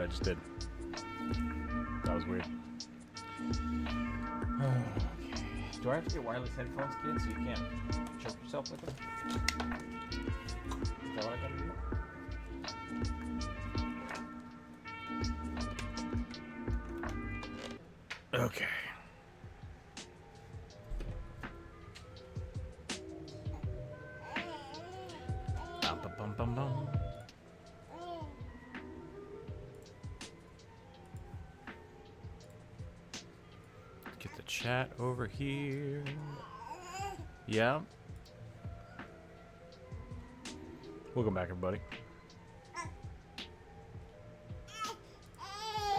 I just did. That was weird. Okay. Do I have to get wireless headphones, kid, so you can't choke yourself with them? Is that what I gotta do? Okay. Bum, bum, bum. Get the chat over here. Yeah. Welcome back, everybody.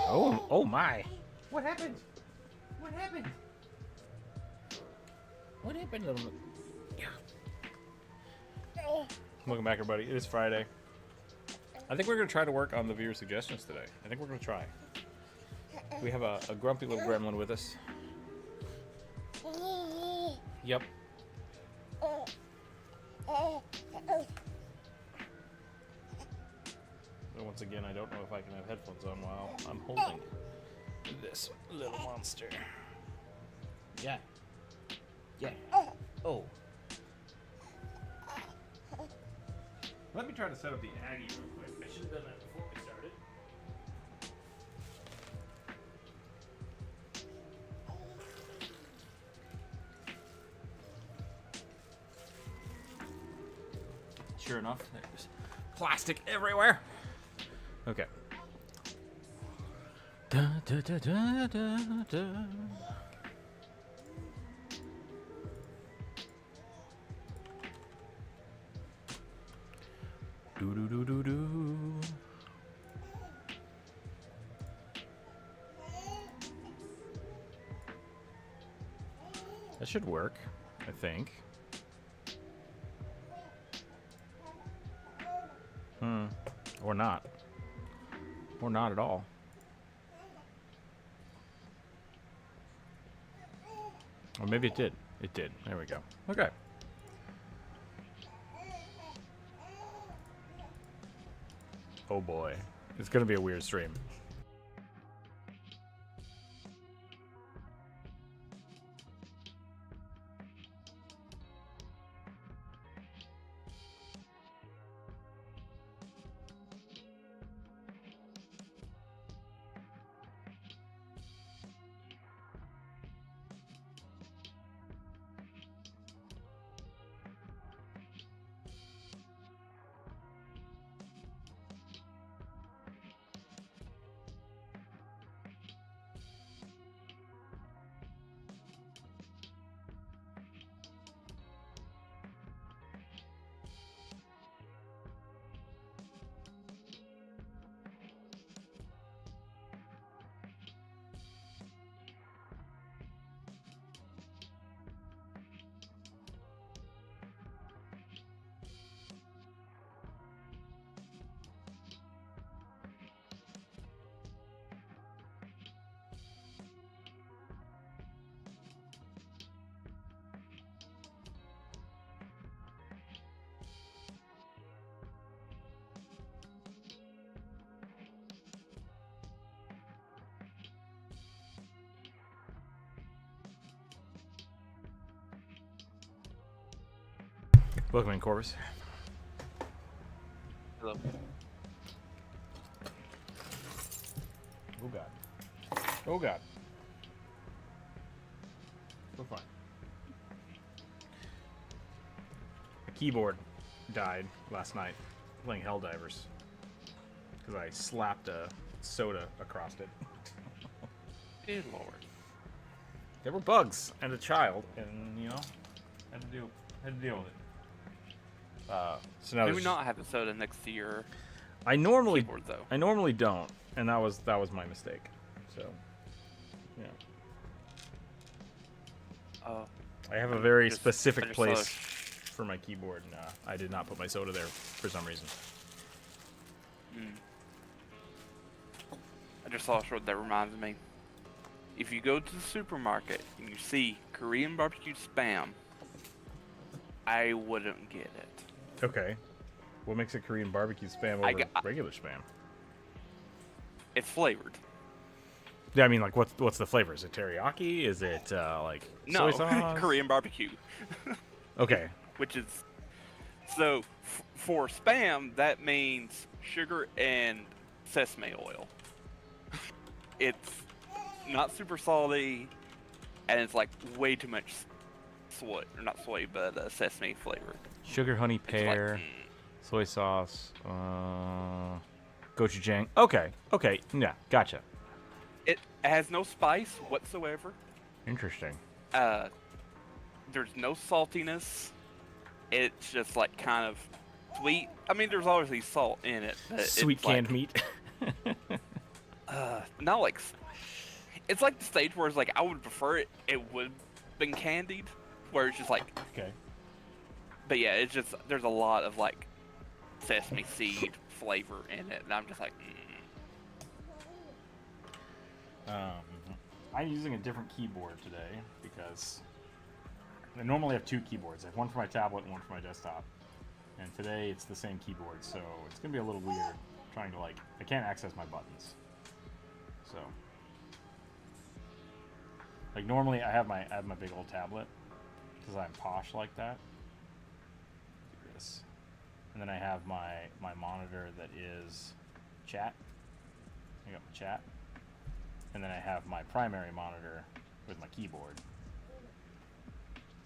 Oh my! What happened? What happened? What happened, little? Yeah. Welcome back, everybody. It is Friday. I think we're going to try to work on the viewer suggestions today. I think we're going to try. We have a grumpy little gremlin with us. Yep. But once again, I don't know if I can have headphones on while I'm holding this little monster. Yeah. Yeah. Oh. Let me try to set up the Aggie real quick. I should have done that before we started. Sure enough, there's plastic everywhere. Okay. Da, da, da, da, da, da. Do do do do do. That should work, I think. Or not. Or not at all. Or maybe it did. It did. There we go. Okay. Oh boy. It's gonna be a weird stream. Welcome in, Corvus. Hello. Oh god. Oh god. We're fine. My keyboard died last night playing Helldivers because I slapped a soda across it. Good lord. There were bugs and a child, and you know, had to deal with it. So now Maybe not have the soda next to your I normally keyboard, though. I normally don't, and that was my mistake. So, yeah. I have a very specific place for my keyboard, and I did not put my soda there for some reason. I just saw a short that reminds me. If you go to the supermarket and you see Korean barbecue Spam, I wouldn't get it. Okay. What makes a Korean barbecue Spam over regular Spam? It's flavored. Yeah, I mean, like, what's the flavor? Is it teriyaki? Is it like soy No, sauce? Korean barbecue. Okay. Which is so for Spam that means sugar and sesame oil. It's not super salty, and it's like way too much soy, or not soy, but sesame flavor. Sugar, honey, It's like, pear, soy sauce, gochujang. Okay, okay, yeah, gotcha. It has no spice whatsoever. Interesting. There's no saltiness. It's just like kind of sweet. I mean, there's obviously salt in it. But Sweet it's canned like, meat. not like. It's like the stage where it's like I would prefer it would have been candied, where it's just like. Okay. But yeah, it's just there's a lot of like sesame seed flavor in it, and I'm just like. I'm using a different keyboard today because I normally have two keyboards. I have one for my tablet and one for my desktop. And today it's the same keyboard, so it's gonna be a little weird trying to I can't access my buttons. So normally I have my big old tablet because I'm posh like that. Do this. And then I have my monitor that is chat. I got my chat. And then I have my primary monitor with my keyboard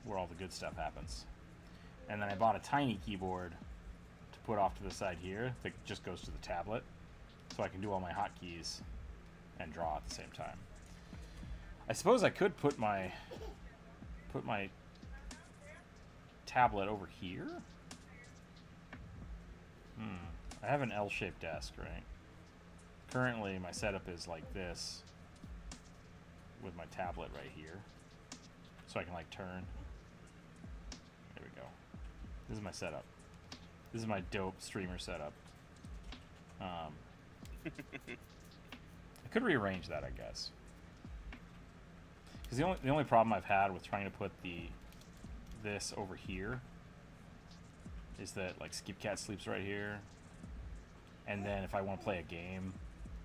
where all the good stuff happens. And then I bought a tiny keyboard to put off to the side here that just goes to the tablet so I can do all my hotkeys and draw at the same time. I suppose I could put my tablet over here. I have an L-shaped desk, right? Currently my setup is like this with my tablet right here, so I can turn. There we go. This is my setup. This is my dope streamer setup. I could rearrange that, I guess, because the only problem I've had with trying to put this over here is that Skipcat sleeps right here, and then if I want to play a game,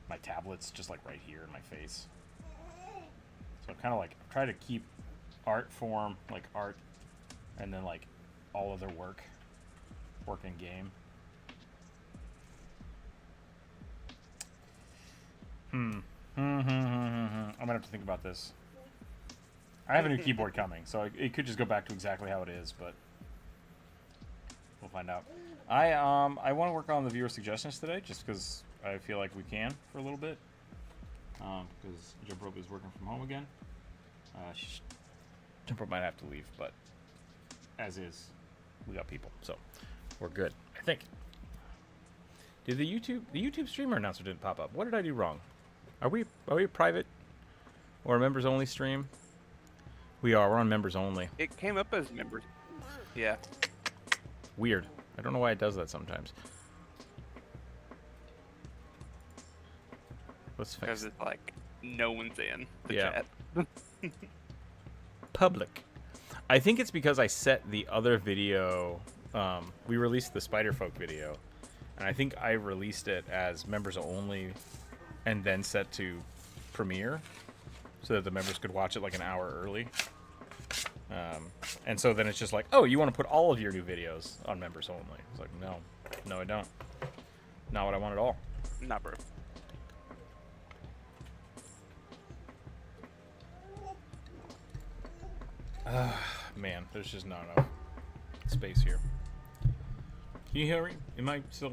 my tablet's just right here in my face. So I'm kind of try to keep art form, art, and then all other work in game. I'm gonna have to think about this. I have a new keyboard coming, so it could just go back to exactly how it is, but we'll find out. I want to work on the viewer suggestions today, just because I feel like we can for a little bit. Because Jump Rope is working from home again. Jump Rope might have to leave, but as is, we got people, so we're good, I think. Did the YouTube streamer announcer didn't pop up? What did I do wrong? Are we private or a members only stream? We are. We're on members only. It came up as members. Yeah. Weird. I don't know why it does that sometimes. Let's fix it. Because it's no one's in the chat. Public. I think it's because I set the other video. We released the Spiderfolk video, and I think I released it as members only, and then set to premiere, so that the members could watch it an hour early. And so then it's just oh, you want to put all of your new videos on members only? It's no, I don't. Not what I want at all. Nah, bro. Man, there's just not enough space here. Can you hear me? Am I still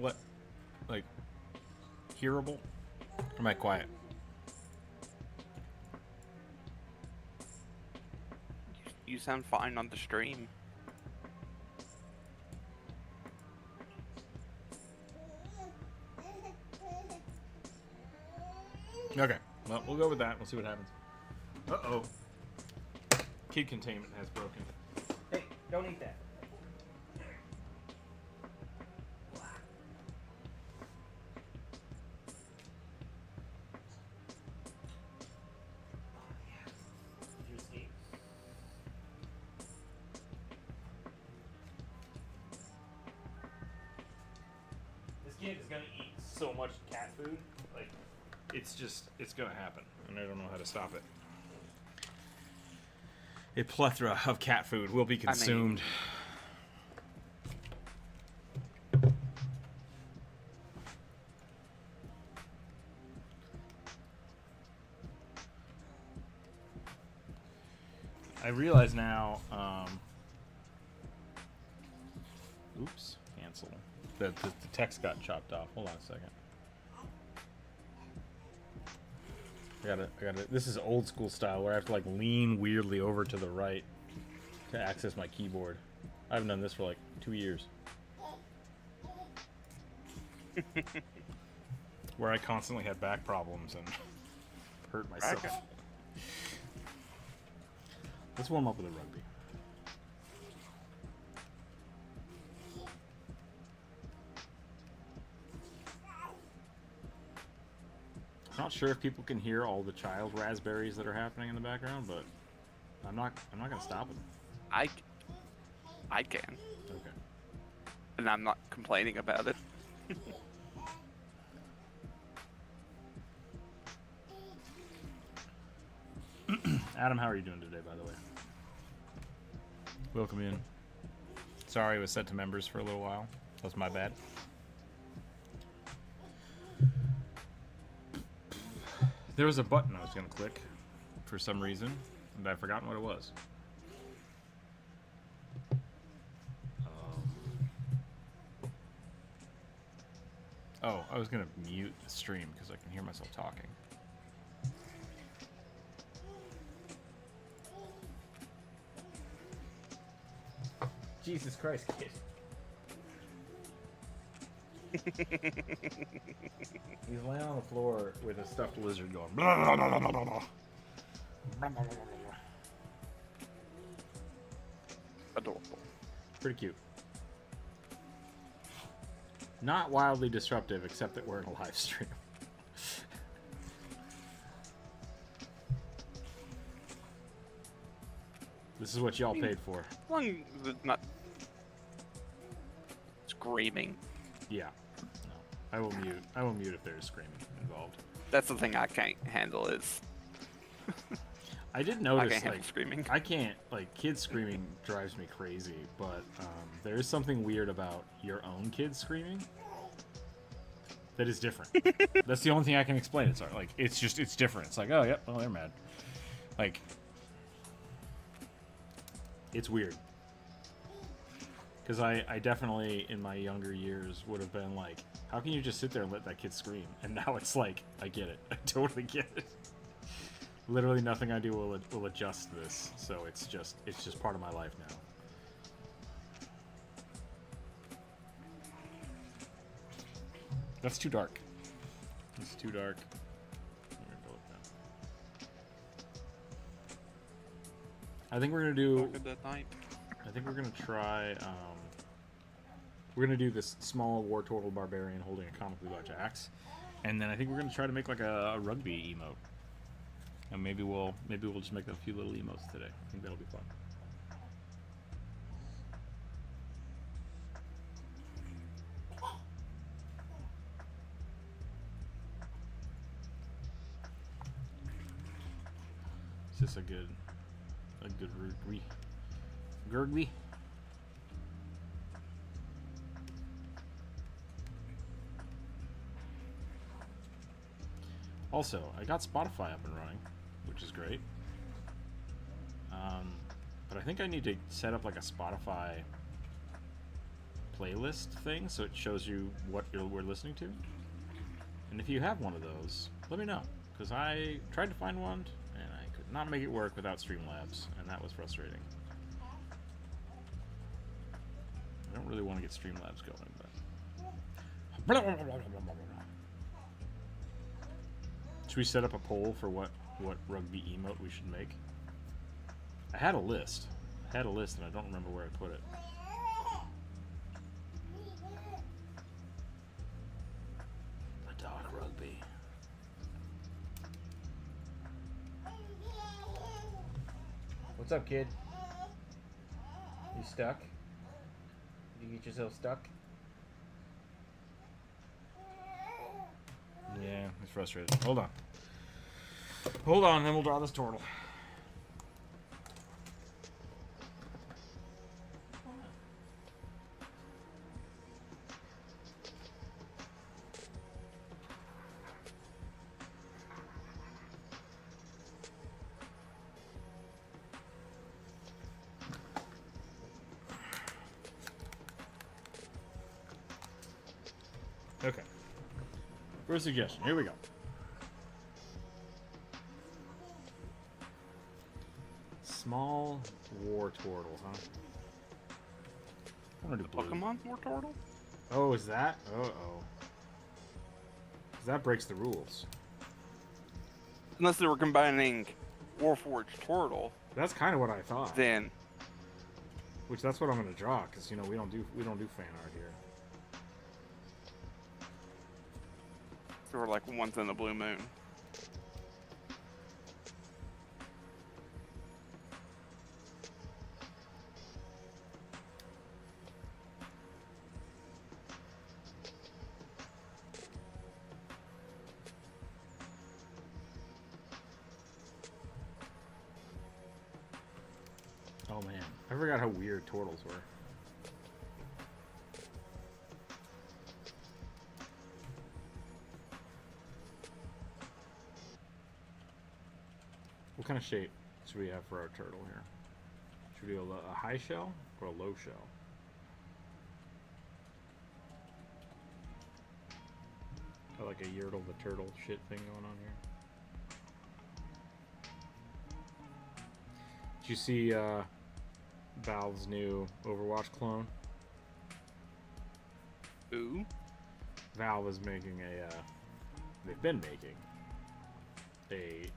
hearable? Or am I quiet? You sound fine on the stream. Okay, well, we'll go with that. We'll see what happens. Uh-oh. Kid containment has broken. Hey, don't eat that. This kid is gonna eat so much cat food. it's gonna happen, and I don't know how to stop it. A plethora of cat food will be consumed. I realize now, oops, cancel. The text got chopped off. Hold on a second. I gotta, this is old school style where I have to like lean weirdly over to the right to access my keyboard. I haven't done this for like 2 years. Where I constantly had back problems and hurt myself. Let's warm up with a rugby. I'm not sure if people can hear all the child raspberries that are happening in the background, but I'm not gonna stop them. I can. Okay. And I'm not complaining about it. Adam, how are you doing today, by the way? Welcome in. Sorry, it was set to members for a little while. That's my bad. There was a button I was going to click for some reason, and I've forgotten what it was. Oh, I was going to mute the stream because I can hear myself talking. Jesus Christ, kid. He's laying on the floor with a stuffed lizard going. Blah, blah, blah, blah, blah, blah. Blah, blah, blah, blah. Adorable. Pretty cute. Not wildly disruptive, except that we're in a live stream. This is what y'all paid for. As long as it's not screaming. Yeah. No. I will mute. I will mute if there's screaming involved. That's the thing I can't handle is I did I notice can't handle like screaming. I can't like kids screaming drives me crazy, but there is something weird about your own kids screaming that is different. That's the only thing I can explain. It's like it's different. It's like, oh yep, well they're mad. Like it's weird. Because I definitely, in my younger years, would have been like, how can you just sit there and let that kid scream? And now it's like, I get it. I totally get it. Literally nothing I do will adjust this. So it's just part of my life now. That's too dark. It's too dark. I'm gonna go with that. I think we're gonna do. That night. I think we're gonna try. We're gonna do this small war turtle barbarian holding a comically large axe, and then I think we're gonna try to make like a rugby emote, and maybe we'll just make a few little emotes today. I think that'll be fun. Is this a good gurgly? Also, I got Spotify up and running, which is great. But I think I need to set up like a Spotify playlist thing so it shows you what we're listening to. And if you have one of those, let me know, because I tried to find one and I could not make it work without Streamlabs, and that was frustrating. I don't really want to get Streamlabs going, but should we set up a poll for what rugby emote we should make? I had a list. And I don't remember where I put it. A dark rugby. What's up, kid? You stuck? Did you get yourself stuck? Yeah, he's frustrated. Hold on. Hold on, then we'll draw this turtle. Okay. First suggestion. Here we go. Small war turtle, huh? I want to do blue. Pokemon War Turtle? Oh, is that? Uh-oh. That breaks the rules. Unless they were combining Warforged Turtle, That's kind of what I thought. then Which that's what I'm gonna draw, because you know we don't do fan art here. they were like once in a blue moon. Oh man, I forgot how weird turtles were. What kind of shape should we have for our turtle here? Should we do a high shell or a low shell? Got like a Yertle the turtle shit thing going on here. Did you see Valve's new Overwatch clone? Ooh. Valve is making a they've been making a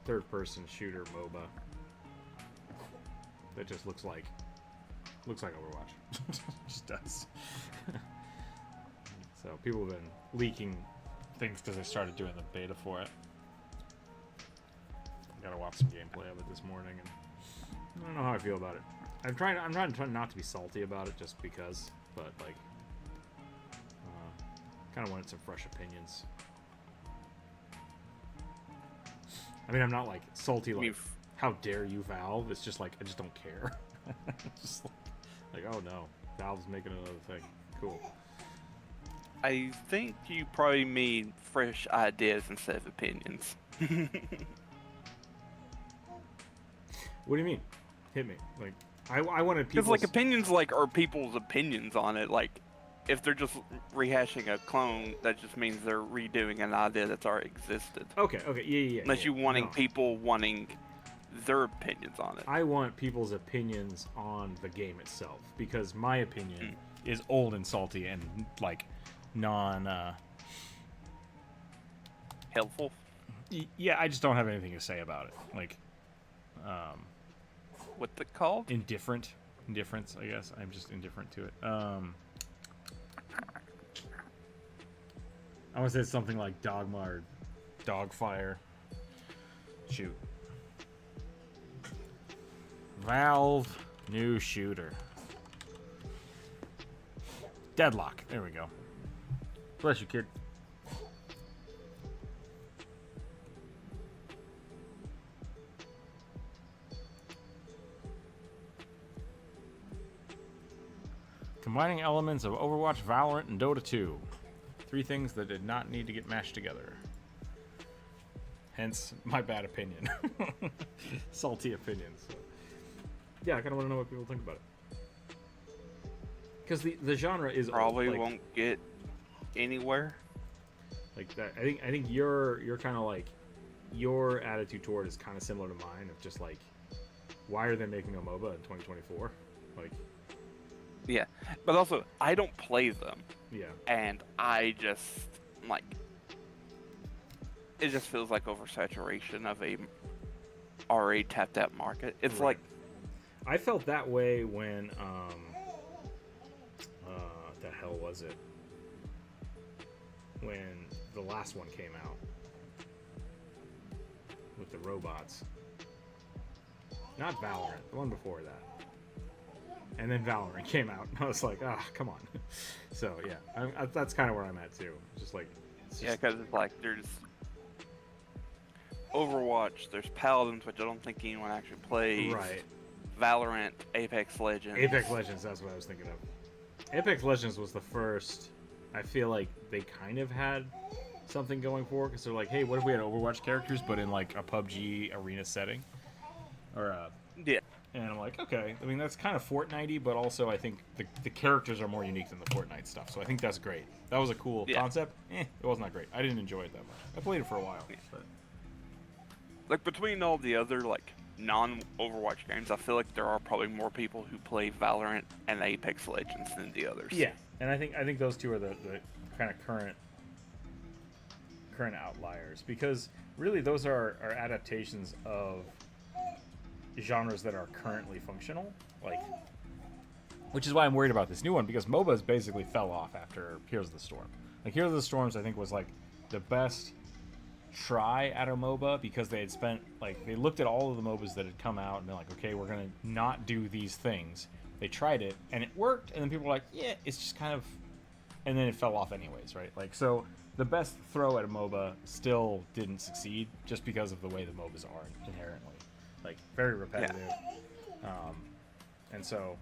third-person shooter MOBA that just looks like Overwatch. Just does. So people have been leaking things because they started doing the beta for it. Gotta watch some gameplay of it this morning, and I don't know how I feel about it. I'm trying not to be salty about it just because, but like, kind of wanted some fresh opinions. I mean, I'm not like salty like, how dare you, Valve? It's just like, I just don't care. Just like, oh no, Valve's making another thing. Cool. I think you probably mean fresh ideas instead of opinions. What do you mean? Hit me. Like, I wanted people. Because like opinions like are people's opinions on it. Like, if they're just rehashing a clone, that just means they're redoing an idea that's already existed. Okay, yeah. Unless you wanting people wanting their opinions on it. I want people's opinions on the game itself, because my opinion is old and salty and like non Helpful. Yeah, I just don't have anything to say about it. Like What's it called? indifference, I guess. I'm just indifferent to it. I want to say something like Dogma or Dogfire. Shoot. Valve new shooter. Deadlock. There we go. Bless you, kid. Combining elements of Overwatch, Valorant, and Dota 2. 3 things that did not need to get mashed together. Hence, my bad opinion. Salty opinions. So. Yeah, I kind of want to know what people think about it. Because the genre is Probably like, won't get anywhere. Like that. I think you're kind of like, your attitude toward it is kind of similar to mine. Of just like, why are they making a MOBA in 2024? Like. Yeah, but also I don't play them. Yeah. And I just like it just feels like oversaturation of a already tapped out market. It's right. like I felt that way when the hell was it? When the last one came out with the robots. Not Valorant, the one before that. And then Valorant came out, and I was like, ah, come on. So, yeah, that's kind of where I'm at, too. Just, like, It's Yeah, just, because it's like there's Overwatch, there's Paladins, which I don't think anyone actually plays. right. Valorant, Apex Legends. Apex Legends, that's what I was thinking of. Apex Legends was the first. I feel like they kind of had something going for it because they're like, hey, what if we had Overwatch characters but in like a PUBG arena setting? Or Yeah. and I'm like, okay. I mean, that's kind of Fortnite-y, but also I think the characters are more unique than the Fortnite stuff. So I think that's great. That was a cool concept. It wasn't that great. I didn't enjoy it that much. I played it for a while. Yeah. But... Like between all the other like non-Overwatch games, I feel like there are probably more people who play Valorant and Apex Legends than the others. Yeah, and I think those two are the kind of current outliers because really those are adaptations of genres that are currently functional, like, which is why I'm worried about this new one because MOBAs basically fell off after Heroes of the Storm. Like Heroes of the Storms, I think was like the best try at a MOBA because they had spent like they looked at all of the MOBAs that had come out and they're like, okay, we're gonna not do these things. They tried it and it worked, and then people were like, yeah, it's just kind of, and then it fell off anyways, right? Like so. The best throw at a MOBA still didn't succeed just because of the way the MOBAs are inherently. Like, very repetitive. Yeah. And so,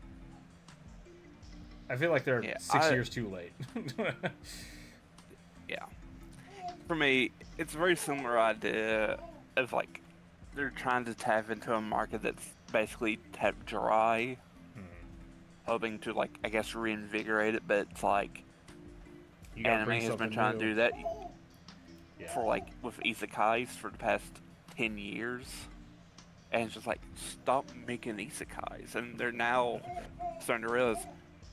I feel like they're 6 years too late. Yeah. For me, it's a very similar idea of, like, they're trying to tap into a market that's basically tapped dry, hoping to, like, I guess reinvigorate it, but it's like, anime has been trying to do that for like with isekais for the past 10 years, and it's just like, stop making isekais. And they're now starting to realize,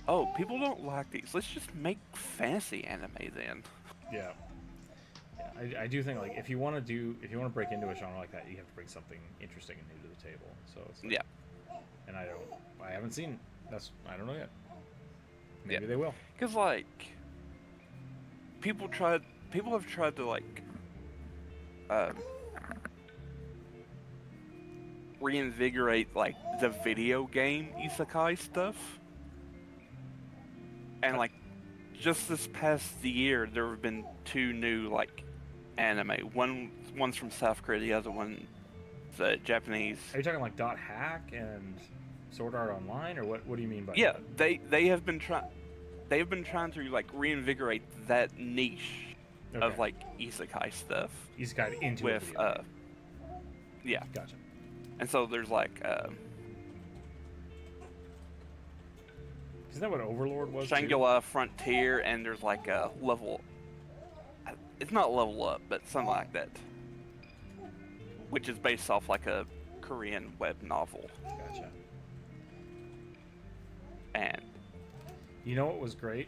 oh, people don't like these, let's just make fantasy anime then. Yeah, I do think like if you want to break into a genre like that, you have to bring something interesting and new to the table. So it's like, and I haven't seen I don't know yet. Maybe they will, because like people have tried to like reinvigorate like the video game isekai stuff, and like just this past year there have been 2 new like anime. One's from South Korea, the other one's Japanese. Are you talking like Dot Hack and Sword Art Online, or what do you mean by that? They have been trying to like reinvigorate that niche of like isekai stuff. Isekai into with yeah. Gotcha. And so there's like isn't that what Overlord was? Shangri-La Frontier, and there's like a level. It's not level up, but something like that, which is based off like a Korean web novel. Gotcha. And you know what was great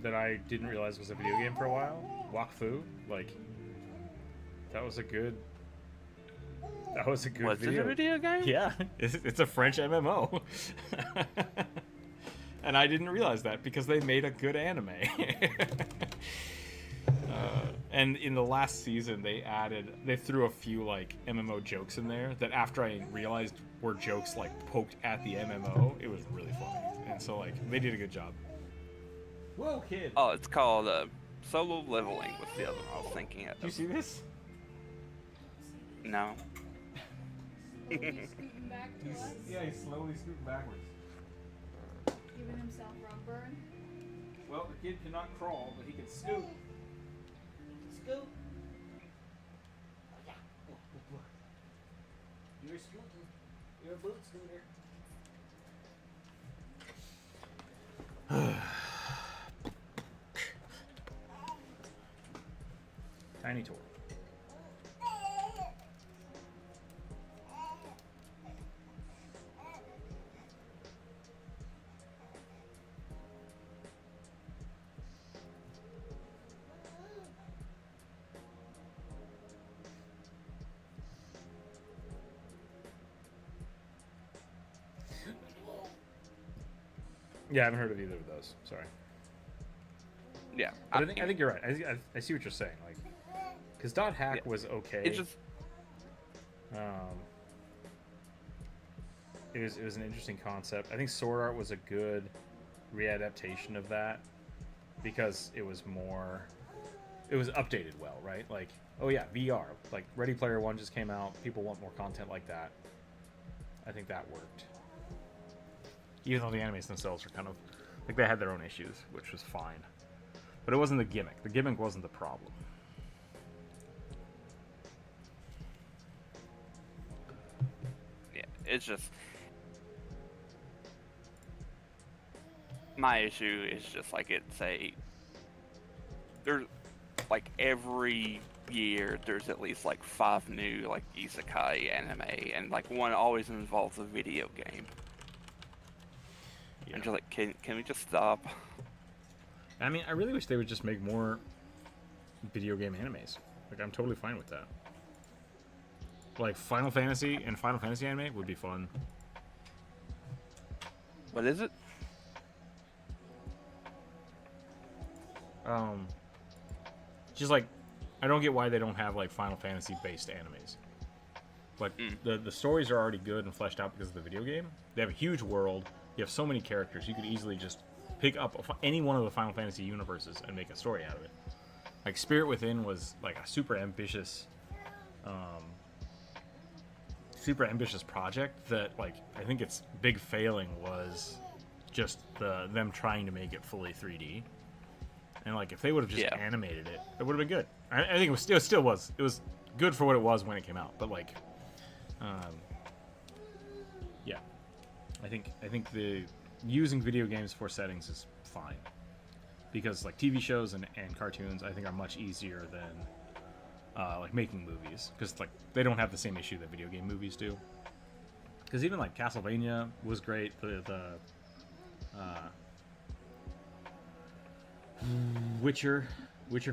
that I didn't realize was a video game for a while? Wakfu. Like, that was a good Was video. it a video game? Yeah, it's a French MMO. And I didn't realize that because they made a good anime. And in the last season, they threw a few like MMO jokes in there that after I realized were jokes like poked at the MMO, it was really funny. And so like they did a good job. Whoa, kid! Oh, it's called Solo Leveling was the other one I was thinking of. Do you see this? No. Scooting back to us. Yeah, he's slowly scooting backwards. Giving himself rug burn. Well, the kid cannot crawl, but he can scoot. Scoot. Oh, yeah. Look. You're scooting. You're a boot scooter. Tiny tour. Yeah, I haven't heard of either of those. Sorry. Yeah. But I think you're right. I see what you're saying. Like, because Dot Hack was okay. It just. It was an interesting concept. I think Sword Art was a good readaptation of that because it was more. was updated well, right? Like, oh yeah, VR. Like Ready Player One just came out. People want more content like that. I think that worked. Even though the animes themselves are kind of like they had their own issues, which was fine. But it wasn't the gimmick. The gimmick wasn't the problem. Yeah, it's just my issue is just like there's like every year there's at least like 5 new like isekai anime, and like one always involves a video game. Yeah. I'm just like, can we just stop? I mean, I really wish they would just make more video game animes. Like, I'm totally fine with that. Like, Final Fantasy and Final Fantasy anime would be fun. What is it? Just like, I don't get why they don't have like Final Fantasy based animes. Like the stories are already good and fleshed out because of the video game. They have a huge world. You have so many characters. You could easily just pick up any one of the Final Fantasy universes and make a story out of it. Like Spirit Within was like a super ambitious project that, like, I think its big failing was just them trying to make it fully 3D. And like, if they would have just animated it, it would have been good. I think it still was. It was good for what it was when it came out. But like, yeah, I think the using video games for settings is fine, because like TV shows and cartoons, I think are much easier than like making movies, because like they don't have the same issue that video game movies do. Because even like Castlevania was great. The Witcher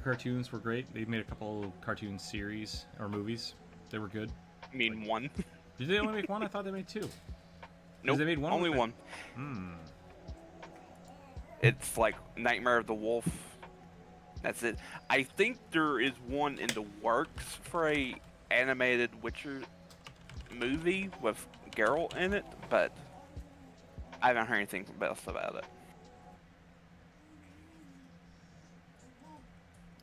cartoons were great. They made a couple cartoon series or movies. They were good. I mean, one. Did they only make one? I thought they made 2. Nope, they made one. Only one. It's like Nightmare of the Wolf. That's it. I think there is one in the works for a animated Witcher movie with Geralt in it, but I haven't heard anything else about it.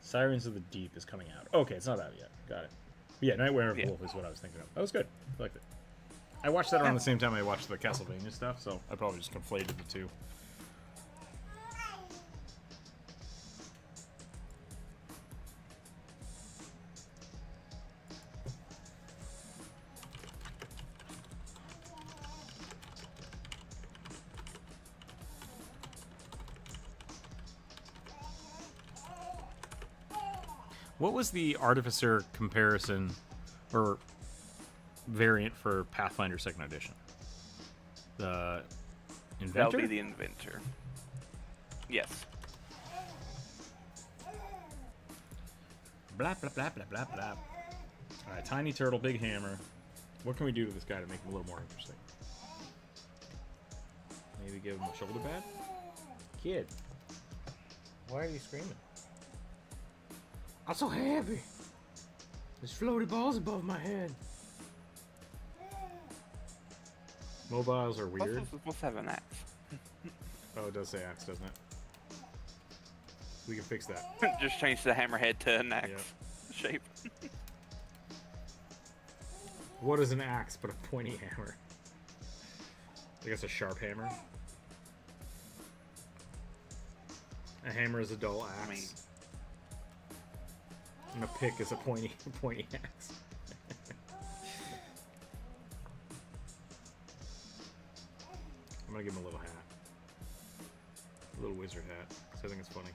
Sirens of the Deep is coming out. Okay, it's not out yet. Got it. But yeah, Nightmare of the Wolf is what I was thinking of. That was good. I liked it. I watched that around the same time I watched the Castlevania stuff, so I probably just conflated the two. What was the Artificer comparison or variant for Pathfinder 2nd Edition? The Inventor? That'll be the Inventor. Yes. Blah, blah, blah, blah, blah, blah. Alright, tiny turtle, big hammer. What can we do to this guy to make him a little more interesting? Maybe give him a shoulder pad? Kid, why are you screaming? I'm so happy. There's floaty balls above my head. Mobiles are weird. What's supposed to have an axe? Oh, it does say axe, doesn't it? We can fix that. Just change the hammerhead to an axe shape. What is an axe but a pointy hammer? I guess a sharp hammer. A hammer is a dull axe. I mean, and a pick is a pointy axe. I'm gonna give him a little hat. A little wizard hat. So I think it's funny.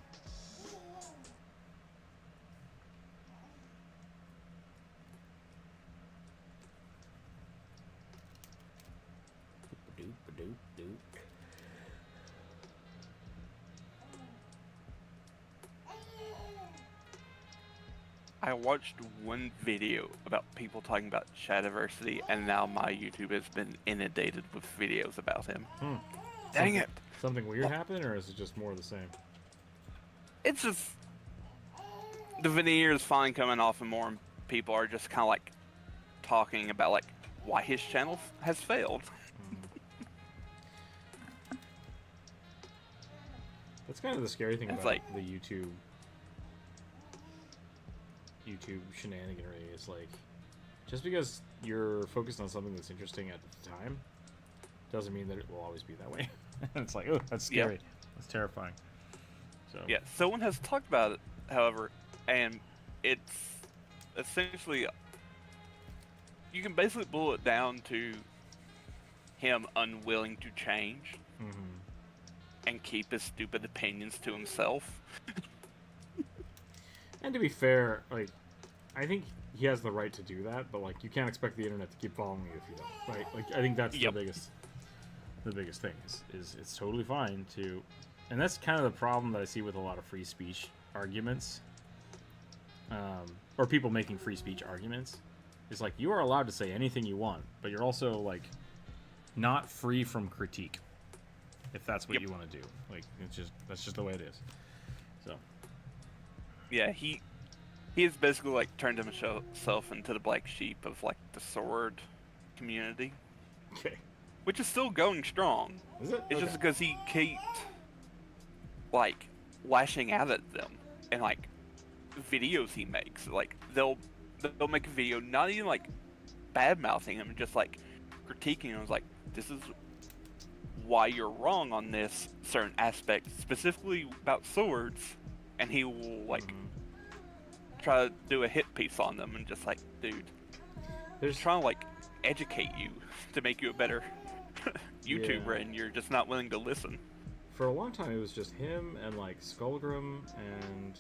Doop-a-doop-doop. I watched one video about people talking about Shadiversity, and now my YouTube has been inundated with videos about him. Dang it! Something weird happened, or is it just more of the same? It's just the veneer is finally coming off, and more people are just kind of like talking about like why his channel has failed. That's kind of the scary thing It's about like, the YouTube YouTube shenaniganry is like, just because you're focused on something that's interesting at the time, doesn't mean that it will always be that way. It's like, oh, that's scary. Yeah. That's terrifying. So Yeah, someone has talked about it, however, and it's essentially, you can basically boil it down to him unwilling to change and keep his stupid opinions to himself. And to be fair, like, I think he has the right to do that, but like, you can't expect the internet to keep following you if you don't, right? Like, I think that's Yep. the biggest thing is it's totally fine to, and that's kind of the problem that I see with a lot of free speech arguments, or people making free speech arguments. Is like, you are allowed to say anything you want, but you're also like not free from critique, if that's what Yep. you want to do. Like, that's just the way it is. So Yeah, he has basically like turned himself into the black sheep of like the sword community, okay, which is still going strong. is it? It's Okay. just because he keeps like lashing out at them and like videos he makes. Like they'll make a video not even like bad mouthing him, just like critiquing him. It's like, this is why you're wrong on this certain aspect, specifically about swords, and he will like try to do a hit piece on them and just like, dude, There's trying to like educate you to make you a better YouTuber, Yeah. and you're just not willing to listen. For a long time, it was just him and like Skullgrim and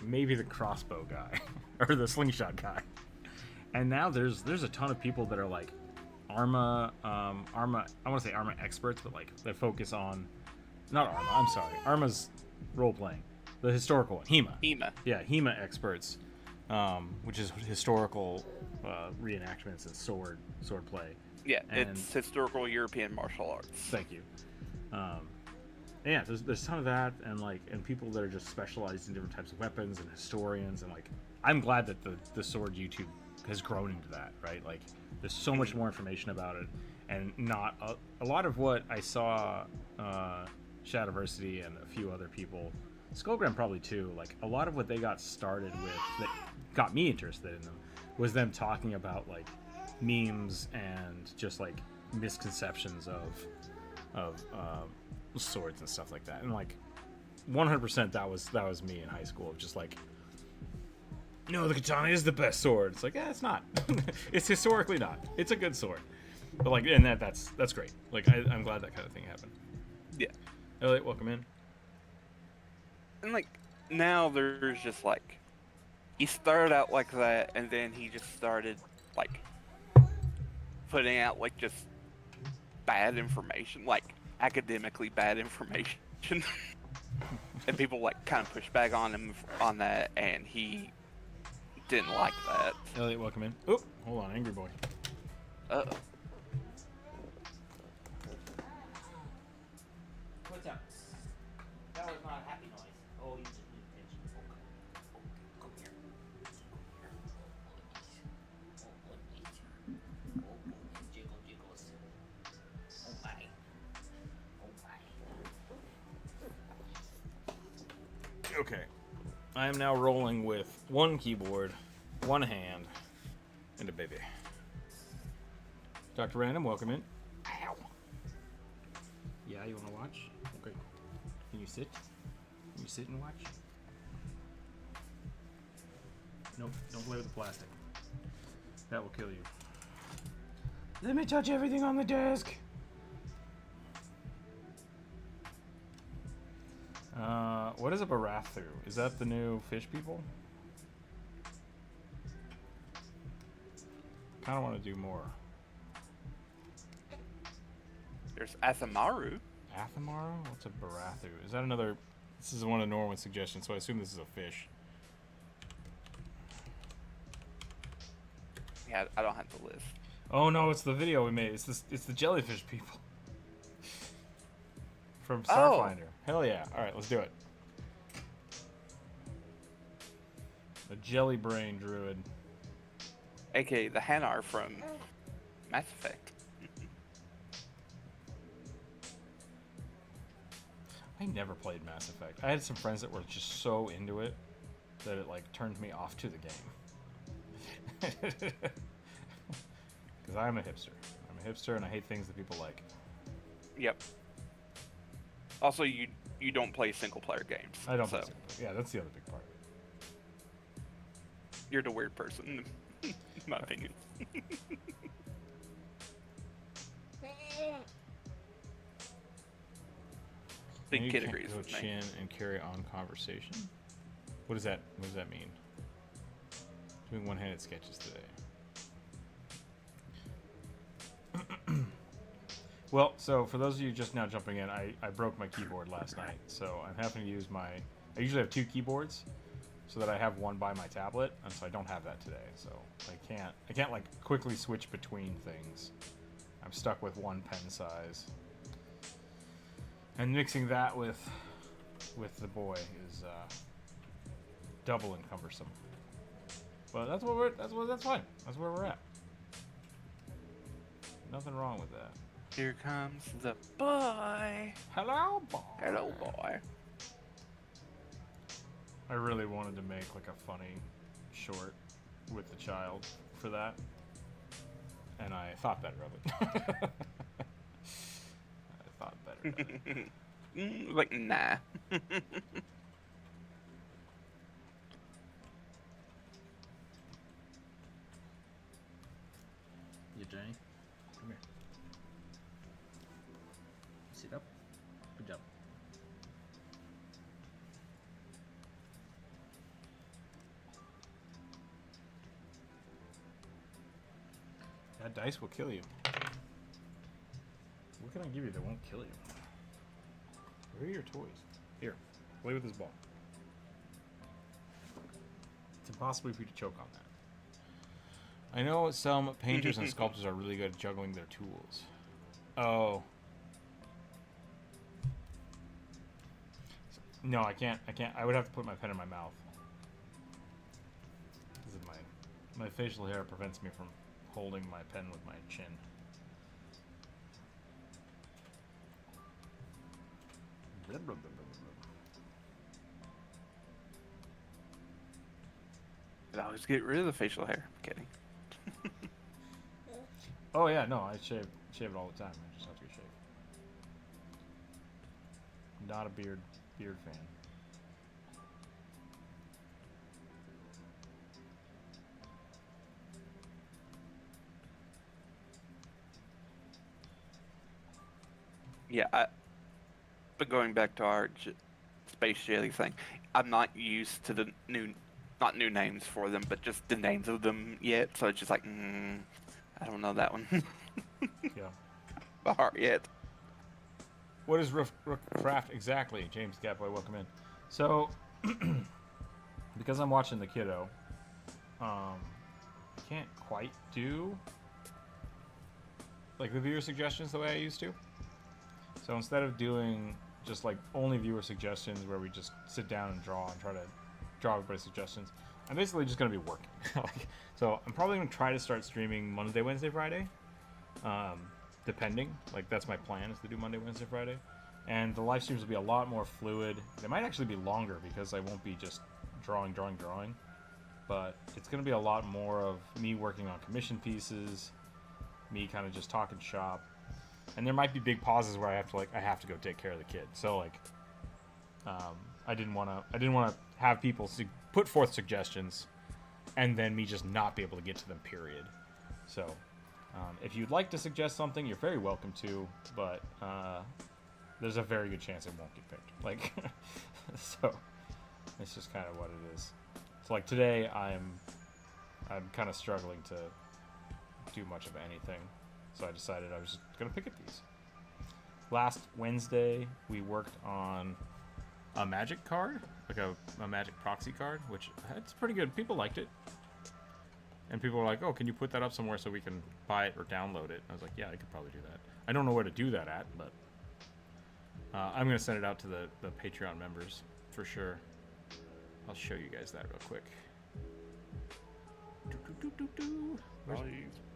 maybe the crossbow guy or the slingshot guy. And now there's a ton of people that are like Arma. I want to say Arma experts, but like they focus on not Arma. I'm sorry, Arma's role playing, the historical one, Hema. Hema. Yeah, Hema experts, which is historical reenactments and sword play. Yeah, And- it's historical European martial arts. Thank you. Yeah, there's a ton of that, and people that are just specialized in different types of weapons and historians, and like, I'm glad that the sword YouTube has grown into that, right? Like, there's so much more information about it, and not a lot of what I saw Shadowversity and a few other people, Skullgram probably too, like a lot of what they got started with that got me interested in them was them talking about like memes and just like misconceptions of swords and stuff like that, and like 100% that was me in high school, just like, no, the katana is the best sword. It's like, yeah, it's not. It's historically not. It's a good sword, but like, and that's great. Like, I'm glad that kind of thing happened. Yeah. Elliot, welcome in. And like, now there's just like, he started out like that, and then he just started like putting out like just bad information, like academically bad information. And people like kind of pushed back on him on that, and he didn't like that. Elliot, welcome in. Oh, hold on, angry boy. Uh-oh. What's up? That was not a happy noise. Oh, you just need attention. Okay. Oh, come here. Oh, jiggle, jiggles. Oh, my. Oh, my. Okay, I am now rolling with one keyboard, one hand, and a baby. Dr. Random, welcome in. Ow. Yeah, you want to watch? Okay. Can you sit? Can you sit and watch? Nope, don't play with the plastic. That will kill you. Let me touch everything on the desk. What is a Barathu? Is that the new fish people? Kind of want to do more. There's Athamaru. Athamaru? What's a Barathu? Is that another? This is one of Norwin's suggestions, so I assume this is a fish. Yeah, I don't have the list. Oh no, it's the video we made. It's the jellyfish people from Starfinder. Hell yeah! All right, let's do it. A jelly brain druid. AKA the Hanar from Mass Effect. I never played Mass Effect. I had some friends that were just so into it, that it like turns me off to the game. Because I'm a hipster. I'm a hipster and I hate things that people like. Yep. Also, you don't play single player games. I don't so play single player. Yeah, that's the other big part. You're the weird person, in my opinion. Big You kid can't agrees go with me. chin and carry on conversation. What does that mean? Doing one-handed sketches today. Well, so for those of you just now jumping in, I broke my keyboard last night, so I'm having to use my. I usually have 2 keyboards, so that I have one by my tablet, and so I don't have that today. So I can't like quickly switch between things. I'm stuck with one pen size, and mixing that with the boy is double and cumbersome. But that's fine. That's where we're at. Nothing wrong with that. Here comes the boy. Hello, boy. Hello, boy. I really wanted to make like a funny short with the child for that, and I thought better of it. I thought better of it. Like, nah. You Jenny? Come here. Sit up. Good job. That dice will kill you. What can I give you that won't kill you? Where are your toys? Here, play with this ball. It's impossible for you to choke on that. I know some painters and sculptors are really good at juggling their tools. Oh. No, I can't. I would have to put my pen in my mouth. This is my facial hair prevents me from holding my pen with my chin. I always get rid of the facial hair. I'm kidding. Oh yeah, no, I shave it all the time. I just have to shave. Not a beard fan. Yeah, but going back to our space jelly thing, I'm not used to the not new names for them, but just the names of them yet. So it's just like, I don't know that one. Yeah. By heart yet. What is RookCraft exactly? James Catboy, welcome in. So, because I'm watching the kiddo, I can't quite do like the viewer suggestions the way I used to. So instead of doing just like only viewer suggestions where we just sit down and draw and try to draw everybody's suggestions, I'm basically just going to be working. So I'm probably going to try to start streaming Monday, Wednesday, Friday. Depending. Like, that's my plan, is to do Monday, Wednesday, Friday. And the live streams will be a lot more fluid. They might actually be longer because I won't be just drawing. But it's going to be a lot more of me working on commission pieces, me kind of just talking shop. And there might be big pauses where I have to go take care of the kid. So like, I didn't want to have people put forth suggestions and then me just not be able to get to them, period. So if you'd like to suggest something, you're very welcome to, but there's a very good chance it won't get picked. Like, so it's just kind of what it is. So like today, I'm kind of struggling to do much of anything. So I decided I was just going to pick at these. Last Wednesday, we worked on a magic card, like a magic proxy card, which it's pretty good. People liked it. And people were like, oh, can you put that up somewhere so we can buy it or download it? I was like, yeah, I could probably do that. I don't know where to do that at, but I'm going to send it out to the Patreon members for sure. I'll show you guys that real quick.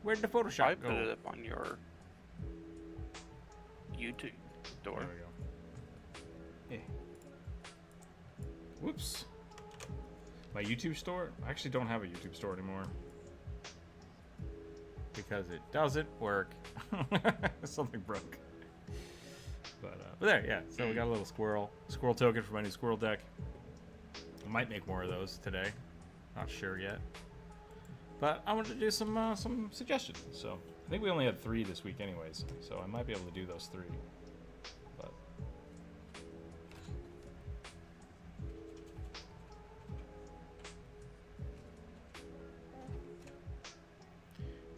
Where'd the Photoshop I go? put it up on your YouTube store. There we go. Whoops. My YouTube store? I actually don't have a YouTube store anymore. Because it doesn't work. Something broke. But there, yeah. So we got a little squirrel token for my new squirrel deck. I might make more of those today. Not sure yet. But I wanted to do some suggestions. So I think we only had 3 this week anyways. So I might be able to do those 3. But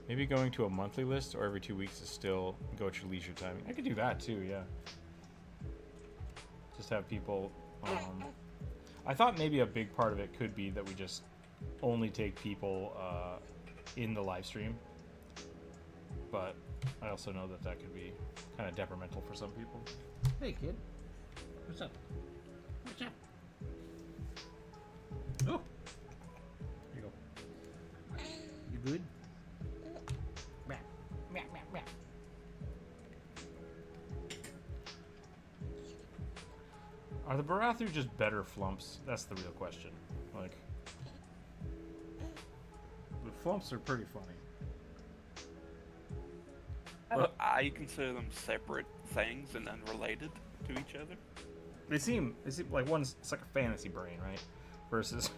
maybe going to a monthly list or every 2 weeks is still go at your leisure time. I could do that too, yeah. Just have people. I thought maybe a big part of it could be that we just only take people in the live stream, but I also know that that could be kind of detrimental for some people. Hey, kid. What's up? What's up? Oh. Here you go. You good? Meow. Meow, meow, meow. Are the Barathu just better flumps? That's the real question. Like, the flumps are pretty funny. I consider them separate things and unrelated to each other. They seem like one's, it's like a fantasy brain, right? Versus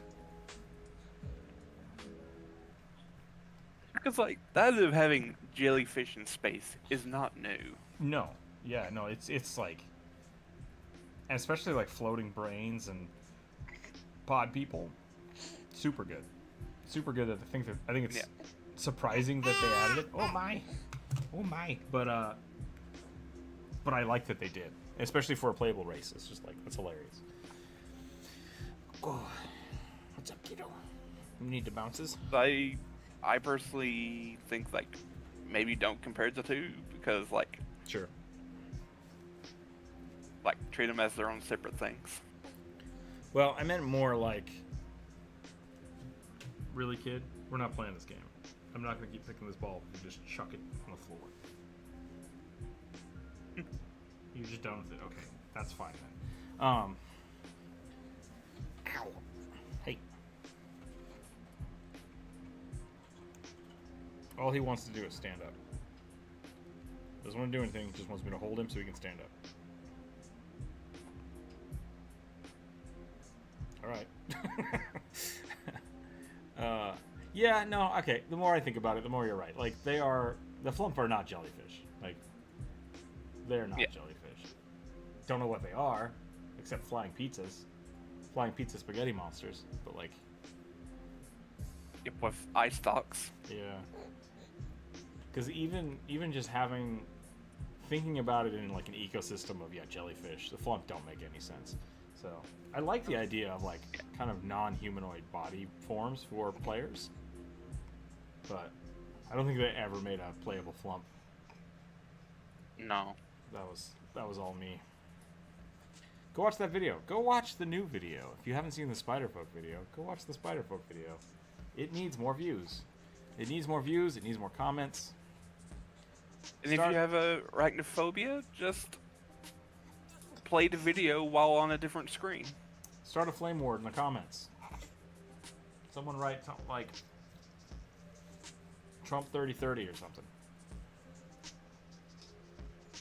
Because like that of having jellyfish in space is not new. no, yeah, no, it's like, and especially like floating brains and pod people, super good. That I think it's surprising that they added it. Oh my. But I like that they did, especially for a playable race. It's just like, that's hilarious. Oh, what's up, kiddo? You need the bounces? I personally think like maybe don't compare the two because like Sure. Treat them as their own separate things. Well, I meant more like, really, kid? We're not playing this game. I'm not gonna keep picking this ball. You just chuck it on the floor. You're just done with it. Okay, that's fine then. Ow. Hey. All he wants to do is stand up. Doesn't want to do anything. Just wants me to hold him so he can stand up. All right. Yeah, no, okay. The more I think about it, the more you're right. Like, the flump are not jellyfish. Like, they're not jellyfish. Don't know what they are, except flying pizza spaghetti monsters. But like, Yep, with ice stocks. yeah. Because even just thinking about it in like an ecosystem of jellyfish, the flump don't make any sense. So I like the idea of like kind of non-humanoid body forms for players, but I don't think they ever made a playable flump. No. That was all me. Go watch that video. Go watch the new video. If you haven't seen the Spiderfolk video, go watch the Spiderfolk video. It needs more views. It needs more views. It needs more comments. And if you have a arachnophobia, just play the video while on a different screen. Start a flame ward in the comments. Someone write something like Trump 3030 or something.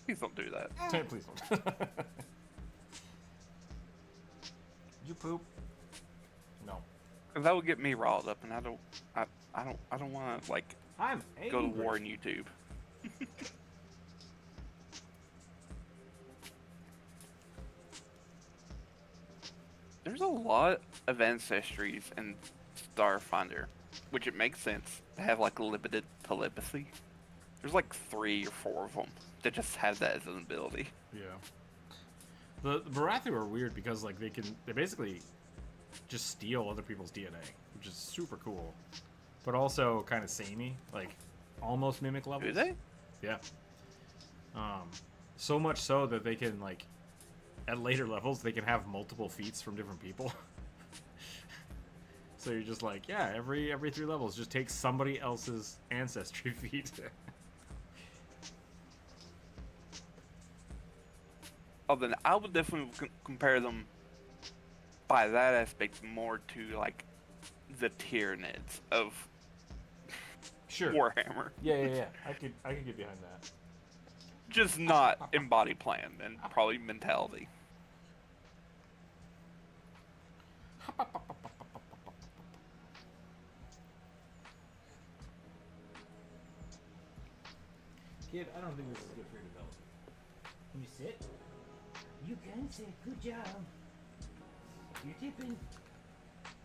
Please don't do that. Please don't. Did you poop? No. 'Cause that would get me riled up, and I don't want to like I'm go to angry. war on YouTube. There's a lot of ancestries in Starfinder, which it makes sense to have like limited telepathy. There's like 3 or 4 of them that just have that as an ability. Yeah. The Barathu are weird because like they basically just steal other people's DNA, which is super cool, but also kind of samey, like almost mimic levels. Do they? Yeah. So much so that they can like, at later levels, they can have multiple feats from different people. So you're just like, yeah, every 3 levels, just take somebody else's ancestry feat. Oh, then I would definitely compare them by that aspect more to like the Tyranids of Sure. Warhammer. Yeah. I could get behind that. Just not in body plan and probably mentality. Kid, I don't think this is good for your development. Can you sit? You can sit. Good job. You're tipping.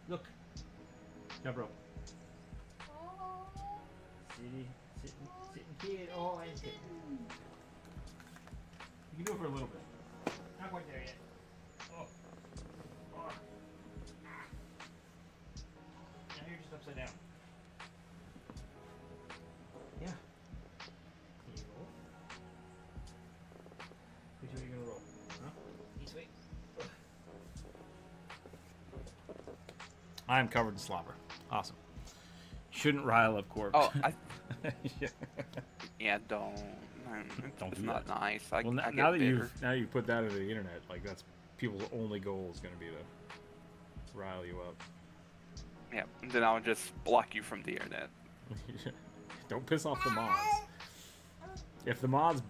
Look. Jump rope. Sitting kid. Oh, and tipping. You can do it for a little bit. Not quite there yet. Oh. Oh. Now you're just upside down. Yeah. Can you roll? Which way are you gonna roll? Huh? This way. I'm covered in slobber. Awesome. Shouldn't rile up corpse. Oh, Yeah. yeah, don't. Don't It's do not that. nice. Well, I now get that bitter. you put that into the internet, like that's people's only goal is going to be to rile you up. Yeah, and then I'll just block you from the internet. Don't piss off the mods. If the mods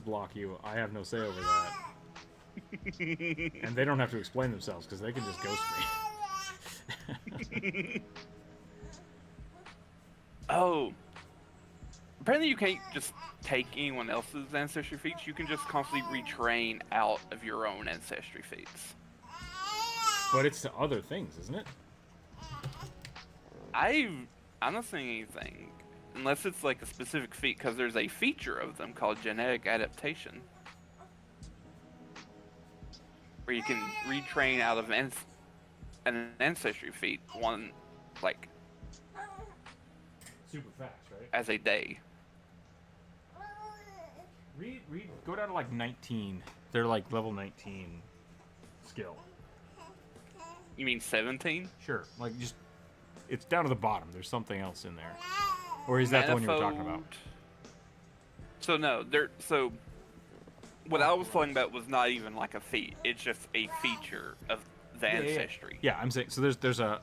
block you, I have no say over that, and they don't have to explain themselves because they can just ghost me. Oh. Apparently you can't just take anyone else's ancestry feats. You can just constantly retrain out of your own ancestry feats. But it's to other things, isn't it? I'm not saying anything. Unless it's like a specific feat, because there's a feature of them called genetic adaptation. Where you can retrain out of an ancestry feat one, like, Super fast, right? as a day. Read, go down to like 19. They're like level 19 skill. You mean 17? Sure. Like just, it's down to the bottom. There's something else in there. Or is that the one you were talking about? So no, so what I was talking about was not even like a feat. It's just a feature of the ancestry. Yeah, I'm saying, so there's a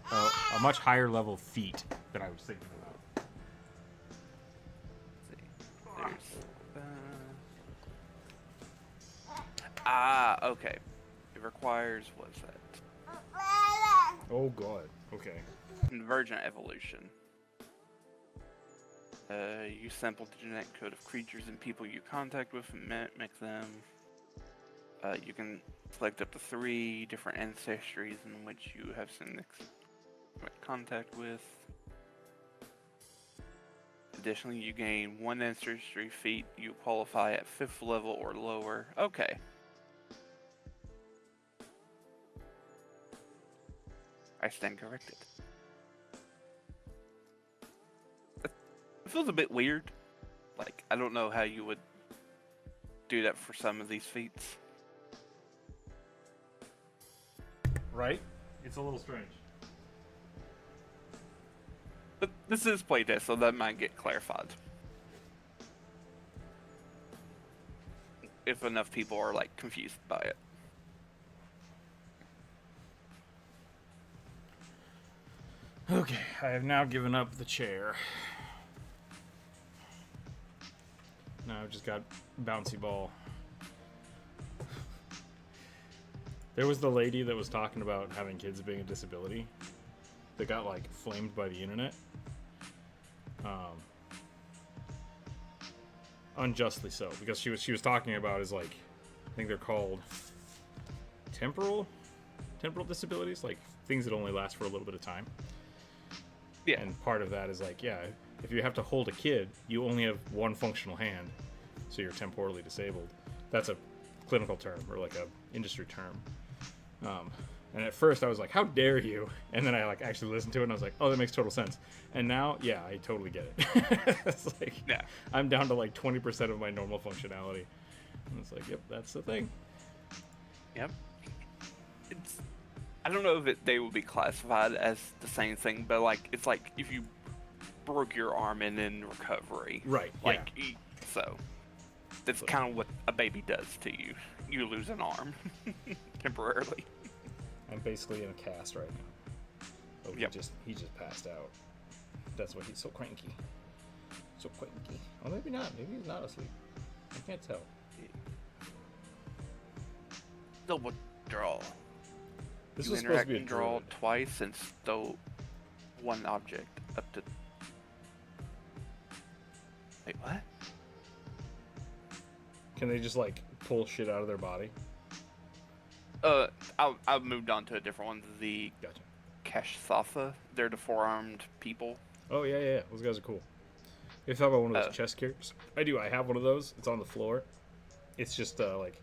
much higher level feat that I was thinking about. Let's see. Okay. It requires, what's that? Oh god. Okay. Convergent evolution. You sample the genetic code of creatures and people you contact with and mimic them. You can select up to 3 different ancestries in which you have some contact with. Additionally, you gain 1 ancestry feat. You qualify at 5th level or lower. Okay. I stand corrected. It feels a bit weird. Like, I don't know how you would do that for some of these feats. Right? It's a little strange. But this is playtest, so that might get clarified. If enough people are, like, confused by it. Okay, I have now given up the chair. Now I've just got bouncy ball. There was the lady that was talking about having kids being a disability that got like flamed by the internet. Unjustly so, because she was talking about is like, I think they're called temporal disabilities, like things that only last for a little bit of time. Yeah. And part of that is like, yeah, if you have to hold a kid, you only have one functional hand, so you're temporally disabled. That's a clinical term or like a industry term. And at first I was like, how dare you? And then I like actually listened to it and I was like, oh, that makes total sense. And now, yeah, I totally get it. It's like, Yeah. I'm down to like 20% of my normal functionality. And it's like, yep, that's the thing. Yep. I don't know if they would be classified as the same thing, but like it's like if you broke your arm and in recovery, Right, Like so, that's kind of what a baby does to you. You lose an arm temporarily. I'm basically in a cast right now. Oh, Yep. he just passed out. That's why he's so cranky. So cranky. Or maybe not. Maybe he's not asleep. I can't tell. Double draw. This You was supposed to interact be a and draw druid. twice and stow one object up to. Wait, what? Can they just like pull shit out of their body? I've moved on to a different one. The Gotcha. Kashthatha. They're the four-armed people. Oh yeah. Those guys are cool. You thought about one of those chest characters? I do. I have one of those. It's on the floor. It's just like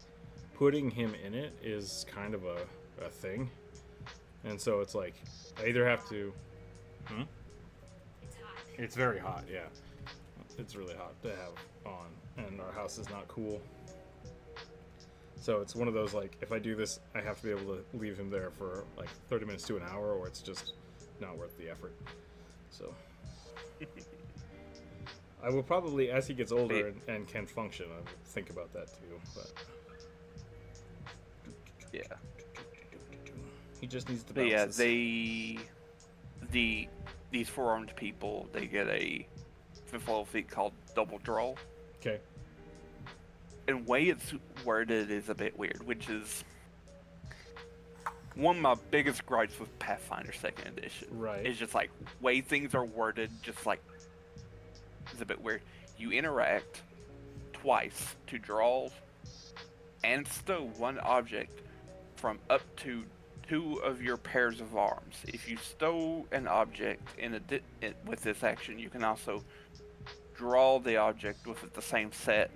putting him in it is kind of a thing, and so it's like I either have to. It's hot. It's very hot. Yeah, it's really hot to have on, and our house is not cool. So it's one of those like if I do this, I have to be able to leave him there for like 30 minutes to an hour, or it's just not worth the effort. So. I will probably, as he gets older and can function, I will think about that too. But Yeah. he just needs to But balance yeah, this. these four-armed people, they get a fifth level feat called Double Draw. Okay. And the way it's worded is a bit weird, which is one of my biggest gripes with Pathfinder 2nd Edition. Right. It's just like, way things are worded, just like, it's a bit weird. You interact twice to draw and stow one object from up to 2 of your pairs of arms. If you stow an object with this action, you can also draw the object with the same set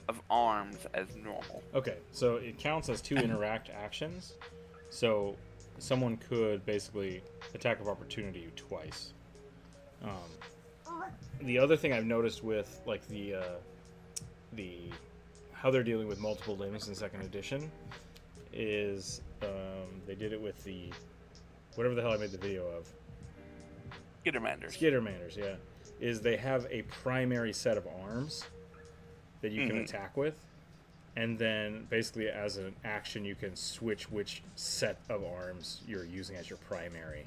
of arms as normal. Okay, so it counts as 2 interact actions. So someone could basically attack of opportunity you twice. The other thing I've noticed with like the how they're dealing with multiple limbs in 2nd edition is they did it with the whatever the hell I made the video of. Skittermanders, yeah. Is they have a primary set of arms that you can attack with, and then basically as an action you can switch which set of arms you're using as your primary.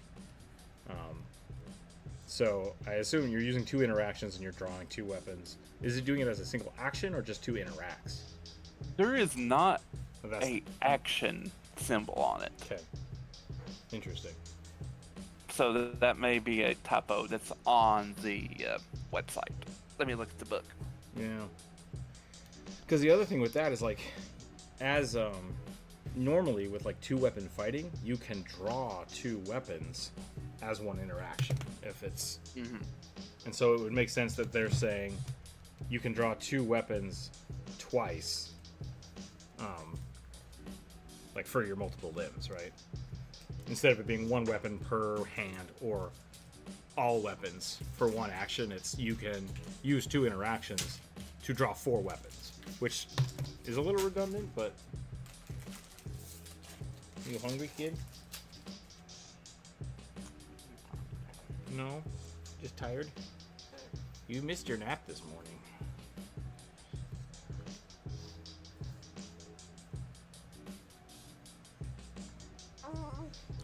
So I assume you're using 2 interactions and you're drawing 2 weapons. Is it doing it as a single action or just 2 interacts? There is not Oh, that's- a action symbol on it. Okay. Interesting. So that may be a typo that's on the website. Let me look at the book. Yeah. Because the other thing with that is like, as normally with like 2 weapon fighting, you can draw 2 weapons as one interaction if it's. And so it would make sense that they're saying you can draw 2 weapons twice, like for your multiple limbs, right? Instead of it being 1 weapon per hand or all weapons for 1 action, it's you can use 2 interactions to draw 4 weapons, which is a little redundant, but you hungry, kid? No, just tired. You missed your nap this morning.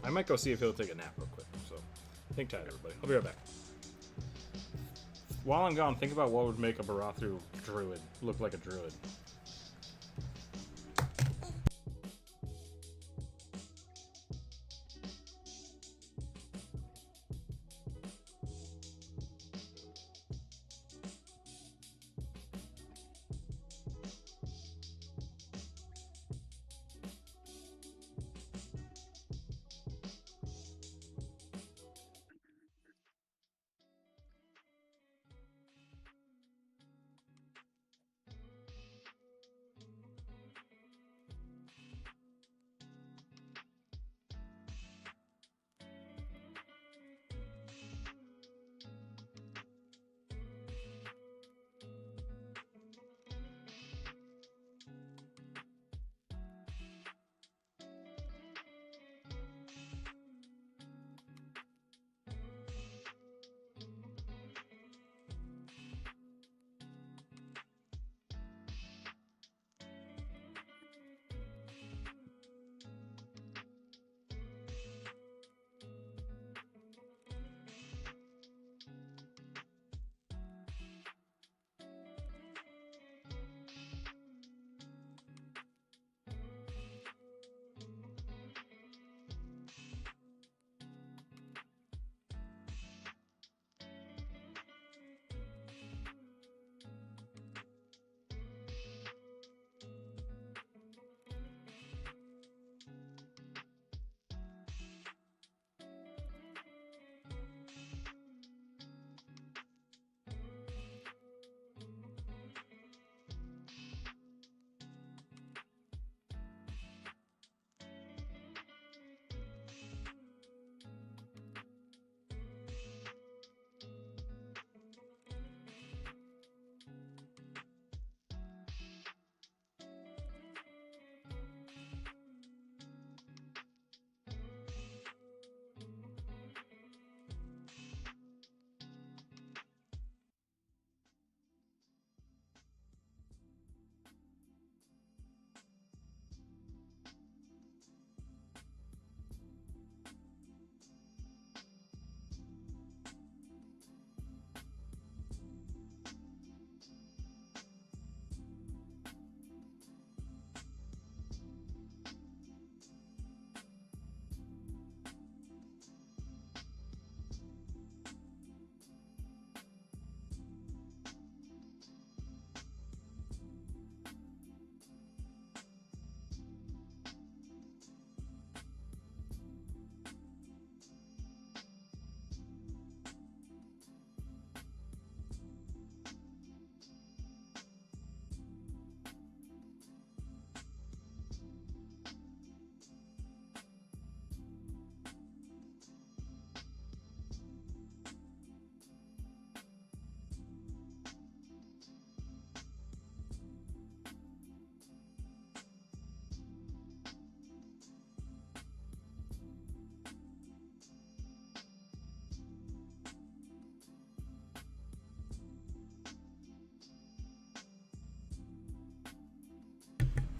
I might go see if he'll take a nap real quick. So, think tight, everybody. I'll be right back. While I'm gone, think about what would make a Barathu druid look like a druid.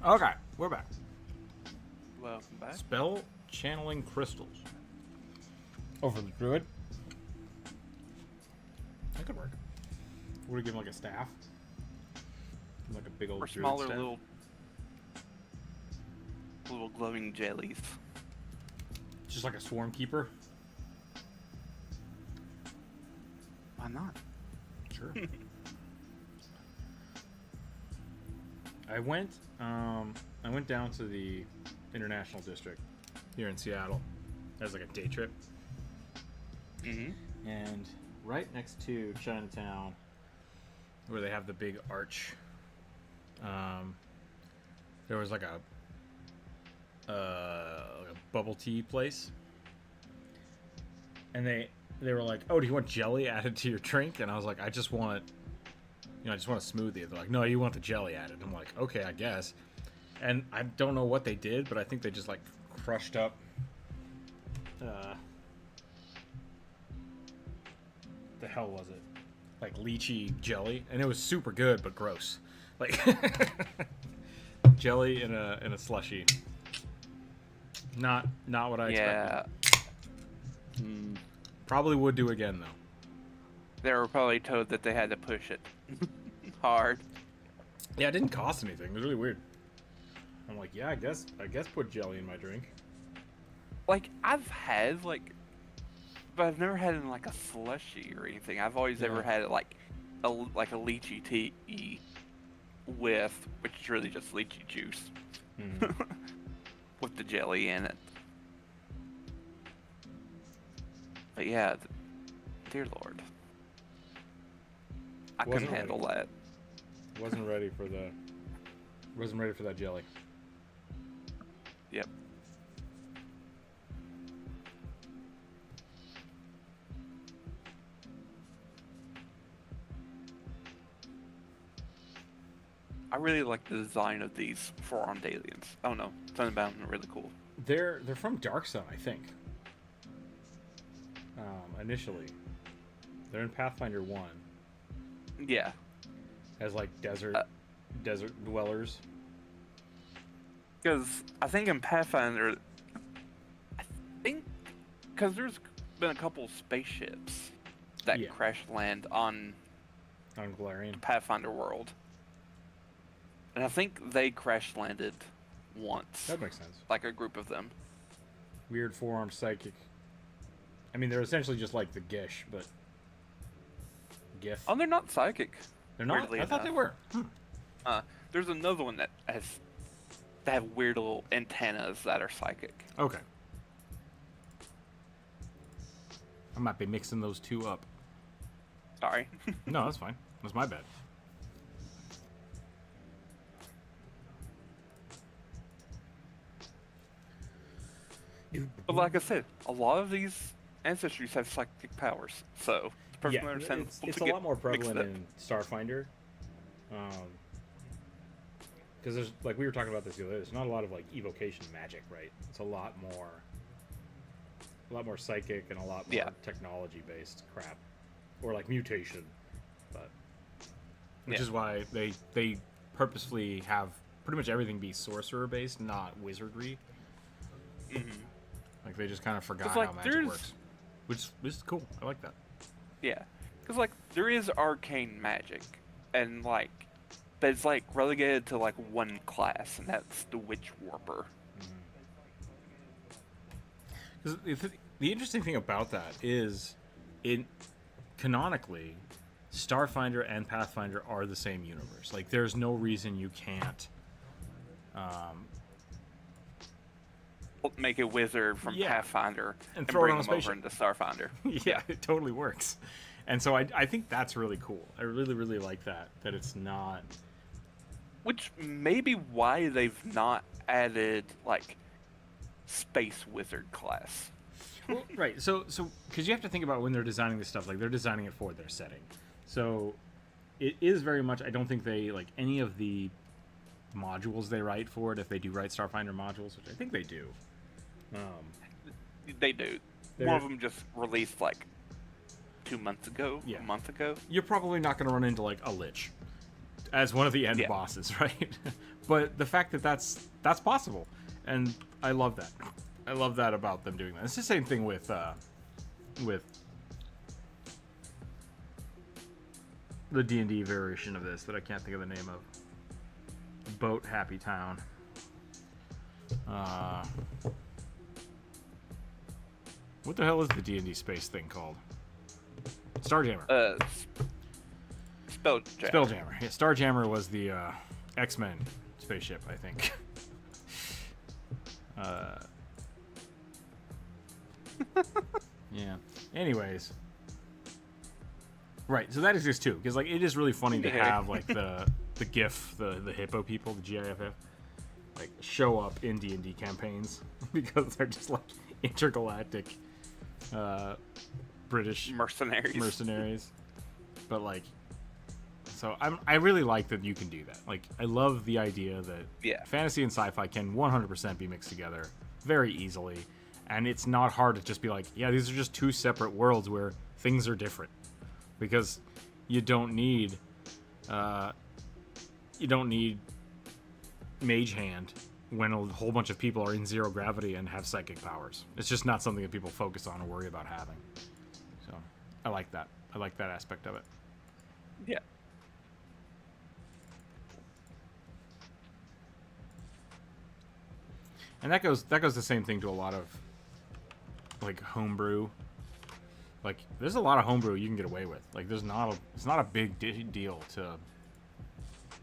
Okay, we're back. Welcome back. Spell channeling crystals. Oh, for the druid? That could work. Would we give him like a staff? Like a big old Or druid smaller staff? little glowing jellies. Just like a swarm keeper? Why not? Sure. I went down to the International District here in Seattle as like a day trip. Mm-hmm. And right next to Chinatown, where they have the big arch, there was like a bubble tea place, and they were like, "Oh, do you want jelly added to your drink?" And I was like, "I just want, I just want a smoothie." They're like, "No, you want the jelly added." I'm like, "Okay, I guess." And I don't know what they did, but I think they just like crushed up. The hell was it? Like lychee jelly, and it was super good but gross. Like jelly in a slushy. Not what I expected. Yeah. Probably would do again though. They were probably told that they had to push it hard. Yeah, it didn't cost anything. It was really weird. I'm like, yeah, I guess put jelly in my drink. Like, I've had, like, but I've never had it in, like, a slushy or anything. I've always ever had it, like a lychee tea with, which is really just lychee juice. With the jelly in it. But yeah, dear Lord. I couldn't Wasn't handle that. Wasn't ready for that jelly. Yep. I really like the design of these four-armed aliens. I don't know, something about them are really cool. They're from Dark Sun, I think. Initially, they're in Pathfinder 1 Yeah. as like desert dwellers. Because I think in Pathfinder, because there's been a couple spaceships that Yeah. crash land on On Galarian. Pathfinder world. And I think they crash landed once. That makes sense. Like a group of them. Weird four-armed psychic. I mean, they're essentially just like the Gish, but GIF. Oh, they're not psychic. They're not? weirdly I thought they enough. were. There's another one that have weird little antennas that are psychic. Okay. I might be mixing those two up. Sorry. No, that's fine. That's my bad. But like I said, a lot of these ancestries have psychic powers, so it's perfectly understandable it's to a get lot more prevalent mixed up. in Starfinder. Because there's, like we were talking about this the other day, there's not a lot of like evocation magic, right? It's a lot more psychic and a lot more technology based crap, or like mutation, but which is why they purposefully have pretty much everything be sorcerer based, not wizardry. Mm-hmm. Like they just kind of forgot like, how magic works, which is cool. I like that. Yeah, because like there is arcane magic, and like that's like relegated to like one class, and that's the Witch Warper. Because the interesting thing about that is, canonically, Starfinder and Pathfinder are the same universe. Like, there's no reason you can't Make a wizard from Pathfinder and throw it bring on a them over spaceship. into Starfinder. Yeah, it totally works. And so I think that's really cool. I really, really like that it's not... Which may be why they've not added, like, Space Wizard class. Well, right, so because you have to think about when they're designing this stuff, like, they're designing it for their setting. So it is very much, I don't think they, like, any of the modules they write for it, if they do write Starfinder modules, which I think they do. They do. One of them just released, like, 2 months ago, a month ago. You're probably not going to run into, like, a Lich. as one of the end Yeah. bosses, right? But the fact that that's possible, and I love that. I love that about them doing that. It's the same thing with the D&D variation of this that I can't think of the name of. Boat Happy Town. What the hell is the D&D space thing called? Starjammer. Spelljammer. Spelljammer. Yeah, Starjammer was the X-Men spaceship, I think. Yeah. Anyways. Right, so that exists too, because like it is really funny to have like the GIF, the hippo people, the GIFF, like show up in D&D campaigns because they're just like intergalactic British mercenaries. But like, so I really like that you can do that. Like, I love the idea that fantasy and sci-fi can 100% be mixed together very easily, and it's not hard to just be like, yeah, these are just two separate worlds where things are different, because you don't need mage hand when a whole bunch of people are in zero gravity and have psychic powers. It's just not something that people focus on or worry about having. So I like that. I like that aspect of it. Yeah. And that goes the same thing to a lot of like homebrew. Like, there's a lot of homebrew you can get away with. Like, it's not a big deal to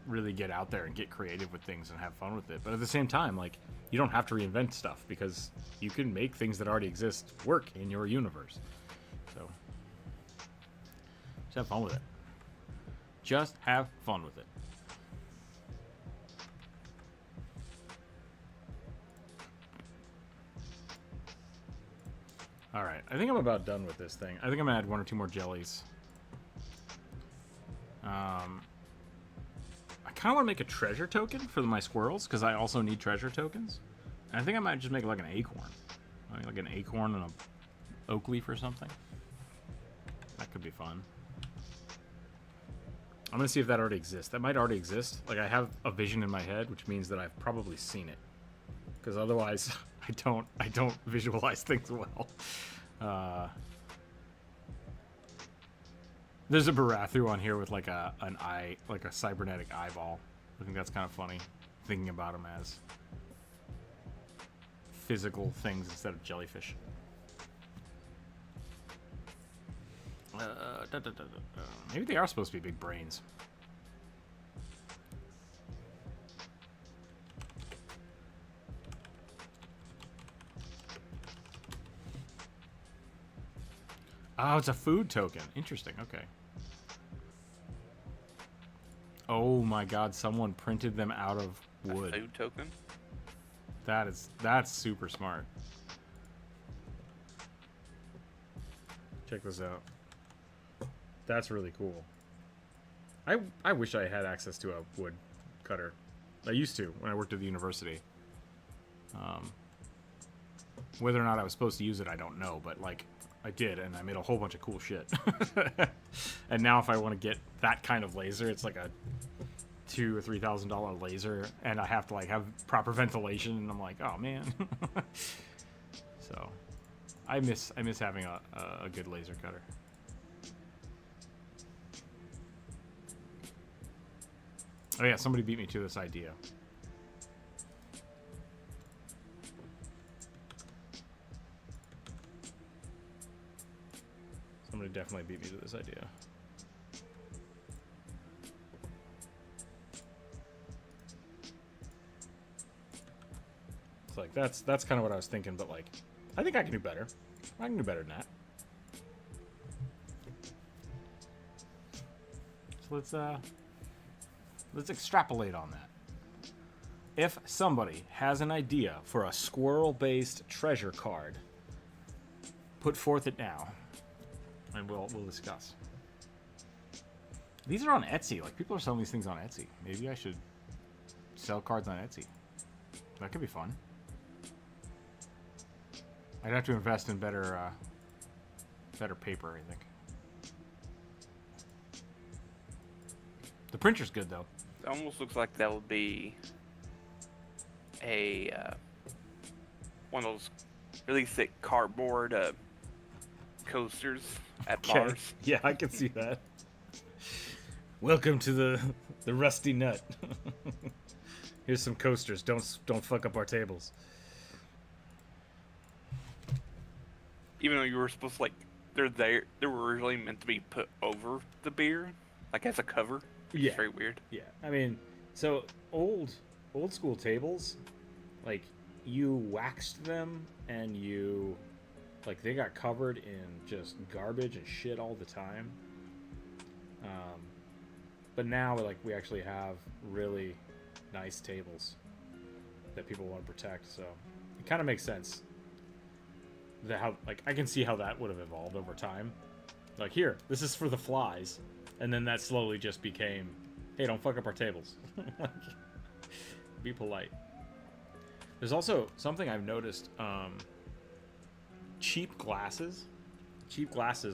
really get out there and get creative with things and have fun with it. But at the same time, like, you don't have to reinvent stuff because you can make things that already exist work in your universe. So, just have fun with it. Just have fun with it. Alright, I think I'm about done with this thing. I think I'm gonna add 1 or 2 more jellies. I kind of want to make a treasure token for my squirrels, because I also need treasure tokens. And I think I might just make like an acorn. Like an acorn and an oak leaf or something. That could be fun. I'm gonna see if that already exists. That might already exist. Like, I have a vision in my head, which means that I've probably seen it. Because otherwise, I don't visualize things well. There's a Barathu on here with like an eye, like a cybernetic eyeball. I think that's kind of funny, thinking about them as physical things instead of jellyfish. Maybe they are supposed to be big brains. Oh, it's a food token. Interesting. Okay. Oh my God! Someone printed them out of wood. A food token. That's super smart. Check this out. That's really cool. I wish I had access to a wood cutter. I used to when I worked at the university. Whether or not I was supposed to use it, I don't know. But like, I did, and I made a whole bunch of cool shit. And now if I want to get that kind of laser, it's like a $2,000 or $3,000 laser, and I have to like have proper ventilation, and I'm like, oh man. So I miss having a good laser cutter. Oh yeah, somebody beat me to this idea. Somebody definitely beat me to this idea. It's like that's kind of what I was thinking, but like, I think I can do better. I can do better than that. So let's extrapolate on that. If somebody has an idea for a squirrel-based treasure card, put forth it now, and we'll discuss. These are on Etsy. Like, people are selling these things on Etsy. Maybe I should sell cards on Etsy. That could be fun. I'd have to invest in better paper, I think. The printer's good though. It almost looks like that would be a one of those really thick cardboard coasters at bars. Yeah, I can see that. Welcome to the Rusty Nut. Here's some coasters. Don't fuck up our tables. Even though you were supposed to they were originally meant to be put over the beer, like as a cover. Yeah. It's very weird. Yeah, I mean, so old school tables, like you waxed them and you, like they got covered in just garbage and shit all the time. But now like we actually have really nice tables that people want to protect, so it kind of makes sense. I can see how that would have evolved over time. Like here, this is for the flies, and then that slowly just became, hey, don't fuck up our tables. Like, be polite. There's also something I've noticed. Cheap glasses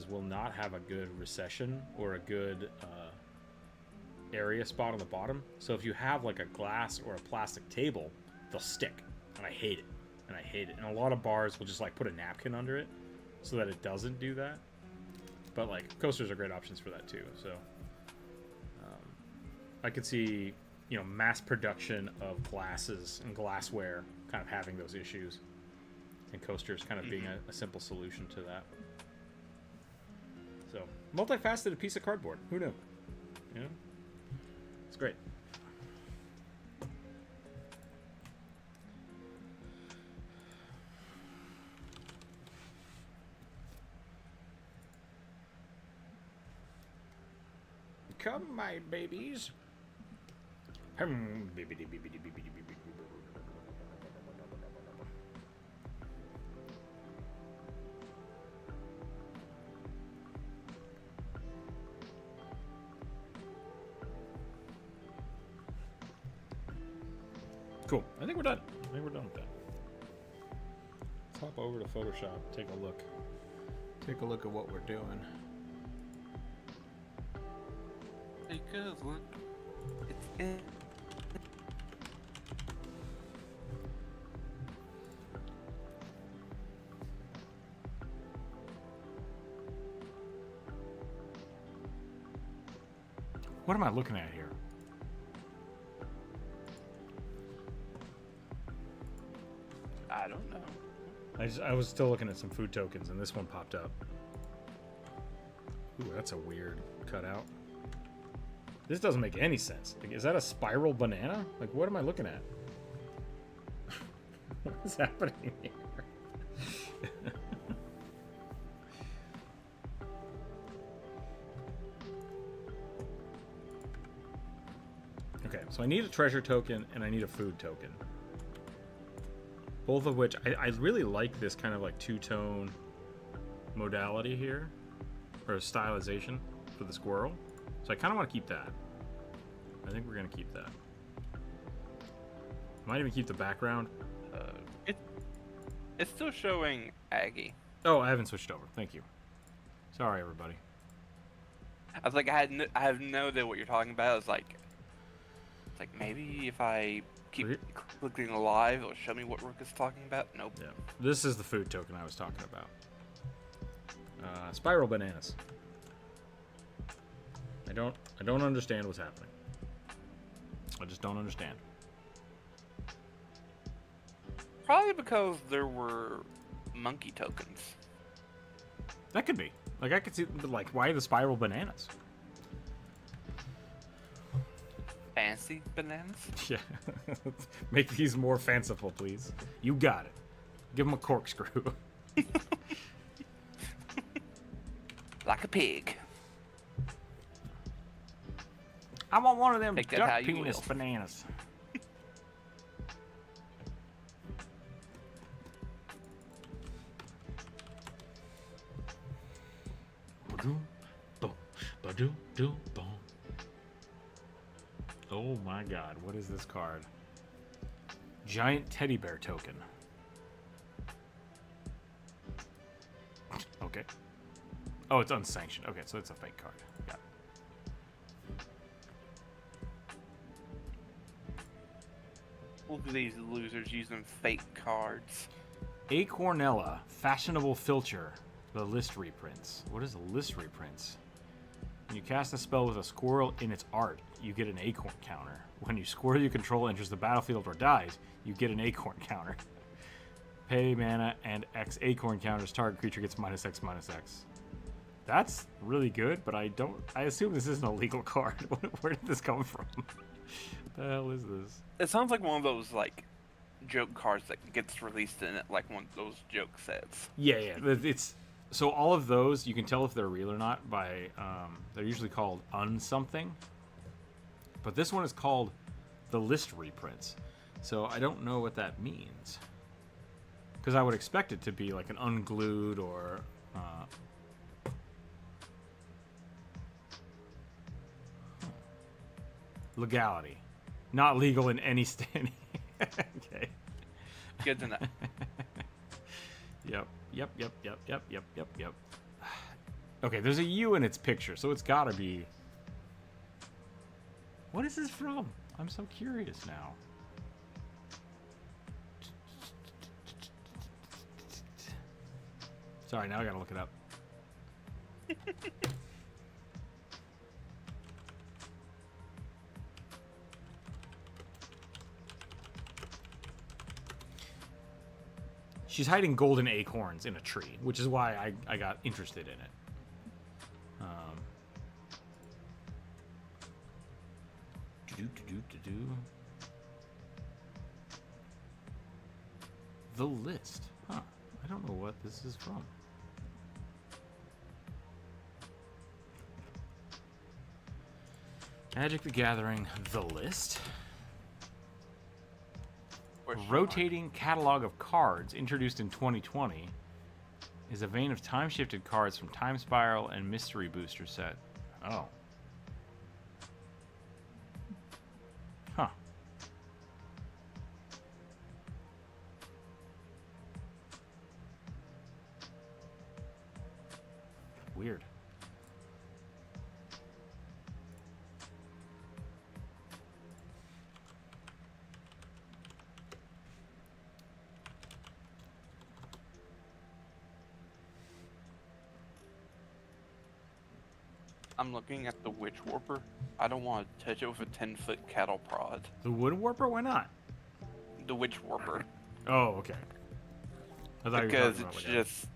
will not have a good recession or a good area spot on the bottom. So if you have like a glass or a plastic table, they'll stick, and I hate it. And a lot of bars will just like put a napkin under it so that it doesn't do that. But like coasters are great options for that too. So I could see, mass production of glasses and glassware kind of having those issues, and coasters kind of being a simple solution to that. So multifaceted piece of cardboard. Who knew? It's great. Come, my babies. Cool. I think we're done. With that. Let's hop over to Photoshop. Take a look. Take a look at what we're doing. Because look, it's in. What am I looking at here? I don't know. I was still looking at some food tokens, and this one popped up. Ooh, that's a weird cutout. This doesn't make any sense. Like, is that a spiral banana? Like, what am I looking at? What is happening here? Okay, so I need a treasure token and I need a food token. Both of which, I really like this kind of like two-tone modality here, or stylization for the squirrel. So I kind of want to keep that. I think we're going to keep that. Might even keep the background. It's still showing Aggie. Oh, I haven't switched over. Thank you. Sorry, everybody. I was like, I have no idea what you're talking about. It's like maybe if I keep clicking live, it'll show me what Rook is talking about. Nope. Yeah, this is the food token I was talking about. Spiral bananas. I don't understand what's happening. I just don't understand. Probably because there were monkey tokens. That could be. Like, I could see, like, why the spiral bananas? Fancy bananas? Yeah. Make these more fanciful, please. You got it. Give them a corkscrew. Like a pig. I want one of them Take that how duck you penis will. bananas. Oh my god, what is this card? Giant teddy bear token. Okay. Oh, it's unsanctioned. Okay, so it's a fake card. Got Look at these losers using fake cards. Acornella, fashionable filter. The list reprints. What is a list reprints? When you cast a spell with a squirrel in its art, you get an acorn counter. When you squirrel you control enters the battlefield or dies, you get an acorn counter. Pay mana and X acorn counters. Target creature gets -X/-X. That's really good, but I assume this isn't a legal card. Where did this come from? What the hell is this? It sounds like one of those like joke cards that gets released in it, like one of those joke sets. Yeah. It's so all of those you can tell if they're real or not by they're usually called unsomething, but this one is called the list reprints. So I don't know what that means, because I would expect it to be like an unglued or legality, not legal in any state. Okay. Good to know. Yep. Okay, there's a U in its picture, so it's gotta be. What is this from? I'm so curious now. Sorry, now I gotta look it up. She's hiding golden acorns in a tree, which is why I got interested in it. The list. Huh. I don't know what this is from. Magic the Gathering, The List. Rotating catalog of cards introduced in 2020 is a vein of time-shifted cards from Time Spiral and Mystery Booster set. Oh. Huh. Weird. I'm looking at the Witch Warper. I don't want to touch it with a 10-foot cattle prod. The Wood Warper? Why not? The Witch Warper. Oh, okay. I thought Because you were it's talking about just...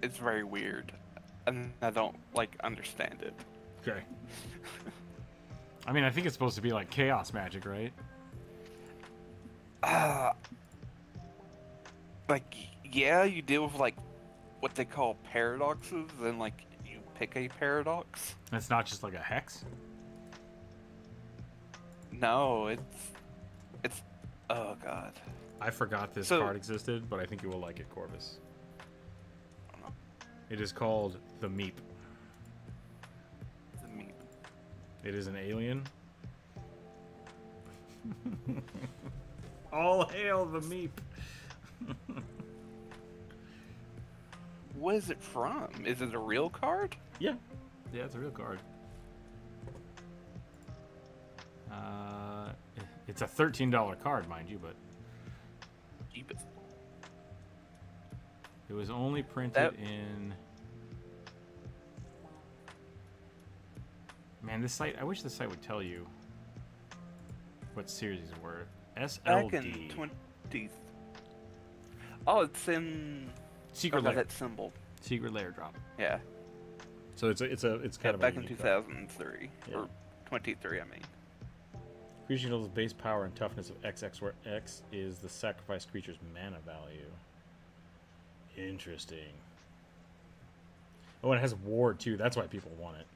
It's very weird. And I don't, like, understand it. Okay. I mean, I think it's supposed to be like chaos magic, right? Like, yeah, you deal with, like, what they call paradoxes, and, like, you pick a paradox. It's not just like a hex? No, it's... Oh, God. I forgot this So- card existed, but I think you will like it, Corvus. It is called the Meep. The Meep. It is an alien. All hail the Meep. What is it from? Is it a real card? Yeah. Yeah, it's a real card. It's a $13 card, mind you, but Jeepers. it was only printed That- in... Man, this site... I wish this site would tell you what series these were. Back in SLD. 20... Oh, it's in... Secret oh, Lair. that symbol. Secret Lair drop. Yeah. So it's kind Yeah, of a back in unique card. 2003. Yeah. Or 23, I mean. Creature deals base power and toughness of XX, where X is the sacrificed creature's mana value. Interesting. Oh, and it has ward too. That's why people want it.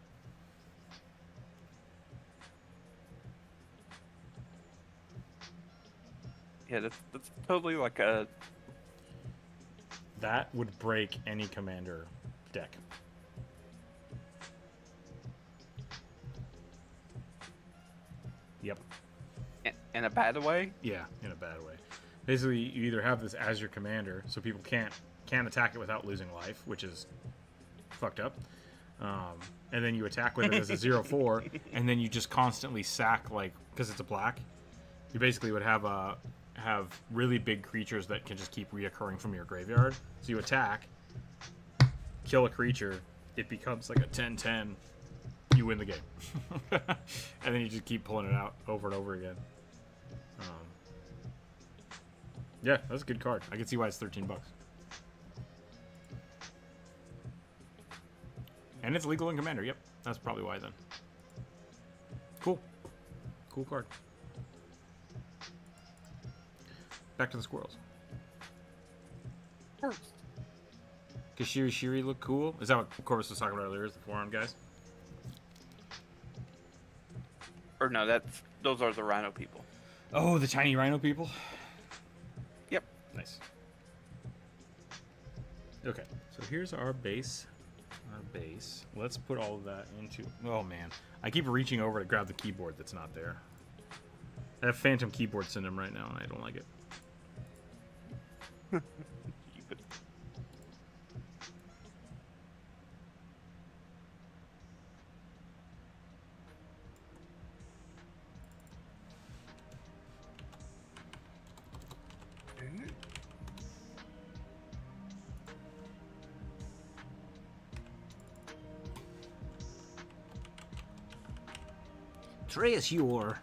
Yeah, that's totally like a... That would break any commander deck. Yep. In a bad way? Yeah, in a bad way. Basically, you either have this as your commander, so people can't attack it without losing life, which is fucked up. and then you attack with it as a 0/4, and then you just constantly sack, like, because it's a black, you basically would have really big creatures that can just keep reoccurring from your graveyard. So you attack, kill a creature, it becomes like a 10/10, you win the game. And then you just keep pulling it out over and over again. Yeah, that's a good card. I can see why it's $13. And it's legal in Commander. Yep, that's probably why then. Cool. Cool card. Back to the squirrels. First. Kashiri Shiri look cool. Is that what Corvus was talking about earlier? Is the 4-on guys? Or no, those are the rhino people. Oh, the tiny rhino people? Yep. Nice. Okay, so here's our base. Let's put all of that into... Oh, man. I keep reaching over to grab the keyboard that's not there. I have phantom keyboard syndrome right now, and I don't like it. Trace your...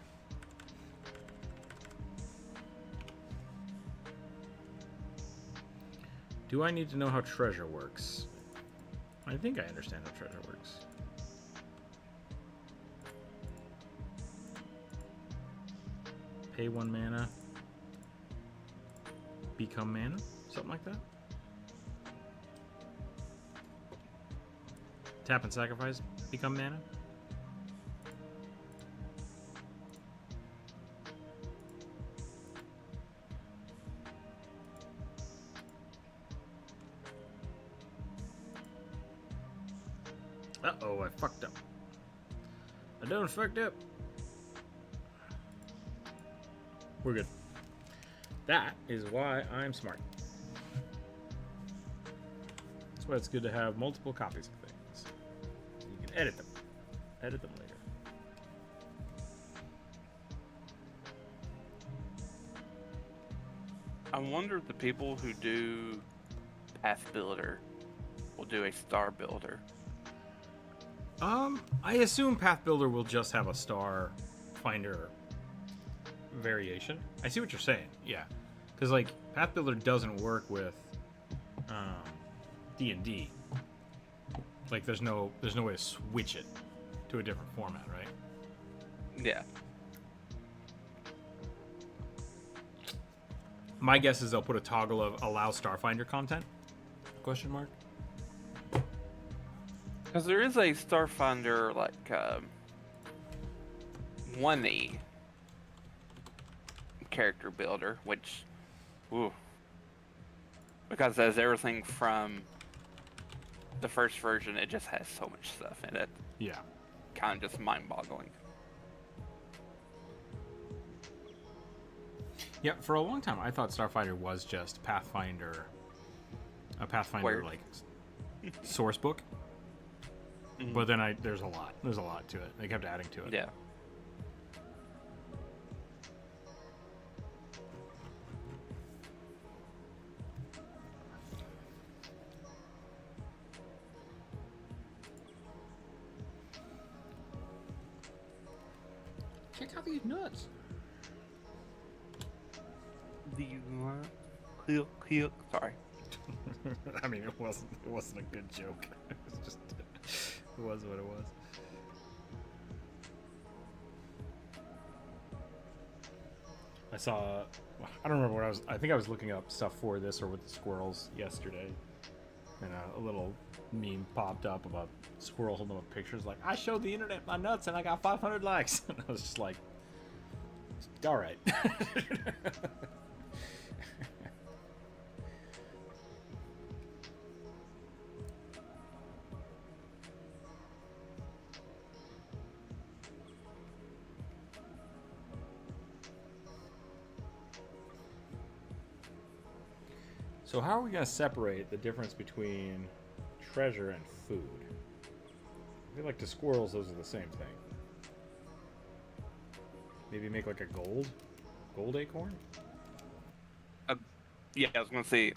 Do I need to know how treasure works? I think I understand how treasure works. Pay 1 mana. Become mana? Something like that? Tap and sacrifice, become mana? Uh-oh, I fucked up. I done fucked up. We're good. That is why I'm smart. That's why it's good to have multiple copies of things. You can edit them. Edit them later. I wonder if the people who do Path Builder will do a Star Builder. I assume Path Builder will just have a Star Finder variation. I see what you're saying, yeah. Because, like, Path Builder doesn't work with D&D. Like, there's no way to switch it to a different format, right? Yeah. My guess is they'll put a toggle of allow Starfinder content? Question mark? Because there is a Starfinder, like, 1E character builder, which, ooh, because as everything from the first version, it just has so much stuff in it. Yeah. Kind of just mind-boggling. Yeah, for a long time, I thought Starfinder was just Pathfinder, a Pathfinder, Weird. like, source book. Mhm. But then there's a lot to it. They kept adding to it. Yeah. Check out these nuts. Do you want? Sorry. I mean, it wasn't a good joke. It was just, it was what it was. I saw, I don't remember what I think I was looking up stuff for this or with the squirrels yesterday, and a little meme popped up about squirrel holding up pictures like, I showed the internet my nuts and I got 500 likes. And I was just like, all right. So how are we going to separate the difference between treasure and food? feel like to squirrels, those are the same thing. Maybe make like a gold acorn? Yeah, I was gonna say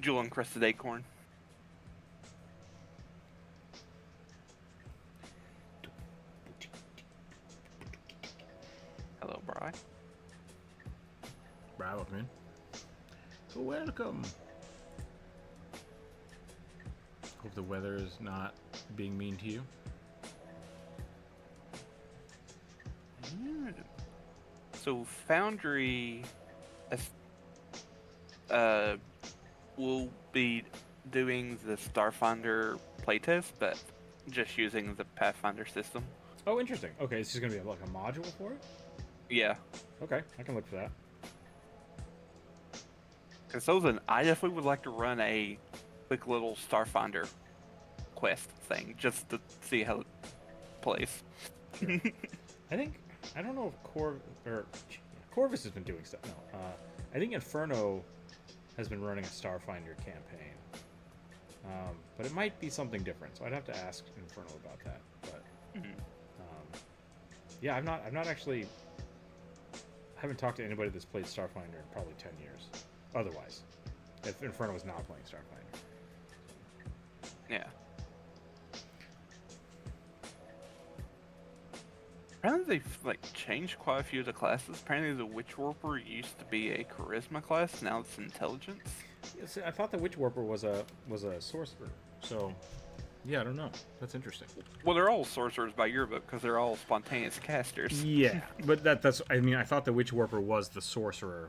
jewel encrusted acorn. Hello, Bri. Bravo, welcome in. Welcome. Hope the weather is not being mean to you. So Foundry will be doing the Starfinder playtest, but just using the Pathfinder system. Oh, interesting. Okay, it's just gonna be like a module for it? Yeah. Okay, I can look for that. Because I definitely would like to run a quick little Starfinder quest thing, just to see how it plays. I don't know if Corvus has been doing stuff. No, I think Inferno has been running a Starfinder campaign, but it might be something different. So I'd have to ask Inferno about that. But yeah, I've not actually. I haven't talked to anybody that's played Starfinder in probably 10 years. Otherwise, if Inferno was not playing Starfinder. Yeah. Apparently they've changed quite a few of the classes. Apparently the Witch Warper used to be a charisma class, now it's intelligence. Yeah, see, I thought the Witch Warper was a sorcerer. So, yeah, I don't know. That's interesting. Well, they're all sorcerers by your book because they're all spontaneous casters. Yeah, but that's. I mean, I thought the Witch Warper was the sorcerer.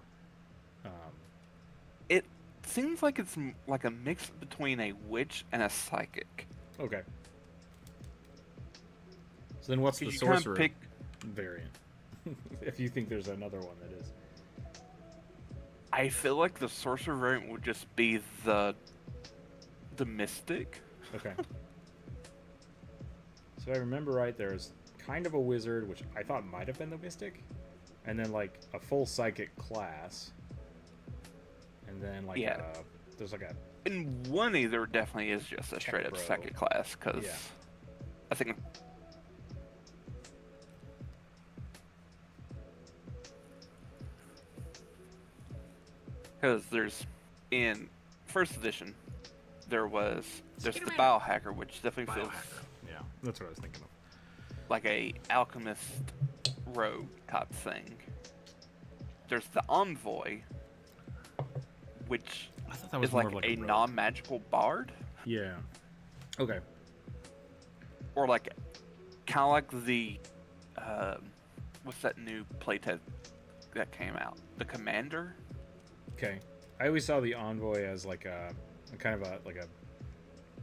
It seems like it's like a mix between a witch and a psychic. Okay. So then, what's the You kinda sorcerer pick- variant? If you think there's another one that is. I feel like the sorcerer variant would just be the mystic. Okay. So I remember right, there's kind of a wizard, which I thought might have been the mystic, and then like a full psychic class, and then like Yeah. there's like a In 1E, there definitely is just a straight up bro. psychic class because Yeah. I think. Because there's in first edition, there's the biohacker, which definitely feels yeah, that's what I was thinking of. like a alchemist rogue type thing. There's the envoy, which I thought that was is more like of a rogue. non-magical bard, Yeah. Okay. or like kind of like the what's that new playtest that came out? The commander. Okay. I always saw the envoy as like a kind of a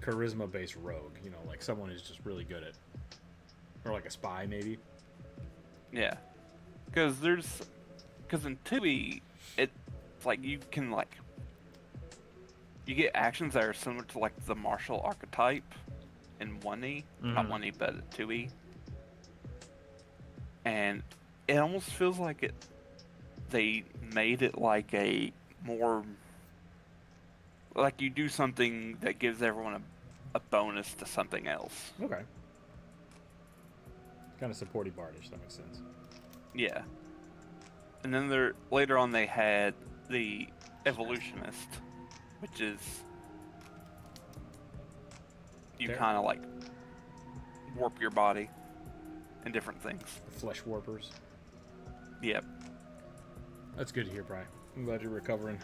charisma-based rogue. You know, like someone who's just really good at, or like a spy maybe. Yeah, because in 2E, it's like you can you get actions that are similar to like the martial archetype in 1E, not 1E, but 2E, and it almost feels like they made it like a more like you do something that gives everyone a bonus to something else. Okay. Kind of supporty bardish. That makes sense. Yeah. And then later on they had the evolutionist, which is you Okay. kind of like warp your body and different things. The flesh warpers. Yep. That's good to hear, Bri. I'm glad you're recovering.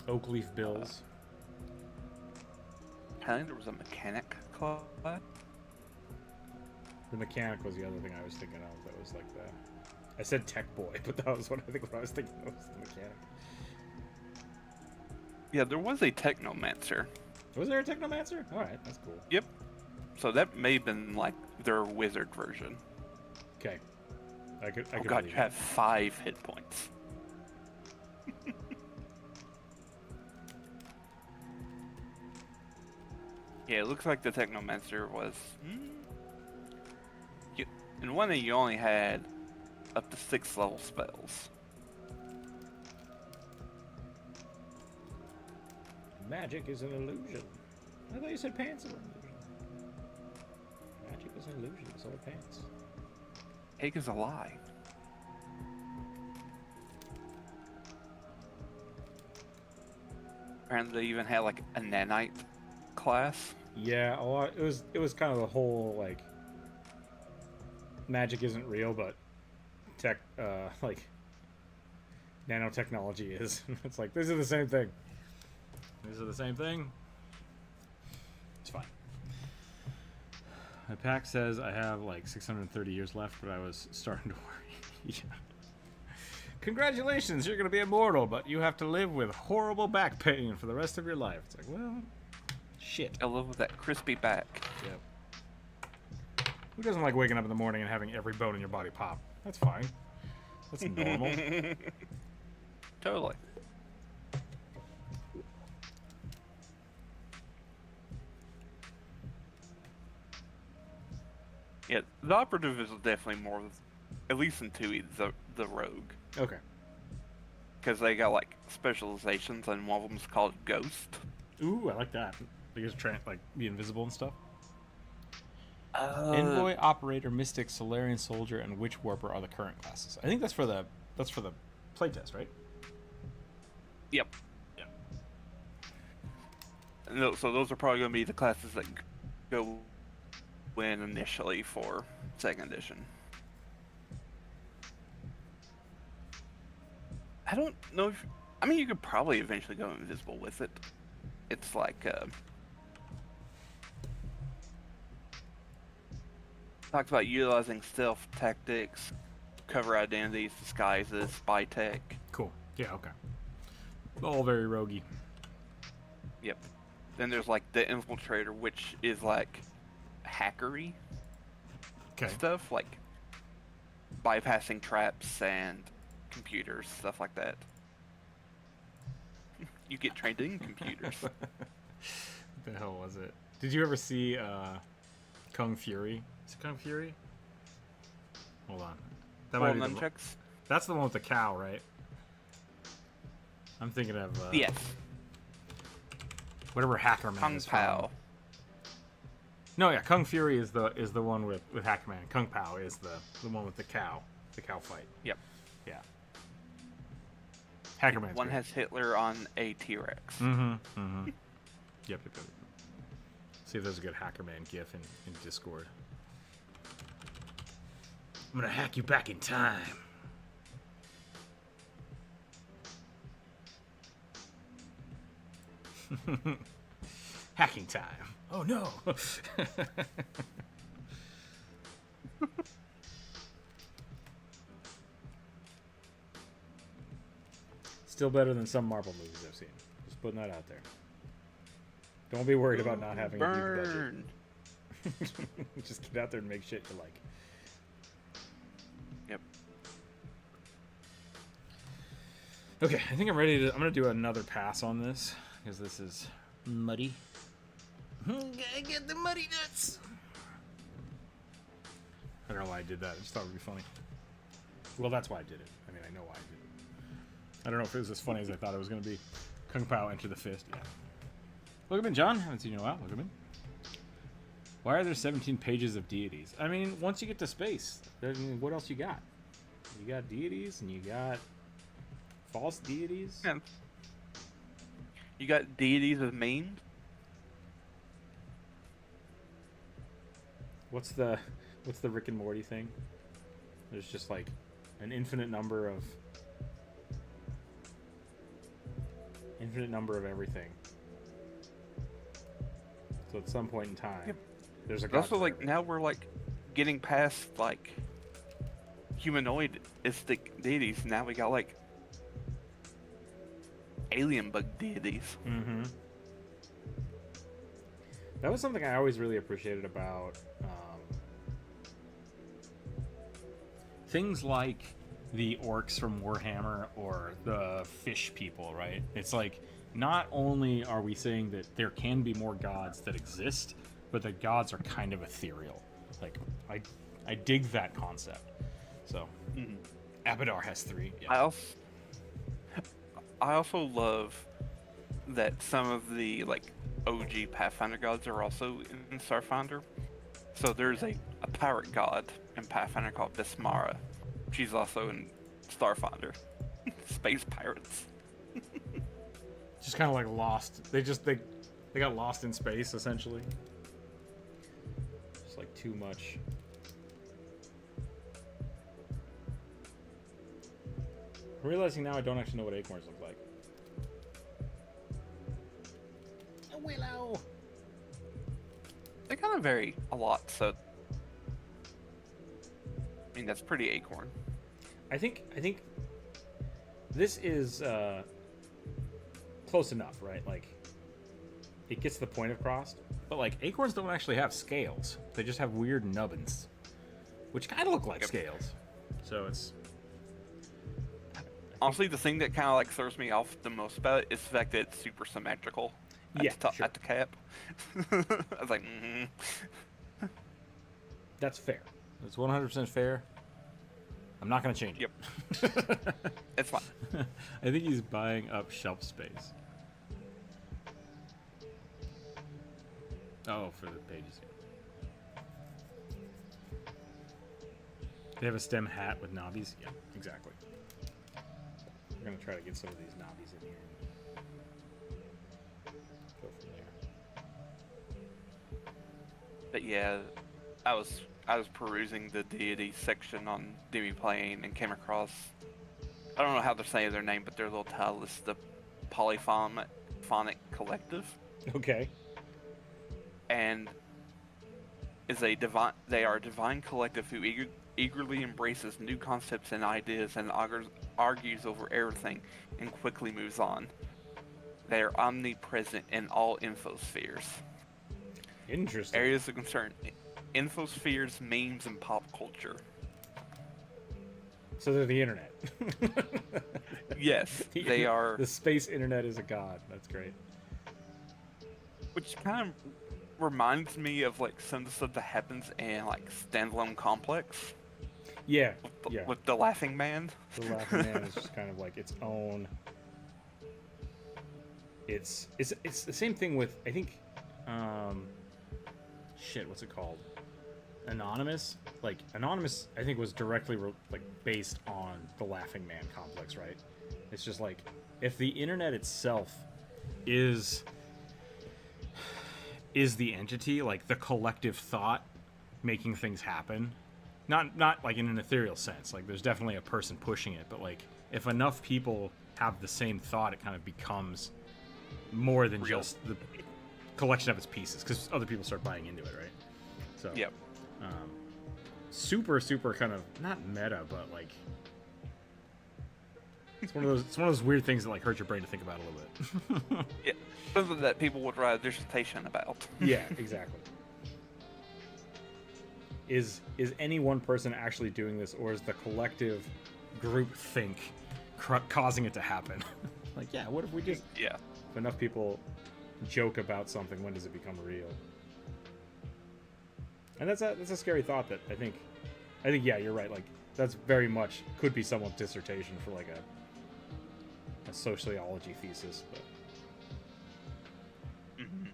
Oak leaf bills. Apparently there was a mechanic class. The mechanic was the other thing I was thinking of. That was like the. I said tech boy, but that was what I was thinking of, was the mechanic. Yeah, there was a technomancer. Was there a technomancer? All right, that's cool. Yep. So that may have been like their wizard version. Okay. I could. Oh god, you have 5 hit points. Yeah, it looks like the Technomancer was. In 1A, you only had up to 6 level spells. Magic is an illusion. I thought you said pants are an illusion. an illusion. It's all pants. Egg is a lie. Apparently, they even had like a nanite class. Yeah, it was kind of the whole like magic isn't real, but tech like nanotechnology is. It's like these are the same thing. These are the same thing. It's fine. My pack says I have like 630 years left, but I was starting to worry. Yeah. Congratulations, you're gonna be immortal, but you have to live with horrible back pain for the rest of your life. It's like, well, shit. I love with that crispy back. Yep. Who doesn't like waking up in the morning and having every bone in your body pop? That's fine. That's normal. Totally. Yeah, the operative is definitely more, at least in 2E, the rogue. Okay. Because they got like specializations, and one of them's called Ghost. Ooh, I like that. They just like be invisible and stuff. Envoy, Operator, Mystic, Solarian Soldier, and Witch Warper are the current classes. I think that's for the playtest, right? Yep. Yep. No, so those are probably going to be the classes that go in initially for 2nd edition. I don't know if... I mean, you could probably eventually go invisible with it. It's like... talks about utilizing stealth tactics, cover identities, disguises, spy tech. Cool. Yeah, okay. All very roguey. Yep. Then there's like the Infiltrator, which is like hackery stuff, like bypassing traps and computers, stuff like that. You get trained in computers. What the hell was it? Did you ever see Kung Fury? Is it Kung Fury? Hold on. That might be nunchucks? That's the one with the cow, right? I'm thinking of yes. Whatever Hackerman Kung is Pao. from. No, yeah, Kung Fury is the one with Hackerman. Kung Pao is the one with the cow fight. Yep. Yeah. Hackerman's One great. has Hitler on a T-Rex. Mm-hmm. Mm-hmm. Yep. See if there's a good Hackerman gif in Discord. I'm gonna hack you back in time. Hacking time. Oh no. Still better than some Marvel movies I've seen. Just putting that out there. Don't be worried about not having a huge budget. Just get out there and make shit you like. Yep. Okay, I think I'm ready to... I'm going to do another pass on this, because this is muddy. Gotta get the muddy nuts! I don't know why I did that. I just thought it would be funny. Well, that's why I did it. I mean, I know why I did it. I don't know if it was as funny as I thought it was going to be. Kung Pao, enter the fist. Yeah. Welcome in, John. Haven't seen you in a while. Welcome in. Why are there 17 pages of deities? I mean, once you get to space, what else you got? You got deities, and you got false deities. Yeah. You got deities of memes. What's the Rick and Morty thing? There's just like an infinite number of everything. So at some point in time, Yep. there's a But god also, for like, everything. now we're like getting past like humanoidistic deities. Now we got like alien bug deities. Mm-hmm. That was something I always really appreciated about things like the orcs from Warhammer or the fish people, right? It's like, not only are we saying that there can be more gods that exist, but the gods are kind of ethereal. Like, I dig that concept. So, Abadar has 3. Yeah. I also love that some of the like OG Pathfinder gods are also in Starfinder. So there's a pirate god in Pathfinder called Bismara. She's also in Starfinder. Space pirates. Just kind of like lost. They got lost in space essentially. Just like too much. I'm realizing now I don't actually know what acorns look like. A willow. They kind of vary a lot, so I mean that's pretty acorn. I think this is close enough, right? Like it gets the point across. But like acorns don't actually have scales; they just have weird nubbins, which kind of look like scales. So it's honestly the thing that kind of like throws me off the most about it is the fact that it's super symmetrical. At the cap. I was like, That's fair. That's 100% fair. I'm not going to change it. Yep. It's fine. I think he's buying up shelf space. Oh, for the pages. They have a stem hat with knobbies? Yeah, exactly. We're going to try to get some of these knobbies in here. Go from there. But yeah, I was perusing the deity section on Demiplane and came across, I don't know how they're saying their name, but their little title is the Polyphonic Collective. Okay. And they are a divine collective who eagerly embraces new concepts and ideas and argues over everything and quickly moves on. They are omnipresent in all infospheres. Interesting. Areas of concern: infospheres, memes, and pop culture. So they're the internet. Yes, they are. The space internet is a god. That's great. Which kind of reminds me of like some of the stuff that happens in like Standalone Complex. Yeah. With the Laughing Man. The Laughing Man is just kind of like its own. It's the same thing with, I think, shit, what's it called? Anonymous. Like Anonymous, I think was directly based on the Laughing Man complex, right? It's just like if the internet itself is the entity, like the collective thought making things happen. Not like in an ethereal sense. Like there's definitely a person pushing it, but like if enough people have the same thought, it kind of becomes more than real. Just the collection of its pieces, because other people start buying into it, right? So Yep. Super kind of not meta, but like it's one of those weird things that like hurt your brain to think about a little bit. Yeah. Something that people would write a dissertation about. Yeah, exactly. Is any one person actually doing this, or is the collective group think causing it to happen? Like, yeah, what if we just... Yeah. If enough people joke about something, when does it become real? And that's a scary thought that I think, yeah, you're right. Like, that's very much could be someone's dissertation for like a sociology thesis,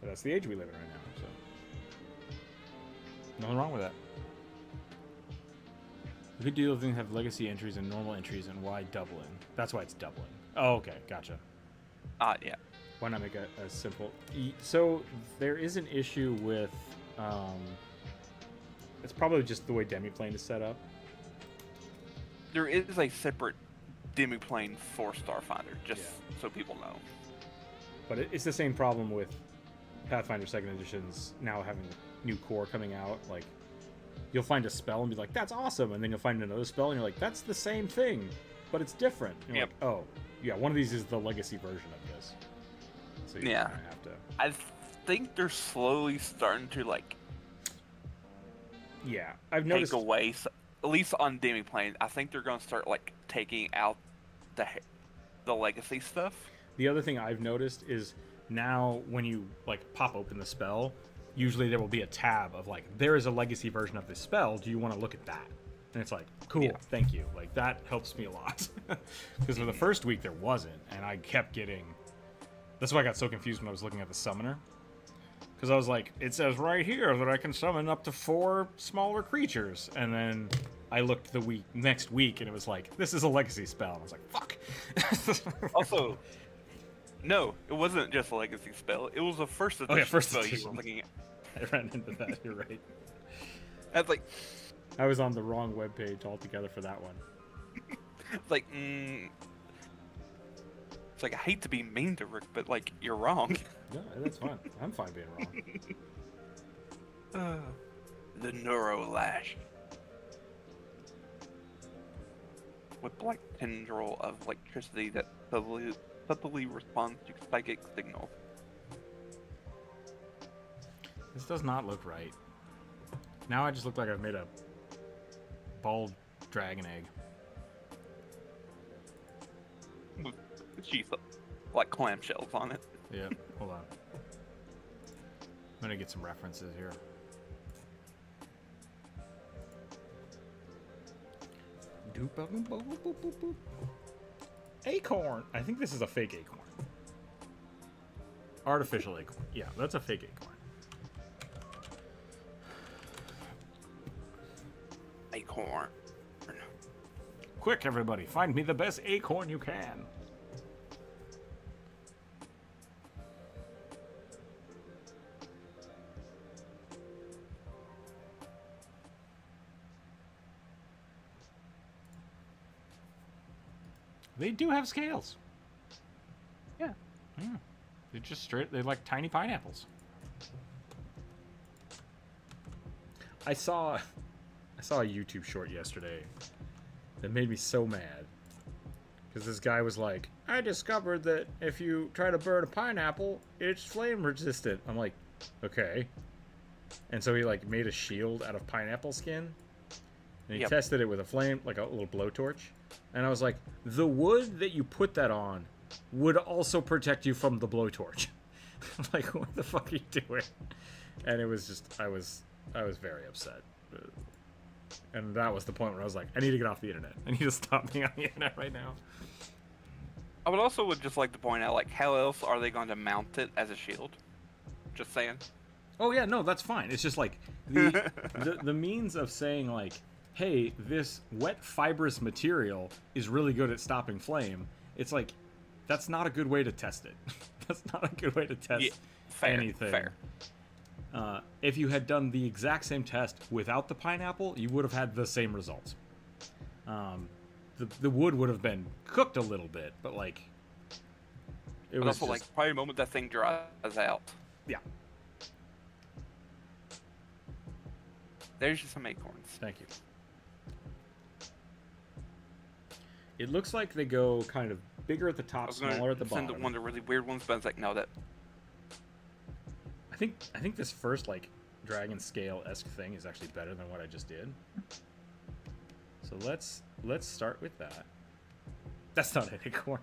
but that's the age we live in right now, so nothing wrong with that. A good deal of things have legacy entries and normal entries, and why doubling? That's why it's doubling. Oh, okay, gotcha. Yeah. Why not make a simple... So there is an issue with... it's probably just the way Demiplane is set up. There is a separate Demiplane for Starfinder, just so people know. But it's the same problem with Pathfinder 2nd Edition's now having a new core coming out. Like, you'll find a spell and be like, that's awesome, and then you'll find another spell and you're like, that's the same thing, but it's different. And you're like, oh, yeah, one of these is the legacy version of this. So you kind of have to... I think they're slowly starting to, like... Yeah, I've noticed... Take away, at least on Demiplane, I think they're going to start, like, taking out the legacy stuff. The other thing I've noticed is now when you, like, pop open the spell, usually there will be a tab of, like, there is a legacy version of this spell. Do you want to look at that? And it's like, cool, thank you. Like, that helps me a lot. Because for the first week, there wasn't. And I kept getting... That's why I got so confused when I was looking at the summoner. Because I was like, it says right here that I can summon up to 4 smaller creatures. And then I looked the next week and it was like, this is a legacy spell. And I was like, fuck. Also, no, it wasn't just a legacy spell. It was a first edition Oh, yeah, first spell you edition. were looking at. I ran into that, you're right. I was like, I was on the wrong webpage altogether for that one. it's like, it's like, I hate to be mean to Rick, but like, you're wrong. No, that's fine. I'm fine being wrong. The Neuro Lash. With black tendril of electricity that subtly responds to psychic signals. This does not look right. Now I just look like I've made a bald dragon egg. With she's like clamshells on it. Yeah, hold on. I'm gonna get some references here. Acorn. I think this is a fake acorn. Artificial acorn. Yeah, that's a fake acorn. Acorn. Quick, everybody, find me the best acorn you can. They do have scales. Yeah. Yeah. They're just straight, they're like tiny pineapples. I saw a YouTube short yesterday that made me so mad. Because this guy was like, I discovered that if you try to burn a pineapple, it's flame resistant. I'm like, okay. And so he like made a shield out of pineapple skin. And he tested it with a flame, like a little blowtorch. And I was like, the wood that you put that on would also protect you from the blowtorch. Like, what the fuck are you doing? And it was just, I was very upset. And that was the point where I was like, I need to get off the internet. I need to stop being on the internet right now. I would just like to point out, like, how else are they going to mount it as a shield? Just saying. Oh yeah, no, that's fine. It's just like the means of saying like, hey, this wet fibrous material is really good at stopping flame. It's like, that's not a good way to test it. That's not a good way to test anything. Fair. If you had done the exact same test without the pineapple, you would have had the same results. The wood would have been cooked a little bit, but like, it But was also, just, like, probably the moment that thing dries out. yeah. There's just some acorns. Thank you. It looks like they go kind of bigger at the I top, was gonna smaller at the send bottom. one of the really weird ones, but I was like, no, that. I think this first like dragon scale-esque thing is actually better than what I just did. So let's start with that. That's not an acorn.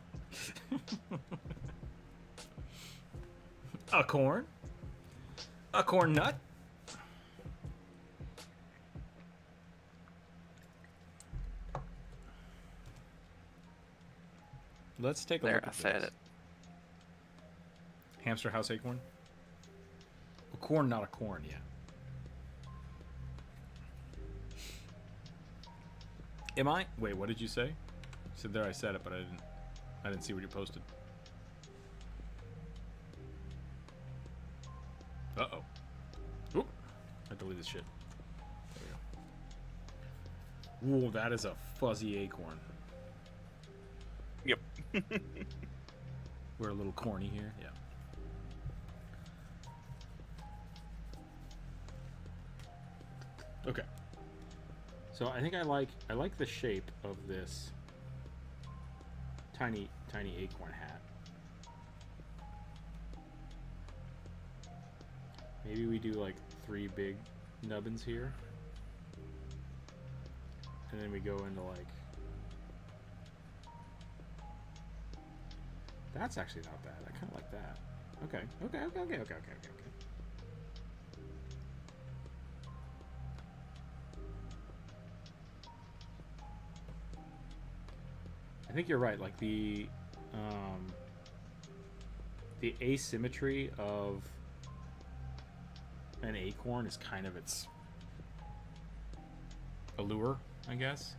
A corn? A corn nut? Let's take a There, look I at said this. it. Hamster house acorn? A corn, not a corn, yeah. Am I? Wait, what did you say? You said there I said it, but I didn't see what you posted. Uh-oh. Oop. I deleted this shit. There we go. Ooh, that is a fuzzy acorn. Yep. We're a little corny here, yeah. Okay. So I think I like the shape of this tiny acorn hat. Maybe we do like 3 big nubbins here. And then we go into like, that's actually not bad. I kind of like that. Okay. I think you're right. Like the asymmetry of an acorn is kind of its allure, I guess.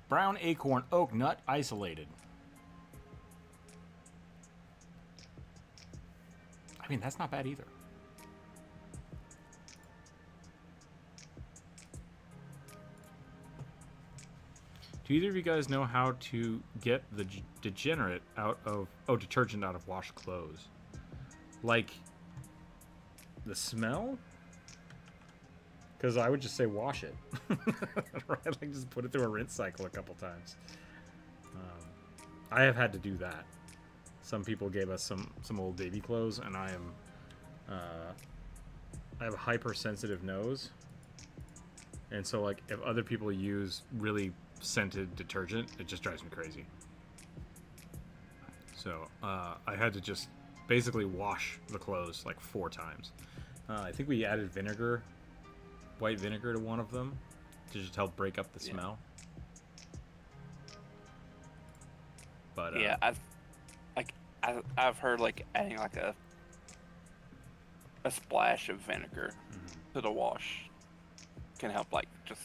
Brown acorn oak nut isolated. I mean, that's not bad either. Do either of you guys know how to get the degenerate out of... Oh, detergent out of washed clothes? Like, the smell? Because I would just say wash it. Right? Like, just put it through a rinse cycle a couple times. I have had to do that. Some people gave us some old baby clothes, and I have a hypersensitive nose. And so, like, if other people use really scented detergent, it just drives me crazy. So I had to just basically wash the clothes like 4 times. I think we added vinegar, white vinegar, to one of them to just help break up the smell. But Yeah, I've heard like adding like a splash of vinegar to the wash can help, like, just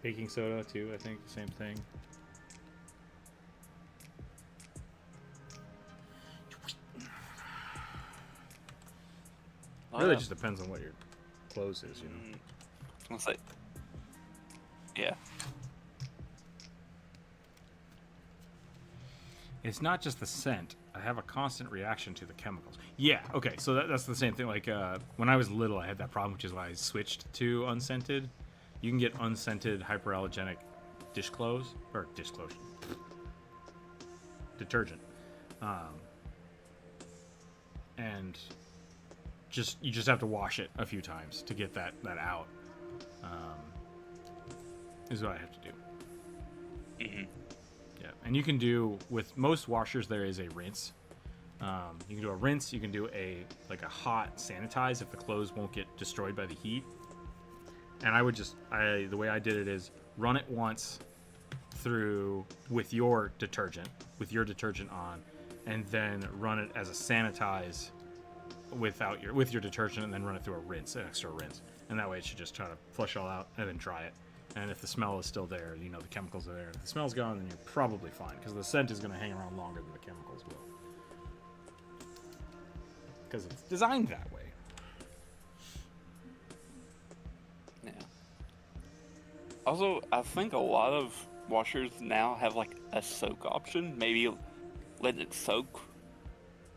baking soda too, I think, same thing. Really just depends on what your clothes is, you know. I was gonna say, yeah. It's not just the scent. I have a constant reaction to the chemicals. Yeah, okay, so that's the same thing. Like, when I was little, I had that problem, which is why I switched to unscented. You can get unscented, hyperallergenic dish clothes, or dish clothes, detergent. And you just have to wash it a few times to get that out. Is what I have to do. Mm-hmm. Yeah, and you can do, with most washers, there is a rinse. You can do a rinse. You can do a hot sanitize if the clothes won't get destroyed by the heat. And I would the way I did it is run it once through with your detergent on, and then run it as a sanitize with your detergent, and then run it through an extra rinse. And that way it should just try to flush it all out and then dry it. And if the smell is still there, you know the chemicals are there. If the smell's gone, then you're probably fine, because the scent is going to hang around longer than the chemicals will. Because it's designed that way. Yeah. Also, I think a lot of washers now have like a soak option. Maybe let it soak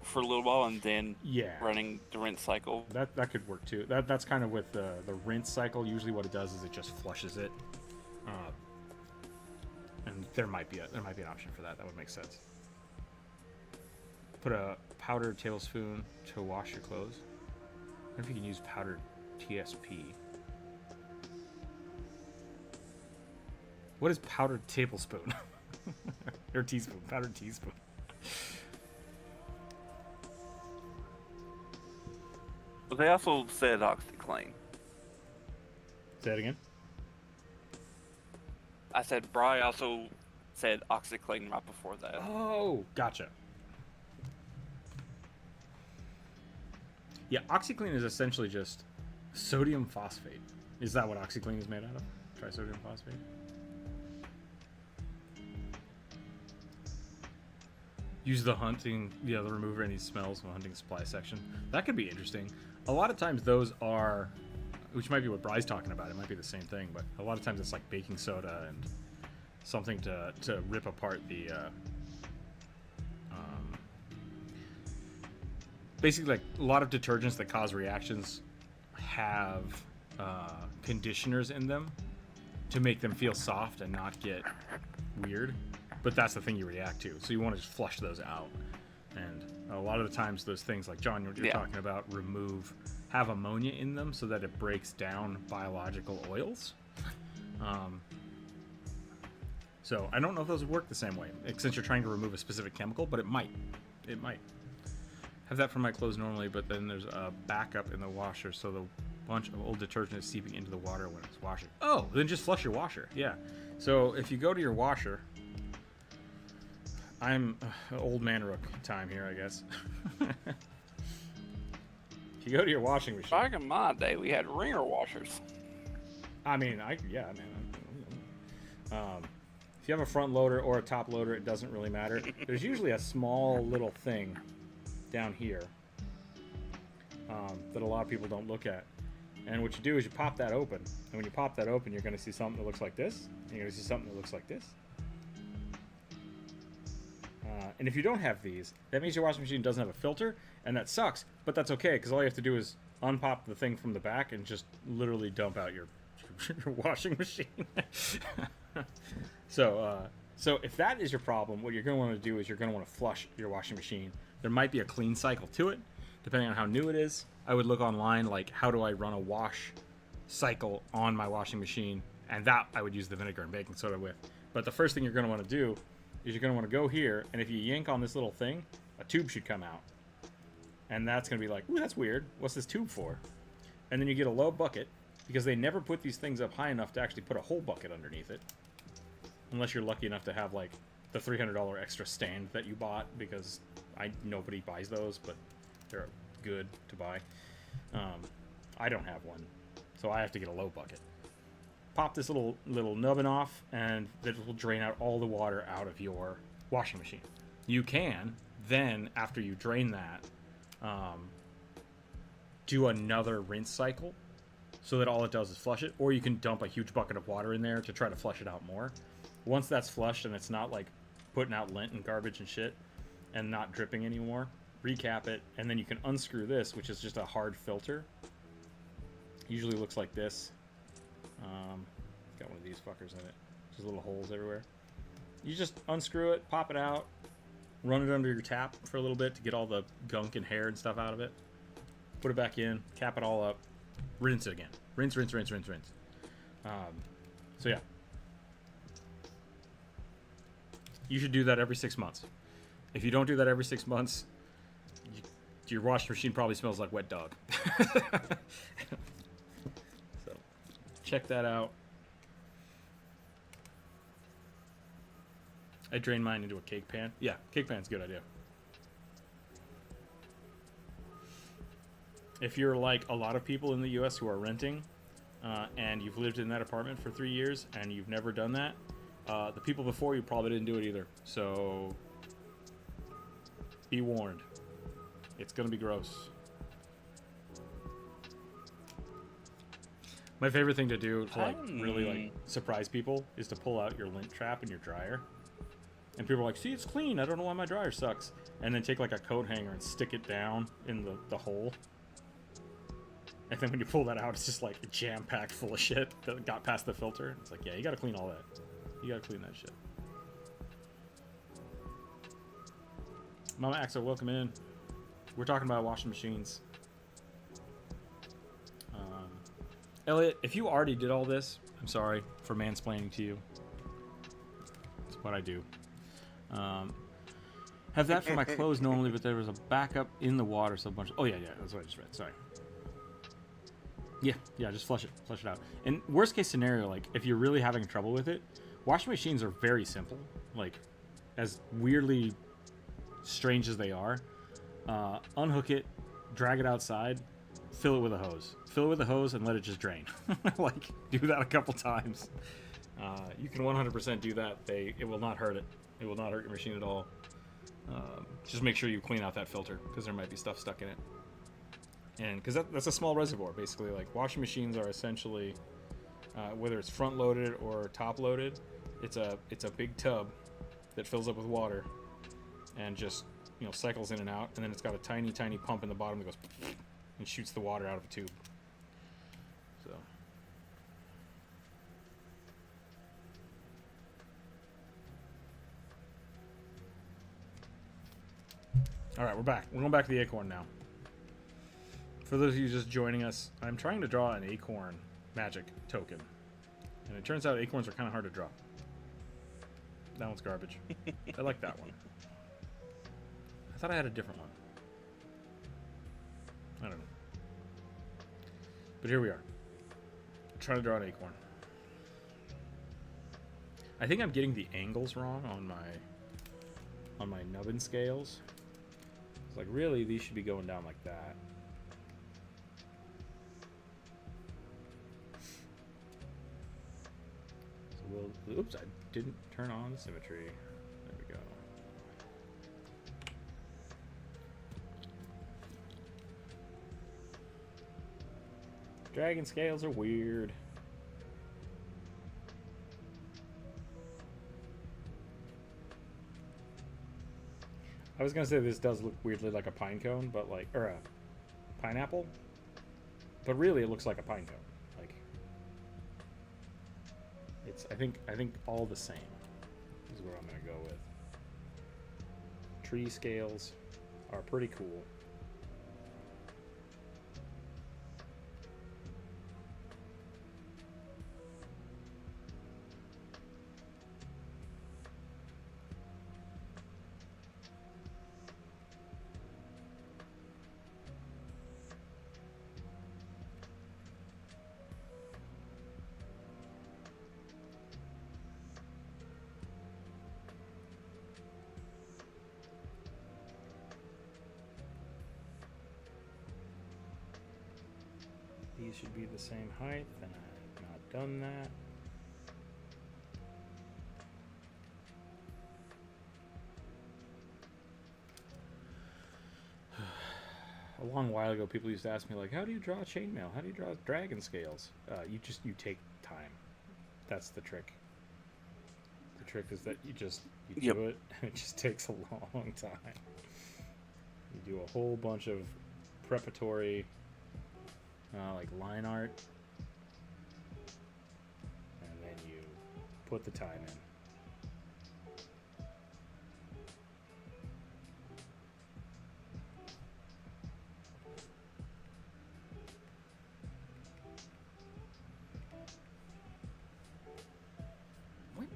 for a little while and then running the rinse cycle. That could work too. That's kind of with the rinse cycle. Usually, what it does is it just flushes it. And there might be an option for that. That would make sense. Put a powdered tablespoon to wash your clothes. I wonder if you can use powdered TSP. What is powdered tablespoon? Or teaspoon? Powdered teaspoon. But they also said OxyClean. Say that again? I said Bri also said OxyClean right before that. Oh, gotcha. Yeah, OxyClean is essentially just sodium phosphate. Is that what OxyClean is made out of? Trisodium phosphate? Use the remover any smells from the hunting supply section. That could be interesting. A lot of times those are, which might be what Bry's talking about. It might be the same thing, but a lot of times it's like baking soda and something to rip apart the basically, like, a lot of detergents that cause reactions have conditioners in them to make them feel soft and not get weird. But that's the thing you react to. So you want to just flush those out. And a lot of the times those things, like John, you're talking about, have ammonia in them so that it breaks down biological oils. So I don't know if those would work the same way, since you're trying to remove a specific chemical, but it might. It might. have that for my clothes normally, but then there's a backup in the washer, so the bunch of old detergent is seeping into the water when it's washing. Oh, then just flush your washer. Yeah. So if you go to your washer, I'm old man Rook time here, I guess. If you go to your washing machine. Back in my day, we had wringer washers. I mean, yeah, man. If you have a front loader or a top loader, it doesn't really matter. There's usually a small little thing down here that a lot of people don't look at. And what you do is you pop that open. And when you pop that open, you're going to see something that looks like this. And you're going to see something that looks like this. And if you don't have these, that means your washing machine doesn't have a filter, and that sucks. But that's okay, because all you have to do is unpop the thing from the back and just literally dump out your washing machine. So if that is your problem, what you're going to want to do is you're going to want to flush your washing machine. There might be a clean cycle to it, depending on how new it is. I would look online, like, how do I run a wash cycle on my washing machine? And that I would use the vinegar and baking soda with. But the first thing you're going to want to do is you're going to want to go here, and if you yank on this little thing, a tube should come out. And that's going to be like, ooh, that's weird. What's this tube for? And then you get a low bucket, because they never put these things up high enough to actually put a whole bucket underneath it. Unless you're lucky enough to have, like, the $300 extra stand that you bought, because nobody buys those, but they're good to buy. I don't have one, so I have to get a low bucket. Pop this little nubbin off, and it will drain out all the water out of your washing machine. You can then, after you drain that, do another rinse cycle, so that all it does is flush it, or you can dump a huge bucket of water in there to try to flush it out more. Once that's flushed and it's not like putting out lint and garbage and shit and not dripping anymore, recap it, and then you can unscrew this, which is just a hard filter. Usually looks like this. Got one of these fuckers in it. Just little holes everywhere. You just unscrew it, pop it out, run it under your tap for a little bit to get all the gunk and hair and stuff out of it. Put it back in, cap it all up, rinse it again. Rinse, rinse, rinse, rinse, rinse. So yeah. You should do that every 6 months. If you don't do that every 6 months, your washing machine probably smells like wet dog. So, check that out. I drain mine into a cake pan. Yeah, cake pan's a good idea. If you're like a lot of people in the US who are renting, and you've lived in that apartment for 3 years and you've never done that, the people before you probably didn't do it either. So, be warned. It's gonna be gross. My favorite thing to do to like really like surprise people is to pull out your lint trap in your dryer. And people are like, see, it's clean. I don't know why my dryer sucks. And then take like a coat hanger and stick it down in the hole. And then when you pull that out, it's just like jam-packed full of shit that got past the filter. It's like, yeah, you gotta clean all that. You gotta clean that shit. Mama Axel, welcome in. We're talking about washing machines. Elliot, if you already did all this, I'm sorry for mansplaining to you. It's what I do. Have that for my clothes normally, but there was a backup in the water, so a bunch of... Oh, yeah, that's what I just read. Sorry. Yeah, just flush it out. And worst case scenario, like, if you're really having trouble with it, washing machines are very simple. Like, as weirdly strange as they are, unhook it, drag it outside, fill it with a hose. Fill it with a hose and let it just drain. Like, do that a couple times. You can 100% do that. It will not hurt it. It will not hurt your machine at all. Just make sure you clean out that filter, because there might be stuff stuck in it. And because that's a small reservoir, basically. Like, washing machines are essentially, whether it's front loaded or top loaded, it's a big tub that fills up with water and just, you know, cycles in and out, and then it's got a tiny pump in the bottom that goes and shoots the water out of a tube. So all right, we're back. We're going back to the acorn now. For those of you just joining us, I'm trying to draw an acorn magic token, and it turns out acorns are kind of hard to draw. That one's garbage. I like that one. I thought I had a different one. I don't know. But here we are. Trying to draw an acorn. I think I'm getting the angles wrong on my nubbin scales. It's like, really, these should be going down like that. So we'll, oops, I didn't turn on the symmetry. There we go. Dragon scales are weird. I was gonna say this does look weirdly like a pine cone, but like, or a pineapple, but really it looks like a pine cone. Like, it's I think all the same is what I'm gonna go with. Tree scales are pretty cool. These should be the same height, and I've not done that. A long while ago, people used to ask me, like, how do you draw chainmail? How do you draw dragon scales? You take time. That's the trick. The trick is that you Yep. do it, and it just takes a long time. You do a whole bunch of preparatory like line art, and then you put the time in. What?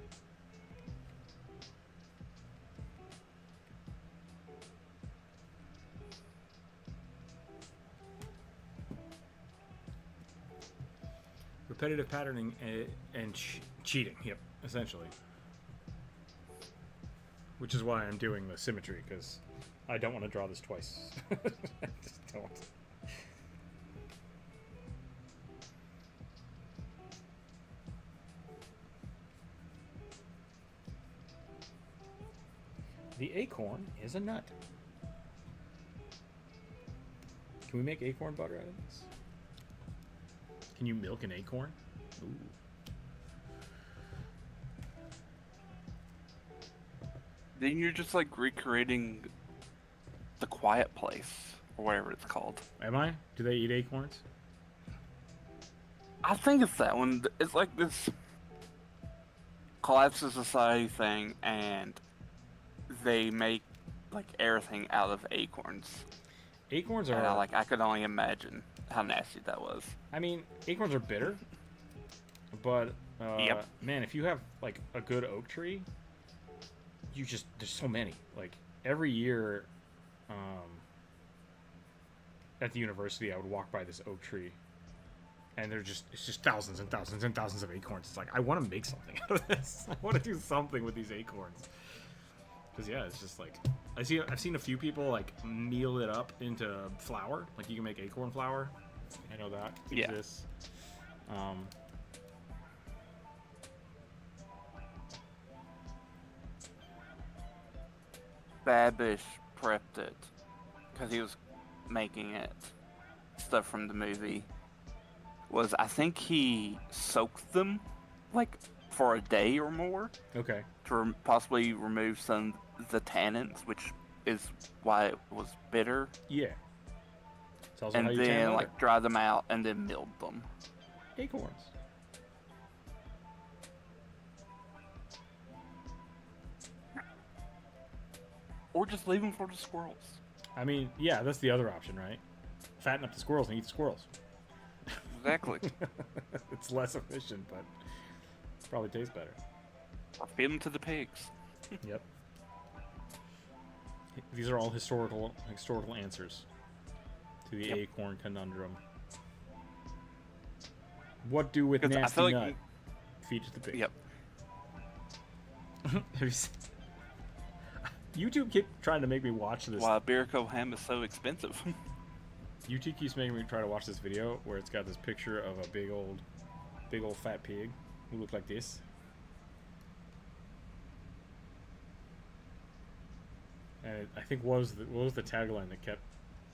Repetitive patterning and cheating, yep, essentially. Which is why I'm doing the symmetry, because I don't want to draw this twice. I just don't. The acorn is a nut. Can we make acorn butter out of this? Can you milk an acorn? Ooh. Then you're just like recreating the quiet place or whatever it's called. Am I? Do they eat acorns? I think it's that one. It's like this collapse of society thing, and they make like everything out of acorns. Acorns And are I could only imagine how nasty that was. I mean, acorns are bitter, but Yep. man, if you have like a good oak tree, there's so many. Like every year, at the university, I would walk by this oak tree, and it's just thousands and thousands and thousands of acorns. It's like I want to make something out of this. I want to do something with these acorns. Because yeah, it's just like I've seen a few people like meal it up into flour. Like you can make acorn flour. I know that exists. Babish prepped it because he was making it. Stuff from the movie was I think he soaked them like for a day or more Okay. to possibly remove some of the tannins, which is why it was bitter. Yeah. It's also how And you tan then leather. like dry them out and then milled them. Acorns. Or just leave them for the squirrels. I mean, yeah, that's the other option, right? Fatten up the squirrels and eat the squirrels. Exactly. It's less efficient, but probably tastes better. Or feed them to the pigs. Yep. These are all historical answers To the Yep. acorn conundrum. What do with 'Cause I nasty feel like nut? Feed to the pig. Yep. Have you seen... YouTube keep trying to make me watch this. Why Birico ham is so expensive. YouTube keeps making me try to watch this video where it's got this picture of a big old fat pig who looked like this. And I think what was the tagline that kept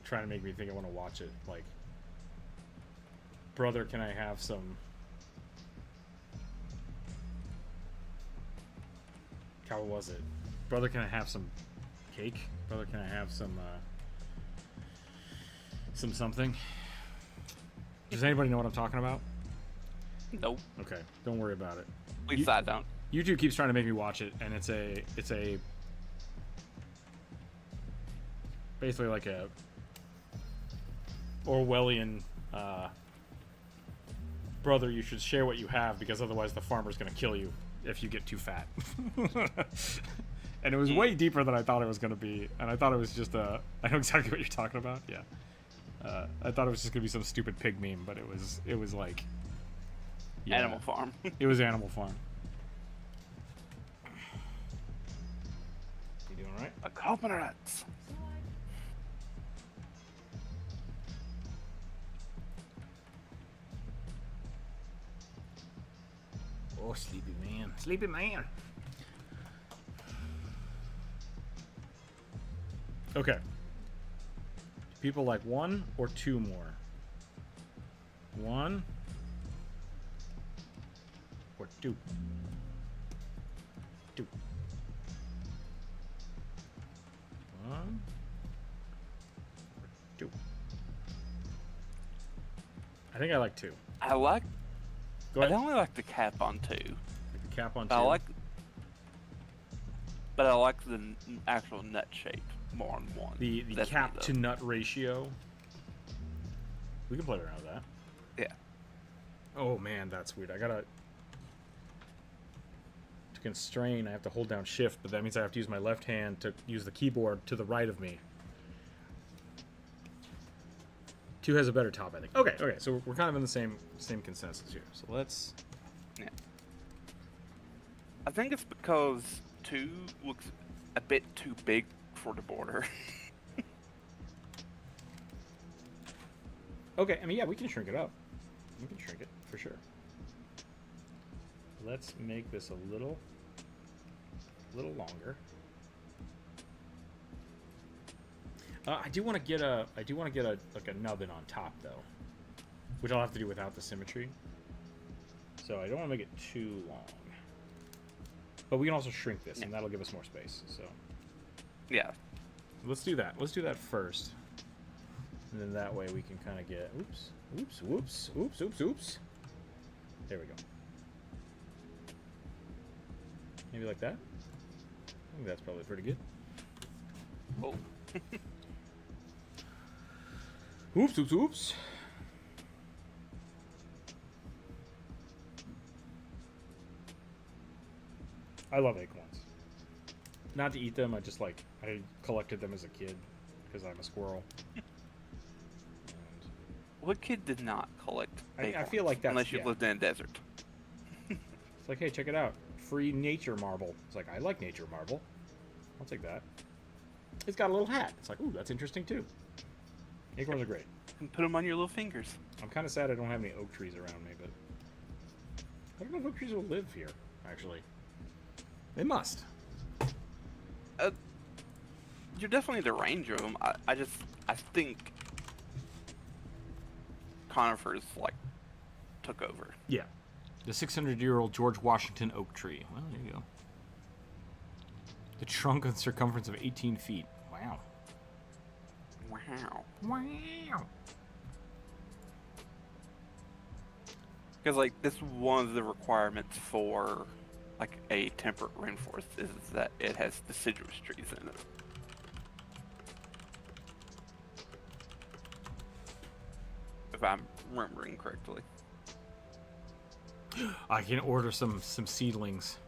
trying to make me think I want to watch it? Like, brother, can I have some? How was it? Brother, can I have some cake? Brother, can I have some something? Does anybody know what I'm talking about? Nope. Okay, don't worry about it. At least I don't. YouTube keeps trying to make me watch it, and it's a basically like a Orwellian brother, you should share what you have because otherwise the farmer's gonna kill you if you get too fat. And it was way deeper than I thought it was gonna be, and I thought it was just I know exactly what you're talking about. Yeah, I thought it was just gonna be some stupid pig meme, but it was like, yeah, Animal Farm. It was Animal Farm. You doing all right? A coconuts. Oh, sleepy man. Sleepy man. Okay. People like one or two more? One or two? Two. One or two? I think I like two. I like. Go I ahead. only like the cap on two. Like the cap on two. I like. But I like the actual nut shape more on one. the That's me, cap though. to nut ratio. We can play around with that. Yeah. Oh man, that's weird. I gotta to constrain. I have to hold down shift, but that means I have to use my left hand to use the keyboard to the right of me. Two has a better top, I think. Okay, okay. So we're kind of in the same consensus here. So let's. Yeah. I think it's because two looks a bit too big for the border. Okay, I mean, yeah, we can shrink it up. We can shrink it for sure. Let's make this a little longer. I do want to get a like a nubbin on top though, which I'll have to do without the symmetry. So I don't want to make it too long. But we can also shrink this, and that'll give us more space. So Yeah. let's do that. Let's do that first, and then that way we can kind of get oops. There we go. Maybe like that. I think that's probably pretty good. Oh. Oops. I love acorns. Not to eat them, I collected them as a kid because I'm a squirrel. And What kid did not collect I acorns, feel like that's- unless you yeah. lived in a desert. it's like, hey, check it out. Free nature marble. It's like, I like nature marble. I'll take that. It's got a little hat. It's like, ooh, that's interesting too. Acorns are great. And put them on your little fingers. I'm kind of sad I don't have any oak trees around me, but I don't know if oak trees will live here, actually. They must. You're definitely the range of them. I think conifers took over. Yeah. The 600-year-old George Washington oak tree. Well, there you go. The trunk and circumference of 18 feet. Wow. Wow. Because this one of the requirements for a temperate rainforest is that it has deciduous trees in it. If I'm remembering correctly. I can order some seedlings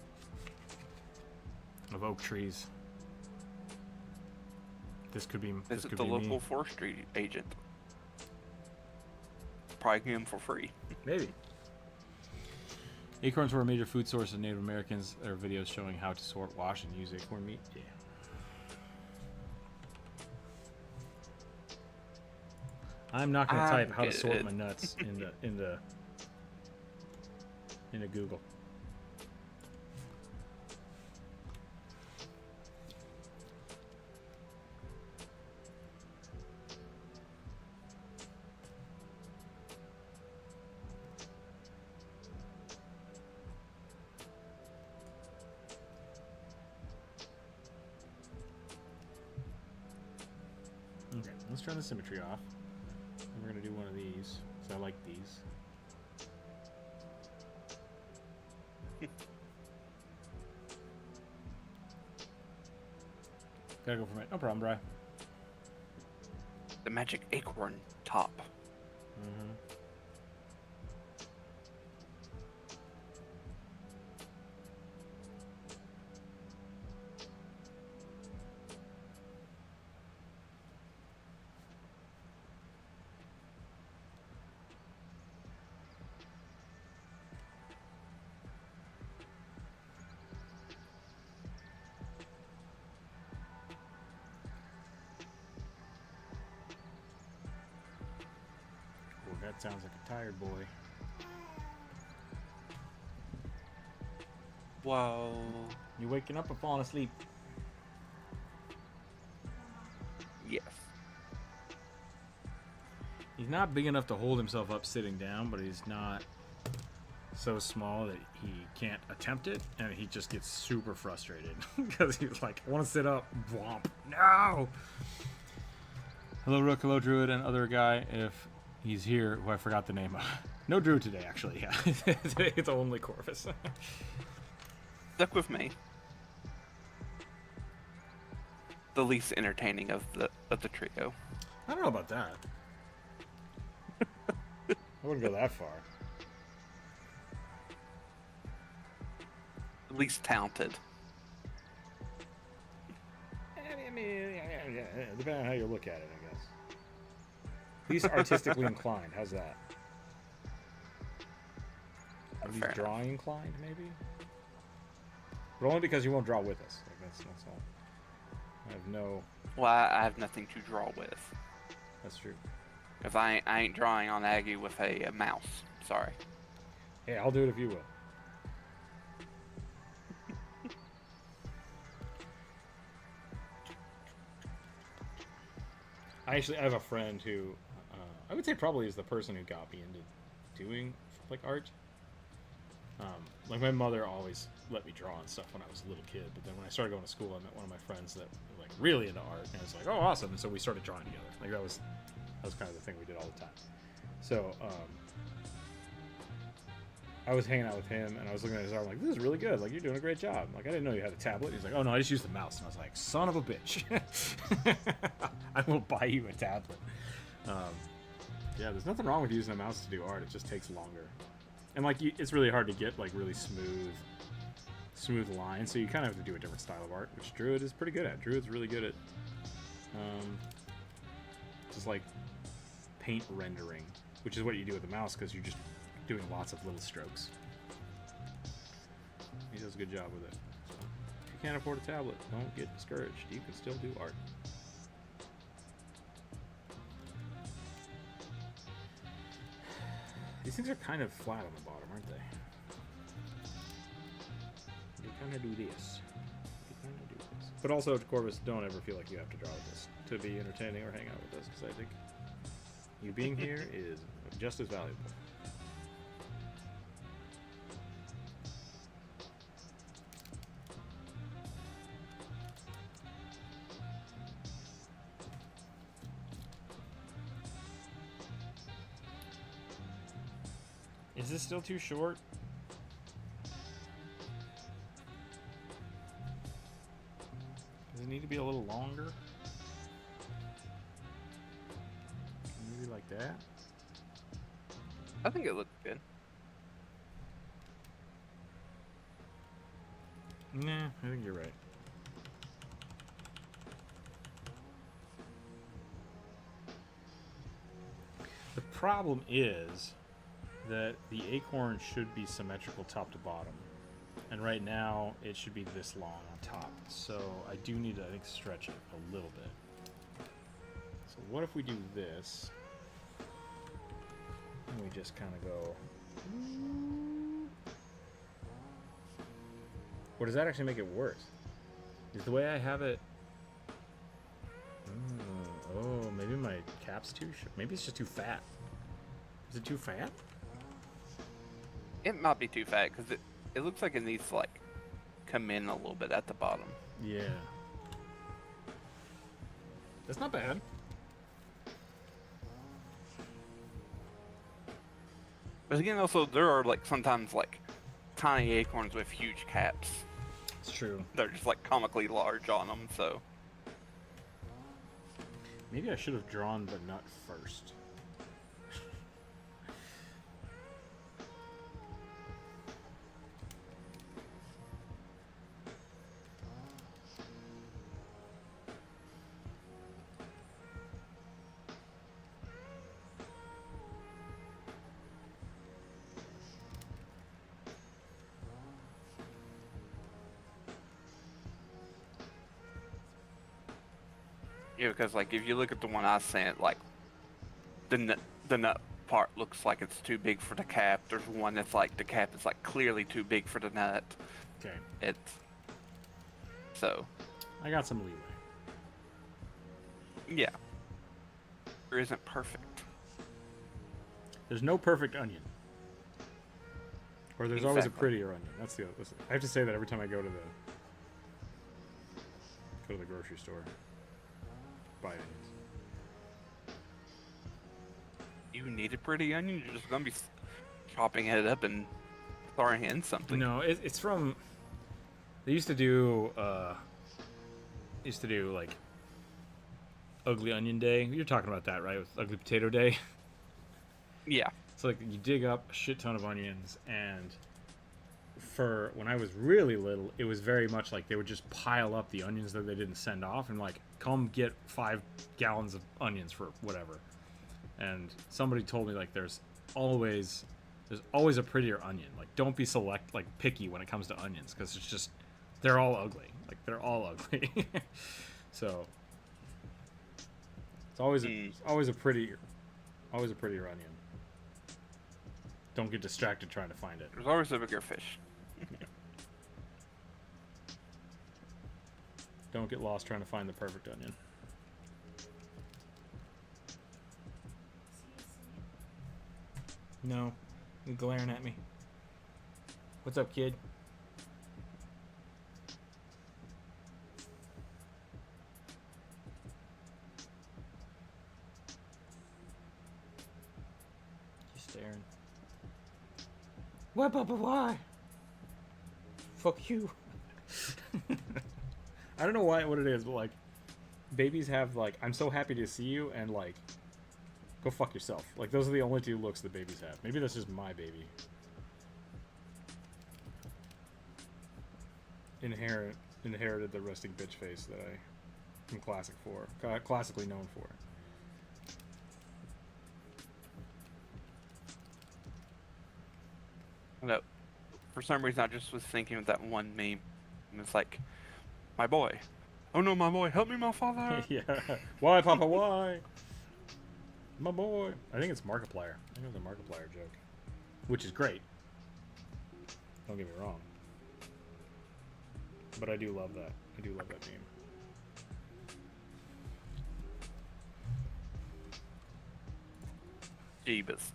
of oak trees. This could be Visit could the be local me. forestry agent. probably get them for free. Maybe. Acorns were a major food source of Native Americans. There are videos showing how to sort, wash, and use acorn meat. Yeah. I'm not going to type how to sort my nuts into Google. Okay, let's turn the symmetry off. And we're going to do one of these, because I like these. Gotta go for it. No problem, Bri. The magic acorn top. Mm-hmm. That sounds like a tired boy. Whoa. You waking up or falling asleep? Yes. He's not big enough to hold himself up sitting down, but he's not so small that he can't attempt it, and he just gets super frustrated because he's like, I want to sit up. Womp. No! Hello, Rook. Hello, Druid, and other guy. If he's here, who I forgot the name of. No Druid today, actually. Yeah, it's only Corvus. Stuck with me. The least entertaining of the trio. I don't know about that. I wouldn't go that far. Least talented. I mean, depending on how you look at it, I guess. Least artistically inclined. How's that? At least Fair drawing inclined, maybe. But only because you won't draw with us. Like that's all. I have no. Well, I have nothing to draw with. That's true. Because I ain't drawing on Aggie with a mouse. Sorry. Hey, I'll do it if you will. I have a friend who I would say probably is the person who got me into doing like art. Like my mother always let me draw and stuff when I was a little kid, but then when I started going to school, I met one of my friends that were like really into art, and it's like, oh, awesome! And so we started drawing together. Like that was kind of the thing we did all the time. So I was hanging out with him, and I was looking at his art, I'm like, this is really good. Like you're doing a great job. Like I didn't know you had a tablet. He's like, oh no, I just used the mouse. And I was like, son of a bitch, I will buy you a tablet. Yeah, there's nothing wrong with using a mouse to do art. It just takes longer. And like it's really hard to get like really smooth lines, so you kind of have to do a different style of art, which Druid is pretty good at. Druid's really good at just like paint rendering, which is what you do with the mouse because you're just doing lots of little strokes. He does a good job with it. So if you can't afford a tablet, don't get discouraged. You can still do art. These things are kind of flat on the bottom, aren't they? You kind of do this. You kind of do this. But also, Corvus, don't ever feel like you have to draw with this to be entertaining or hang out with us, because I think you being here is just as valuable. Is this still too short? Does it need to be a little longer? Maybe like that? I think it looks good. Nah, I think you're right. The problem is that the acorn should be symmetrical top to bottom. And right now, it should be this long on top. So I do need to, I think, stretch it a little bit. So what if we do this? And we just kind of go... Or does that actually make it worse? Is the way I have it... Oh, maybe my cap's too short. Maybe it's just too fat. Is it too fat? It might be too fat because it looks like it needs to like come in a little bit at the bottom. Yeah. That's not bad. But again, also there are like sometimes like tiny acorns with huge caps. It's true. They're just like comically large on them. So Maybe I should have drawn the nut first. yeah, because like if you look at the one I sent, like the nut part looks like it's too big for the cap. There's one that's like the cap is like clearly too big for the nut. Okay. It's so I got some leeway. yeah. It isn't perfect. There's no perfect onion. Or there's always a Exactly. prettier onion. That's the. I have to say that every time I go to the grocery store. Buy onions. You need a pretty onion. You're just gonna be chopping it up and throwing it in something. No, it's from. They used to do. Like. Ugly Onion Day. You're talking about that, right? With Ugly Potato Day. Yeah. So like you dig up a shit ton of onions, and for when I was really little, it was very much like they would just pile up the onions that they didn't send off, and like come get 5 gallons of onions for whatever. And somebody told me like there's always a prettier onion. Like don't be picky when it comes to onions, because it's just they're all ugly. Like they're all ugly. So it's always a prettier onion. Don't get distracted trying to find it. There's always a bigger fish. Don't get lost trying to find the perfect onion. No, you're glaring at me. What's up, kid? Just staring. What, Papa? Why? Fuck you. I don't know what it is, but like, babies have like, I'm so happy to see you, and like, go fuck yourself. Like, those are the only 2 looks that babies have. Maybe that's just my baby. Inherited the resting bitch face that I am classically known for. No, for some reason I just was thinking of that one meme. And it's like, my boy. Oh no, my boy, help me, my father. Yeah. Why, Papa? Why? My boy. I think it's Markiplier. I think it was a Markiplier joke, which is great. Don't get me wrong. But I do love that. I do love that meme. Jeebus.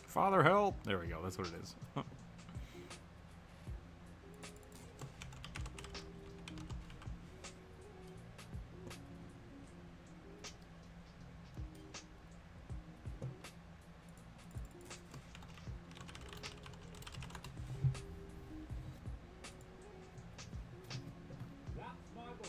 Father, help! There we go. That's what it is. That's my boy.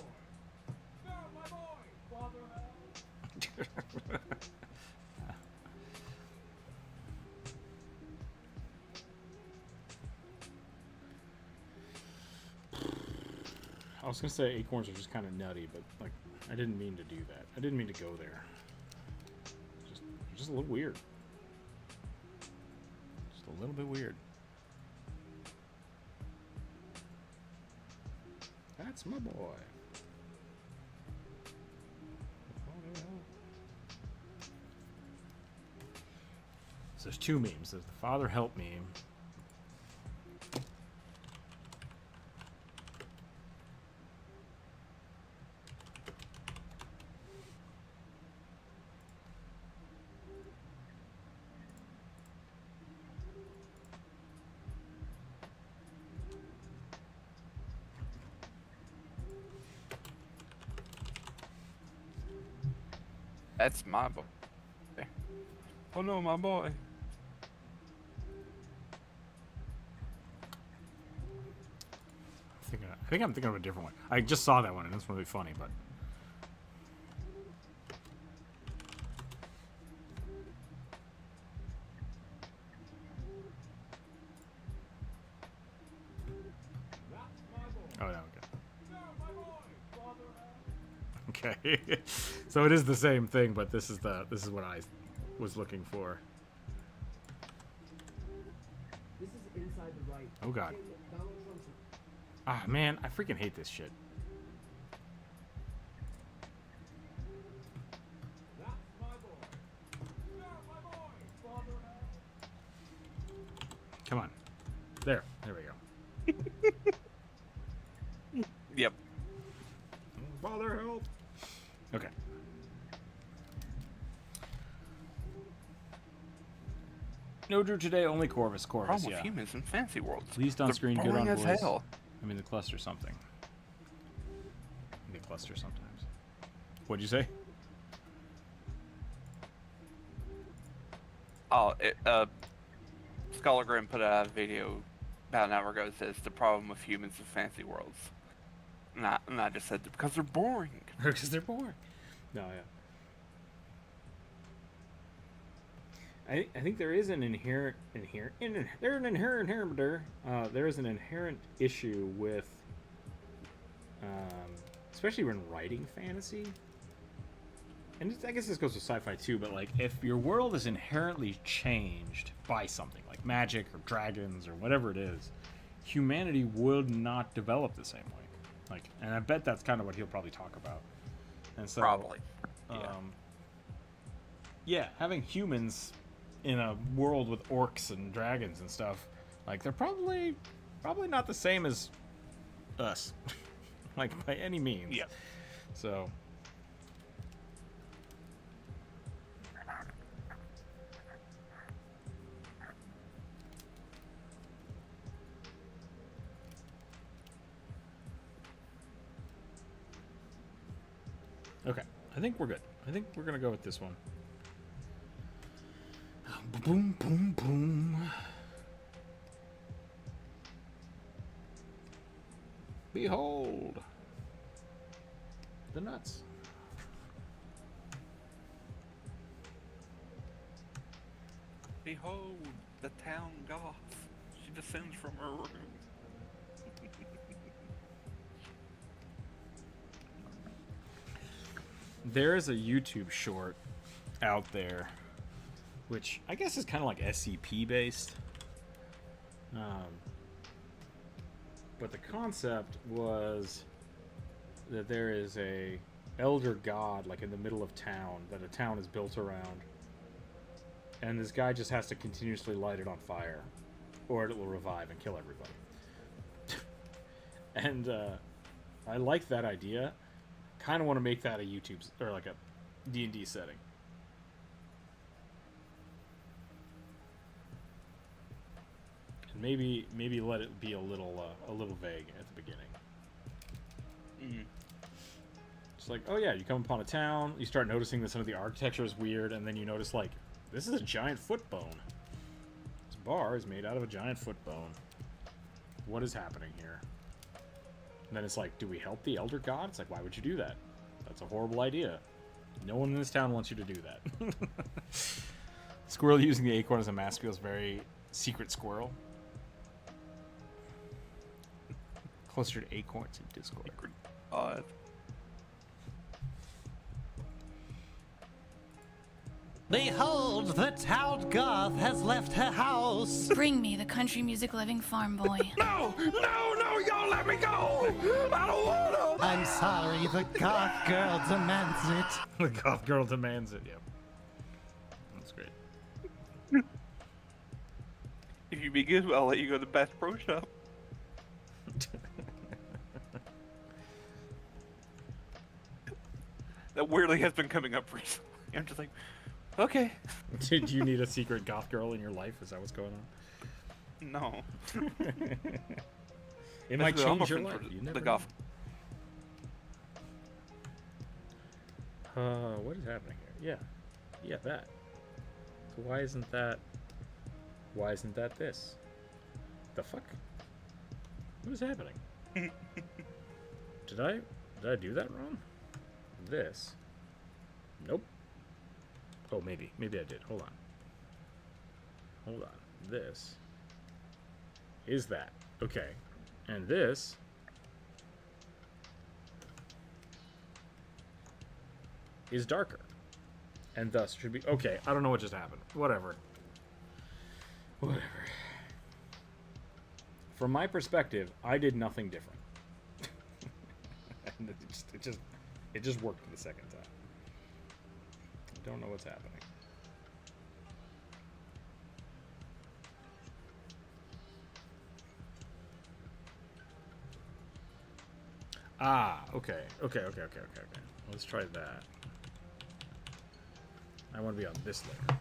was gonna say acorns are just kind of nutty, but like I didn't mean to do that. I didn't mean to go there. Just a little weird. Just a little bit weird. That's my boy. So there's two memes. There's the Father Help meme. That's my boy. Oh no, my boy. I think I'm thinking of a different one. I just saw that one and it's really funny, but oh no, okay. Okay. So it is the same thing, but this is what I was looking for. This is inside the right. Oh god. Donald Trump's Ah man, I freaking hate this shit. Come on. There we go. Yep. Father help. Okay. No Drew today, only Corvus. Problem Corvus, with yeah. humans in fancy worlds. Least on They're screen, good boring on as voice. hell. I mean, they cluster something. They cluster sometimes. What'd you say? Oh, Scholar Grim put out a video about an hour ago that says the problem with humans in fancy worlds. And I just said because they're boring. Because they're boring. No, yeah. I think there is an inherent issue with, especially when writing fantasy. And I guess this goes with sci-fi too, but like if your world is inherently changed by something like magic or dragons or whatever it is, humanity would not develop the same way. Like, and I bet that's kind of what he'll probably talk about. And so, Probably. yeah, having humans in a world with orcs and dragons and stuff, like they're probably not the same as us, like by any means. Yeah. So. Okay, I think we're good. I think we're gonna go with this one. Boom, boom, boom. Behold the nuts. Behold the town goth. She descends from her room. There is a YouTube short out there, which I guess is kind of like SCP based. But the concept was that there is a elder god like in the middle of town that a town is built around, and this guy just has to continuously light it on fire, or it will revive and kill everybody. And I like that idea. Kind of want to make that a YouTube or like a D&D setting. And maybe let it be a little vague at the beginning. Mm. It's like, oh yeah, you come upon a town, you start noticing that some of the architecture is weird, and then you notice like this is a giant foot bone. This bar is made out of a giant foot bone. What is happening here? And then it's like, do we help the Elder God? It's like, why would you do that? That's a horrible idea. No one in this town wants you to do that. Squirrel using the acorn as a mask feels very secret squirrel. closer to acorns in Discord. God. Behold, the town goth has left her house. Bring me the country music loving farm boy. No, y'all let me go. I don't wanna. I'm sorry, the goth girl demands it. The goth girl demands it. Yep. That's great. If you be good, I'll let you go to the Bass Pro Shop. That weirdly has been coming up recently. I'm just like, okay. Did you need a secret goth girl in your life? Is that what's going on? No. It might Basically, I'm change a your friend life. for You never the know. golf. What is happening here? Yeah, that. So why isn't that this? The fuck? What is happening? Did I do that wrong? This. Nope. Oh, maybe I did. Hold on. This is that. Okay. And this is darker. And thus should be... Okay, I don't know what just happened. Whatever. From my perspective, I did nothing different. And it just worked the second time. I don't know what's happening. Ah, okay. Let's try that. I want to be on this layer.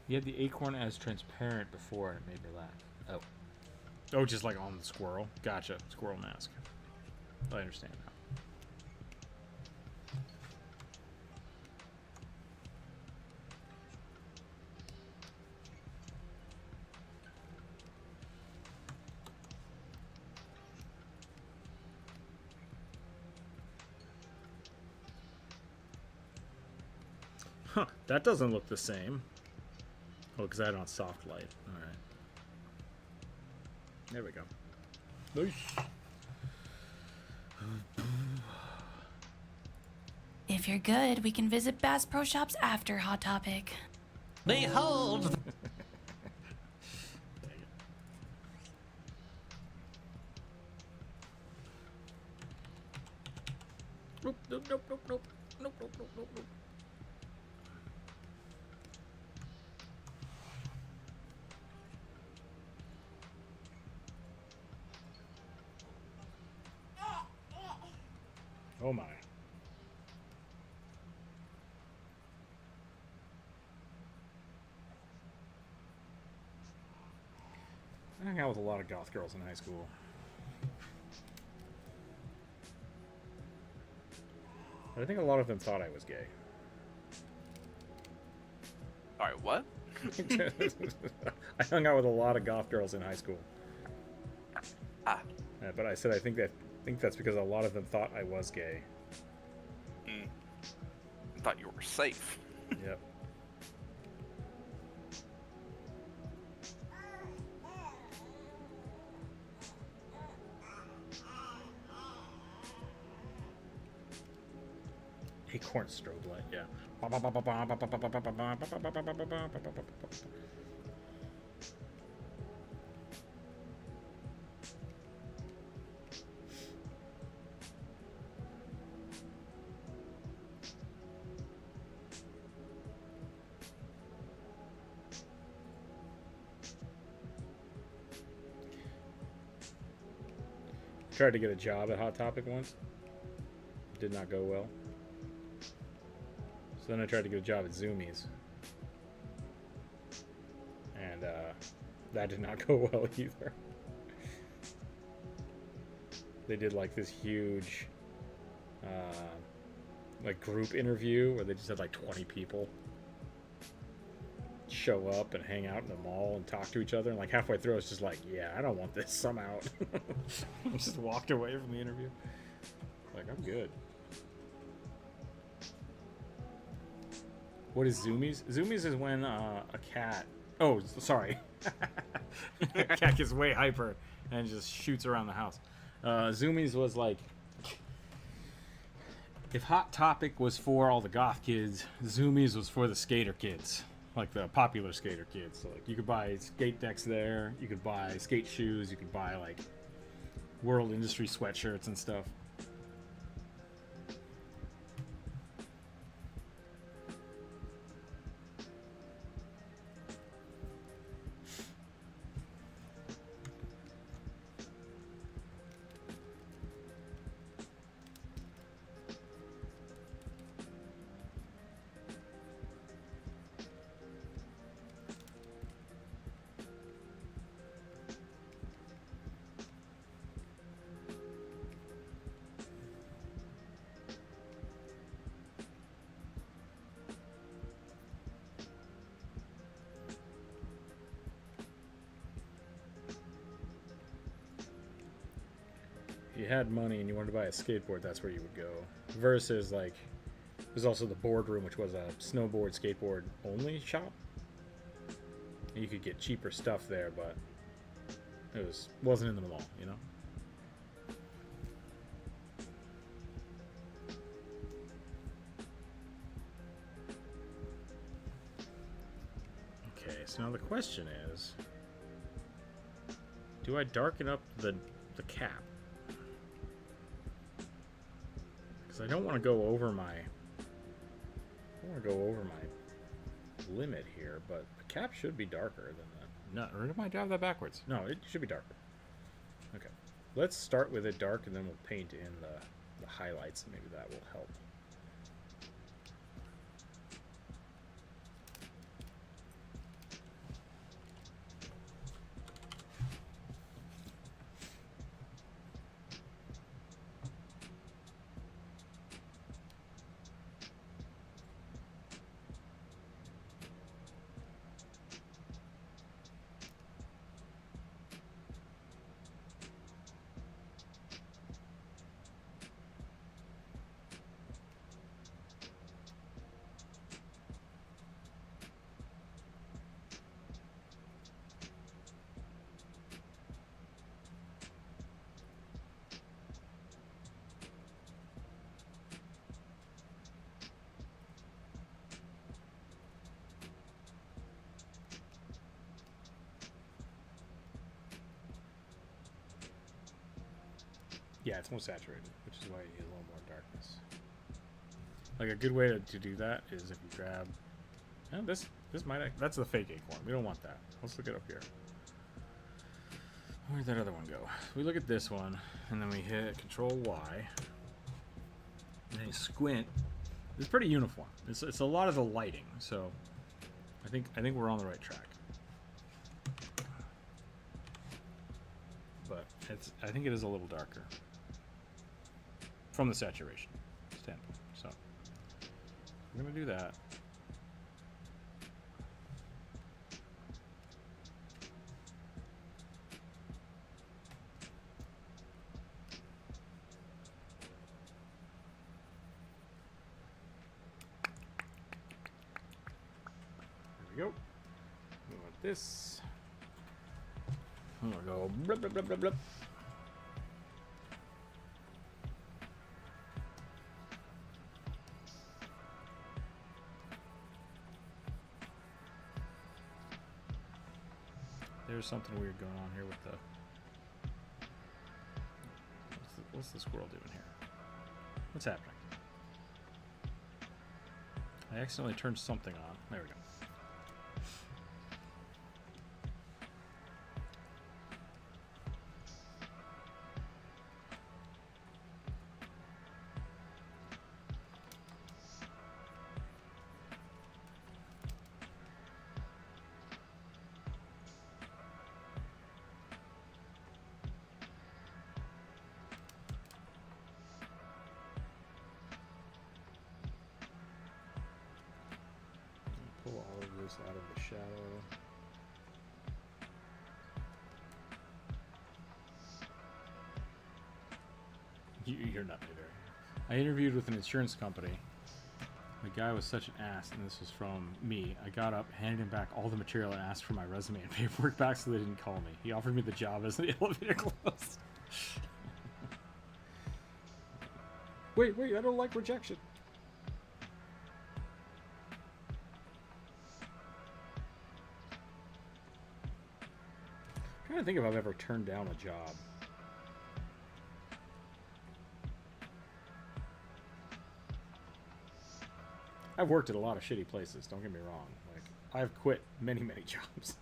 You had the acorn as transparent before and it made me laugh. Oh, just like on the squirrel. Gotcha. Squirrel mask. I understand now. Huh, that doesn't look the same. Oh, because I had it on soft light. Alright. There we go. Nice. If you're good, we can visit Bass Pro Shops after Hot Topic. Behold, Dang it. Nope. Oh my. I hung out with a lot of goth girls in high school. But I think a lot of them thought I was gay. Alright, what? I hung out with a lot of goth girls in high school. Ah. But I said I think that's because a lot of them thought I was gay. I thought you were safe. Yep. Acorn strobe light, yeah. Tried to get a job at Hot Topic once. Did not go well. So then I tried to get a job at Zoomies. And that did not go well either. They did like this huge like group interview where they just had like 20 people show up and hang out in the mall and talk to each other, and like halfway through it's just like, yeah, I don't want this, I'm out. I just walked away from the interview. Like, I'm good. What is zoomies? Zoomies is when a cat, oh sorry, a cat gets way hyper and just shoots around the house. Zoomies was like, if Hot Topic was for all the goth kids, Zoomies was for the skater kids, like the popular skater kids. So like, you could buy skate decks there, you could buy skate shoes, you could buy like World Industry sweatshirts and stuff. If you had money and you wanted to buy a skateboard, that's where you would go. Versus, like, there's also the boardroom, which was a snowboard, skateboard only shop. And you could get cheaper stuff there, but it wasn't in the mall, you know? Okay, so now the question is, do I darken up the cap? Because I don't want to go over my limit here, but the cap should be darker than the. No, or am I have that backwards? No, it should be darker. Okay, let's start with it dark, and then we'll paint in the highlights. Maybe that will help. Yeah, it's more saturated, which is why you get a little more darkness. Like a good way to do that is if you grab, oh, this might, that's the fake acorn. We don't want that. Let's look it up here. Where'd that other one go? We look at this one, and then we hit Control Y, and then you squint. It's pretty uniform. It's a lot of the lighting, so I think we're on the right track. But I think it is a little darker from the saturation standpoint. So we're gonna do that. There we go. We want this. I'm gonna go blip, blip, blip, blip, blip. There's something weird going on here with the. What's the squirrel doing here? What's happening? I accidentally turned something on. There we go. shadows out of the shadow. You're not either. I interviewed with an insurance company. The guy was such an ass, and this was from me. I got up, handed him back all the material, and asked for my resume and paperwork back so they didn't call me. He offered me the job as the elevator closed. Wait, I don't like rejection. I'm trying to think if I've ever turned down a job. I've worked at a lot of shitty places, don't get me wrong. Like, I've quit many jobs.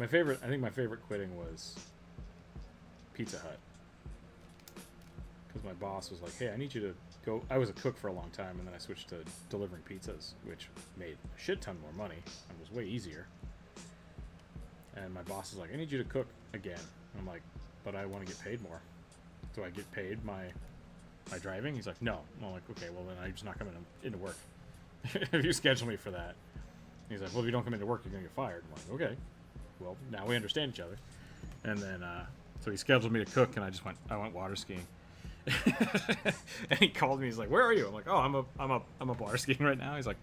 I think my favorite quitting was Pizza Hut. Because my boss was like, hey, I need you to go. I was a cook for a long time, and then I switched to delivering pizzas, which made a shit ton more money and was way easier. And my boss is like, I need you to cook again. And I'm like, but I want to get paid more. Do I get paid my driving? He's like, no. I'm like, okay, well then I'm just not coming into work. If you schedule me for that. He's like, well, if you don't come into work, you're going to get fired. I'm like, okay. Well, now we understand each other. And then, so he scheduled me to cook, and I went water skiing. And he called me. He's like, where are you? I'm like, oh, I'm up water skiing right now. He's like,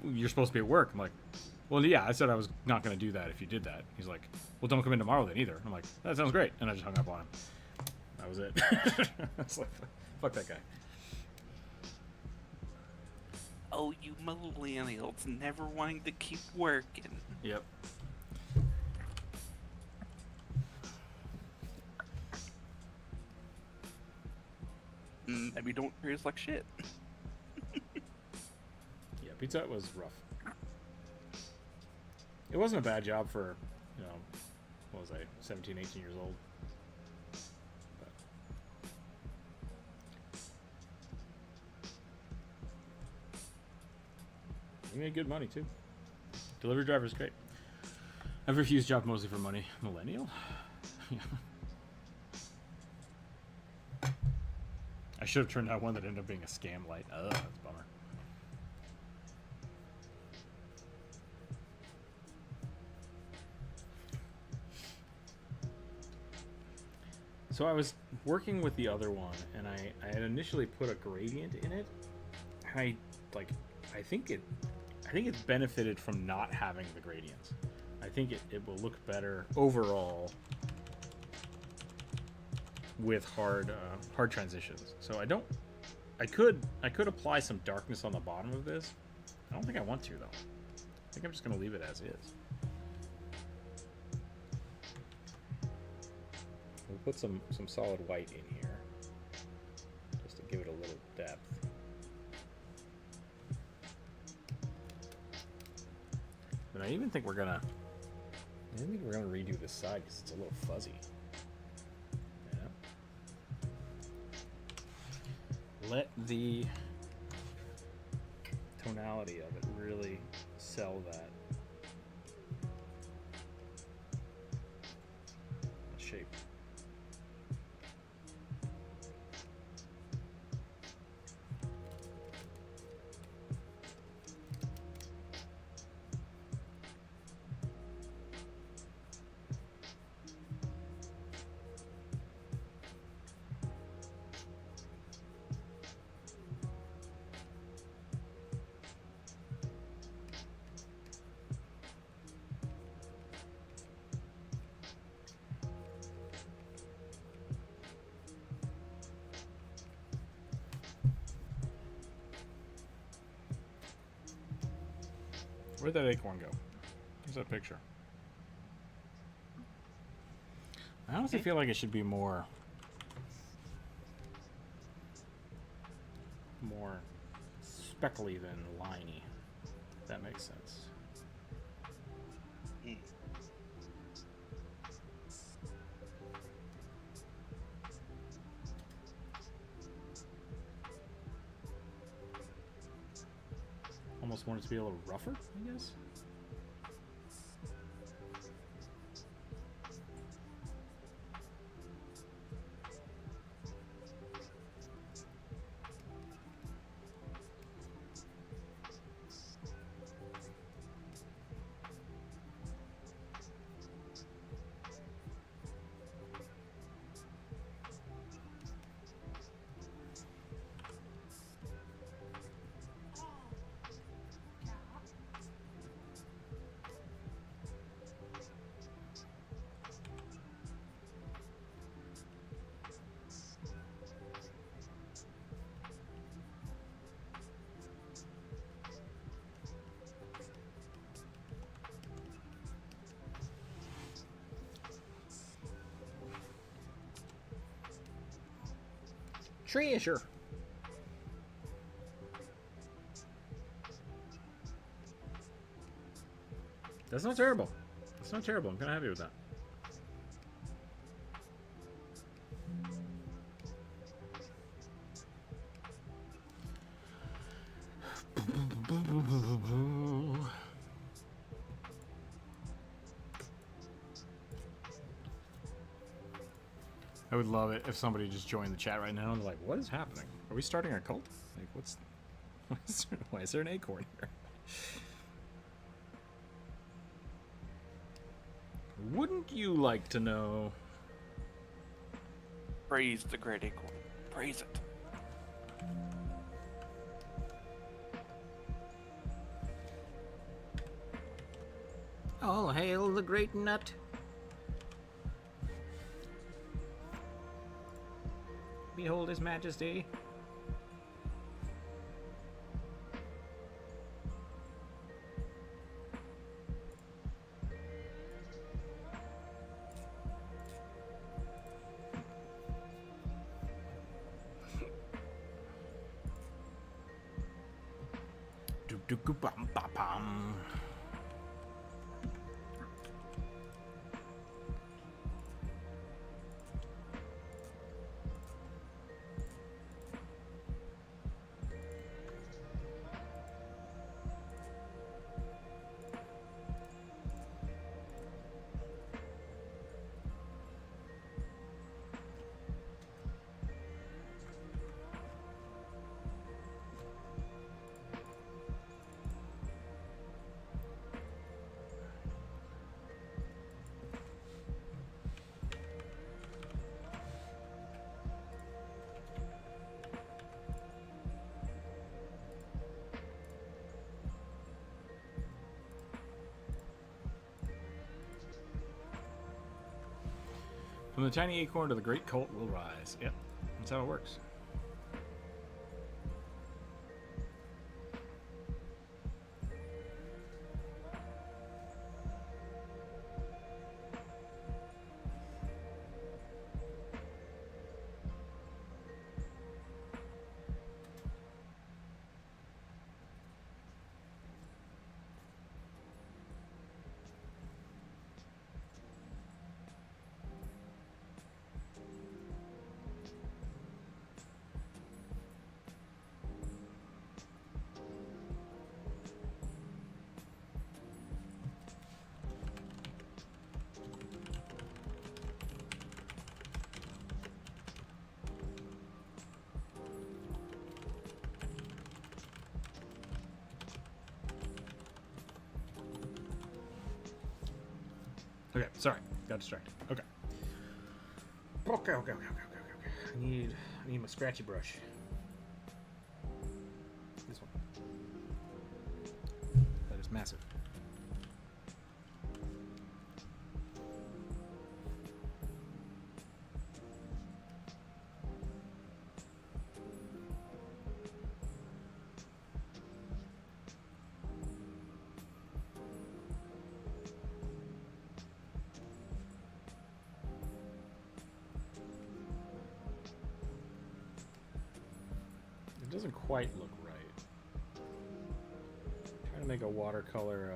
you're supposed to be at work. I'm like, well, yeah, I said I was not going to do that if you did that. He's like, well, don't come in tomorrow then either. I'm like, that sounds great. And I just hung up on him. That was it. I was like, fuck that guy. Oh, you millennials never wanting to keep working. Yep. Maybe don't treat us like shit. Yeah, Pizza Hut was rough. It wasn't a bad job for, what was I, 17, 18 years old. But you made good money, too. Delivery driver's great. I've refused jobs mostly for money. Millennial? Yeah. I should have turned out one that ended up being a scam light. Ugh, that's a bummer. So I was working with the other one, and I had initially put a gradient in it, and I think it's benefited from not having the gradients. I think it will look better overall with hard transitions. So I could apply some darkness on the bottom of this. I don't think I want to though. I think I'm just gonna leave it as is. We'll put some solid white in here, just to give it a little depth. And I even think we're gonna redo this side because it's a little fuzzy. Yeah. Let the tonality of it really sell that shape. Where'd that acorn go? Where's that picture? I honestly feel like it should be more speckly than liney. If that makes sense. Almost want it to be a little rougher, I guess. treasure. That's not terrible. That's not terrible. I'm kind of happy with that. I would love it if somebody just joined the chat right now and like, what is happening? Are we starting a cult? Like, why is there an acorn here? Wouldn't you like to know? Praise the great acorn. Praise it. All hail the great nut. Behold his majesty. Bum. From the tiny acorn to the great cult will rise. Yep, that's how it works. Okay, sorry, got distracted. Okay. Okay. I need my scratchy brush. This one. That is massive. It doesn't quite look right. Trying to make a watercolor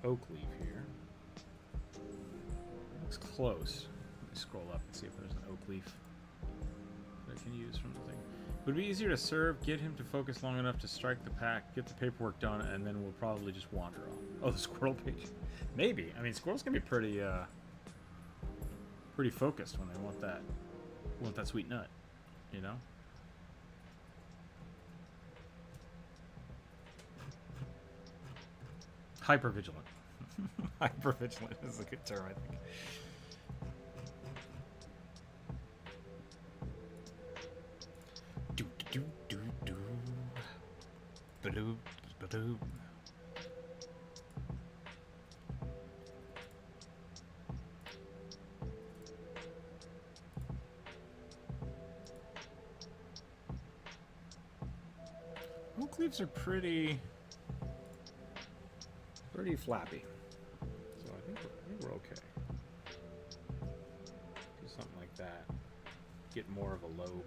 oak leaf here. Looks close. Let me scroll up and see if there's an oak leaf that I can use from the thing. Would it be easier to serve, get him to focus long enough to strike the pack, get the paperwork done, and then we'll probably just wander off. Oh, the squirrel page. Maybe. I mean, squirrels can be pretty focused when they want that sweet nut, you know? Hypervigilant. Hypervigilant is a good term, I think. Do. Ba-doo, ba-doo. Oak leaves are pretty flappy, so I think we're okay. Do something like that. get more of a lobe.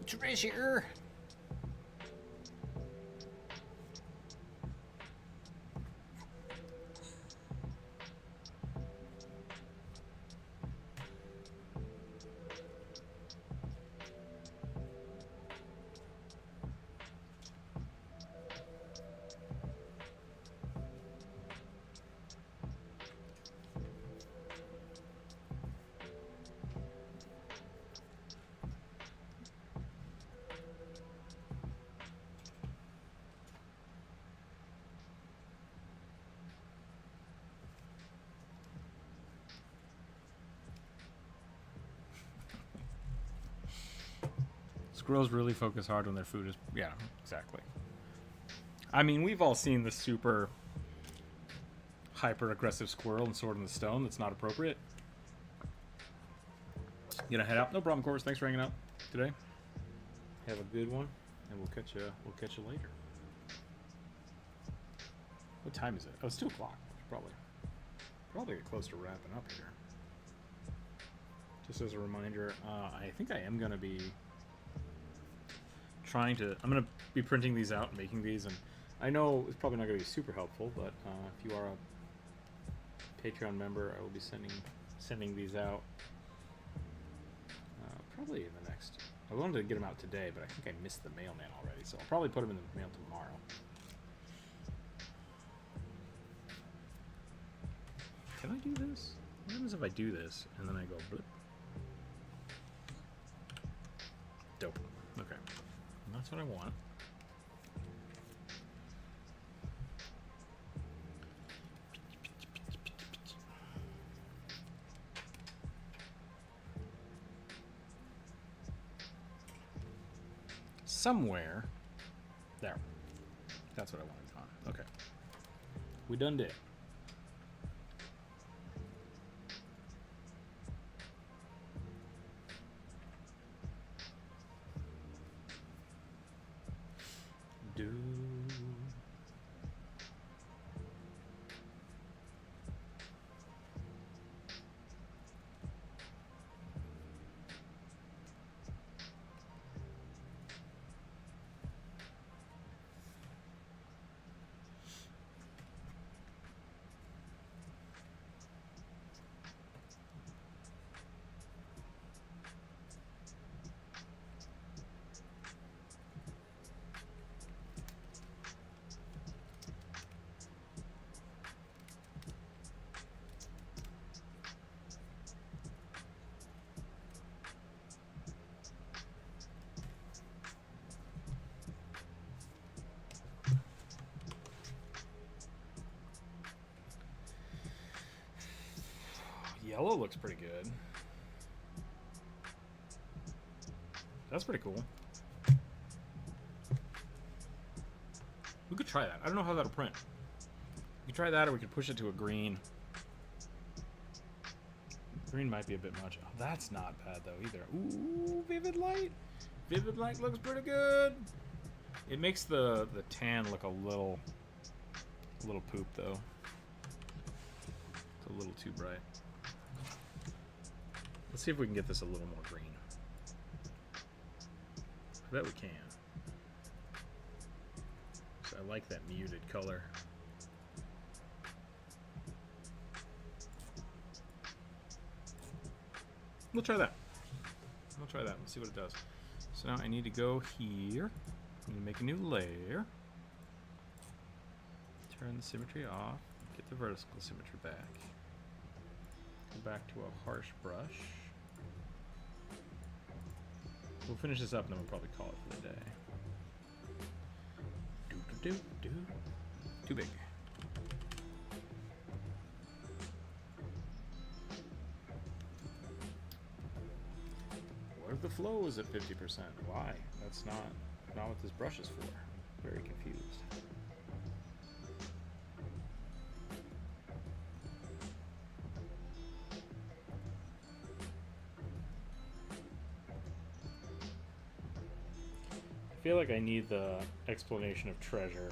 Treasure. Squirrels really focus hard when their food is... Yeah, exactly. I mean, we've all seen the super hyper-aggressive squirrel in Sword in the Stone that's not appropriate. You gonna head out? No problem, Course. Thanks for hanging out today. Have a good one, and we'll catch you later. What time is it? Oh, it's 2 o'clock. Probably get close to wrapping up here. Just as a reminder, I think I am gonna be I'm gonna be printing these out and making these, and I know it's probably not gonna be super helpful, but if you are a Patreon member, I will be sending these out probably in the next... I wanted to get them out today, but I think I missed the mailman already, so I'll probably put them in the mail tomorrow. Can I do this? What happens if I do this and then I go blip? Dope. Okay. That's what I want. Somewhere there. That's what I wanted on. Okay. We done did. Yellow looks pretty good. That's pretty cool. We could try that. I don't know how that'll print. We could try that, or we could push it to a green. Green might be a bit much. Oh, that's not bad though either. Ooh, vivid light. Vivid light looks pretty good. It makes the tan look a little poop though. It's a little too bright. Let's see if we can get this a little more green. I bet we can. So I like that muted color. We'll try that. We'll try that. Let's see what it does. So now I need to go here. I'm going to make a new layer. Turn the symmetry off. Get the vertical symmetry back. Go back to a harsh brush. We'll finish this up and then we'll probably call it for the day. Too big. What if the flow is at 50%? Why? That's not what this brush is for. Very confused. feel like I need the explanation of treasure.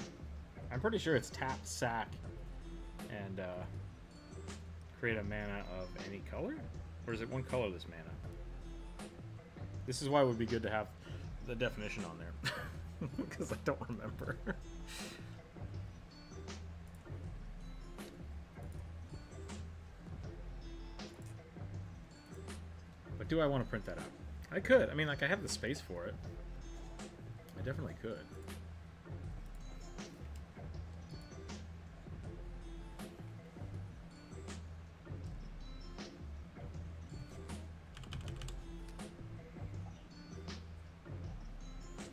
I'm pretty sure it's tap sack and create a mana of any color? Or is it one color, this mana? This is why it would be good to have the definition on there. Because I don't remember. But do I want to print that out? I could. I mean, like, I have the space for it. I definitely could.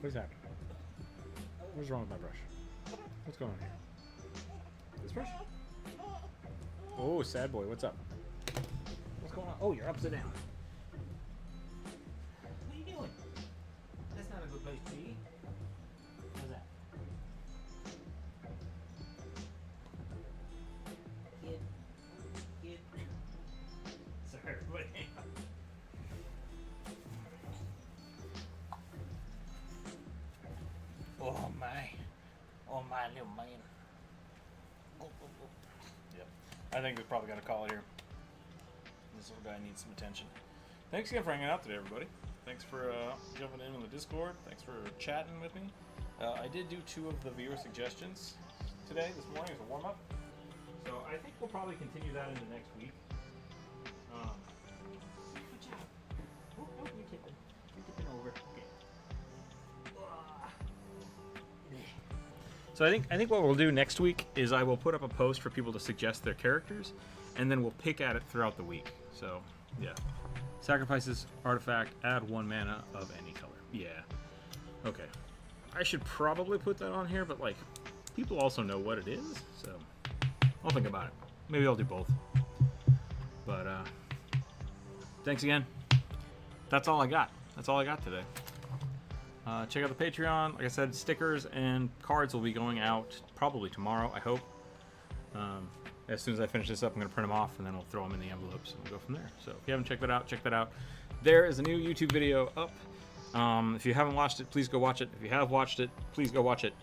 What's happening? What's wrong with my brush? What's going on here? This brush? Oh, sad boy, what's up? What's going on? Oh, you're upside down. What are you doing? That's not a good place to be. How's that? Kid. Sorry, everybody. Oh my little man. Yep. I think we probably got to call it here. This little guy needs some attention. Thanks again for hanging out today, everybody. Thanks for jumping in on the Discord. Thanks for chatting with me. I did do 2 of the viewer suggestions today, this morning, as a warm-up. So I think we'll probably continue that into next week. Good job. Oh, you're tipping. You're tipping over. Okay. So I think what we'll do next week is I will put up a post for people to suggest their characters, and then we'll pick at it throughout the week. So, yeah. Sacrifices, artifact, add 1 mana of any color. Yeah. Okay. I should probably put that on here, but, like, people also know what it is, so I'll think about it. Maybe I'll do both. But, thanks again. That's all I got. That's all I got today. Check out the Patreon. Like I said, stickers and cards will be going out probably tomorrow, I hope. As soon as I finish this up, I'm going to print them off, and then we'll throw them in the envelopes, and we'll go from there. So if you haven't checked that out, check that out. There is a new YouTube video up. If you haven't watched it, please go watch it. If you have watched it, please go watch it.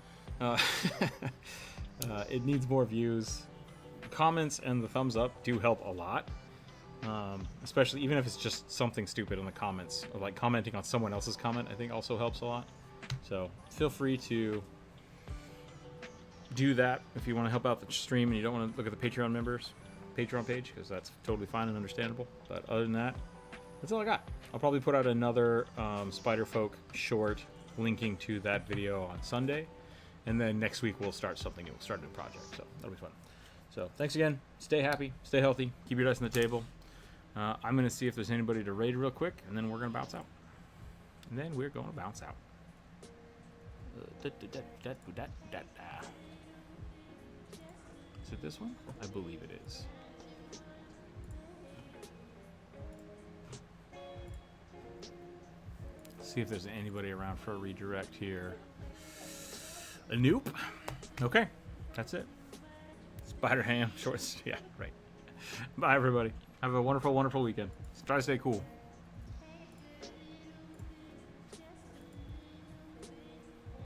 It needs more views. Comments and the thumbs up do help a lot. Especially even if it's just something stupid in the comments, or like commenting on someone else's comment, I think also helps a lot. So feel free to do that if you want to help out the stream and you don't want to look at the Patreon members Patreon page, because that's totally fine and understandable. But other than that, that's all I got. I'll probably put out another Spiderfolk short linking to that video on Sunday, and then next week we'll start something new. We'll start a new project, so that'll be fun. So thanks again. Stay happy, stay healthy, keep your dice on the table. I'm going to see if there's anybody to raid real quick, and then we're going to bounce out. And then we're going to bounce out. Is it this one? I believe it is. See if there's anybody around for a redirect here. A nope. Okay, that's it. Spider ham shorts. Yeah, right. Bye, everybody. Have a wonderful, wonderful weekend. Try to stay cool.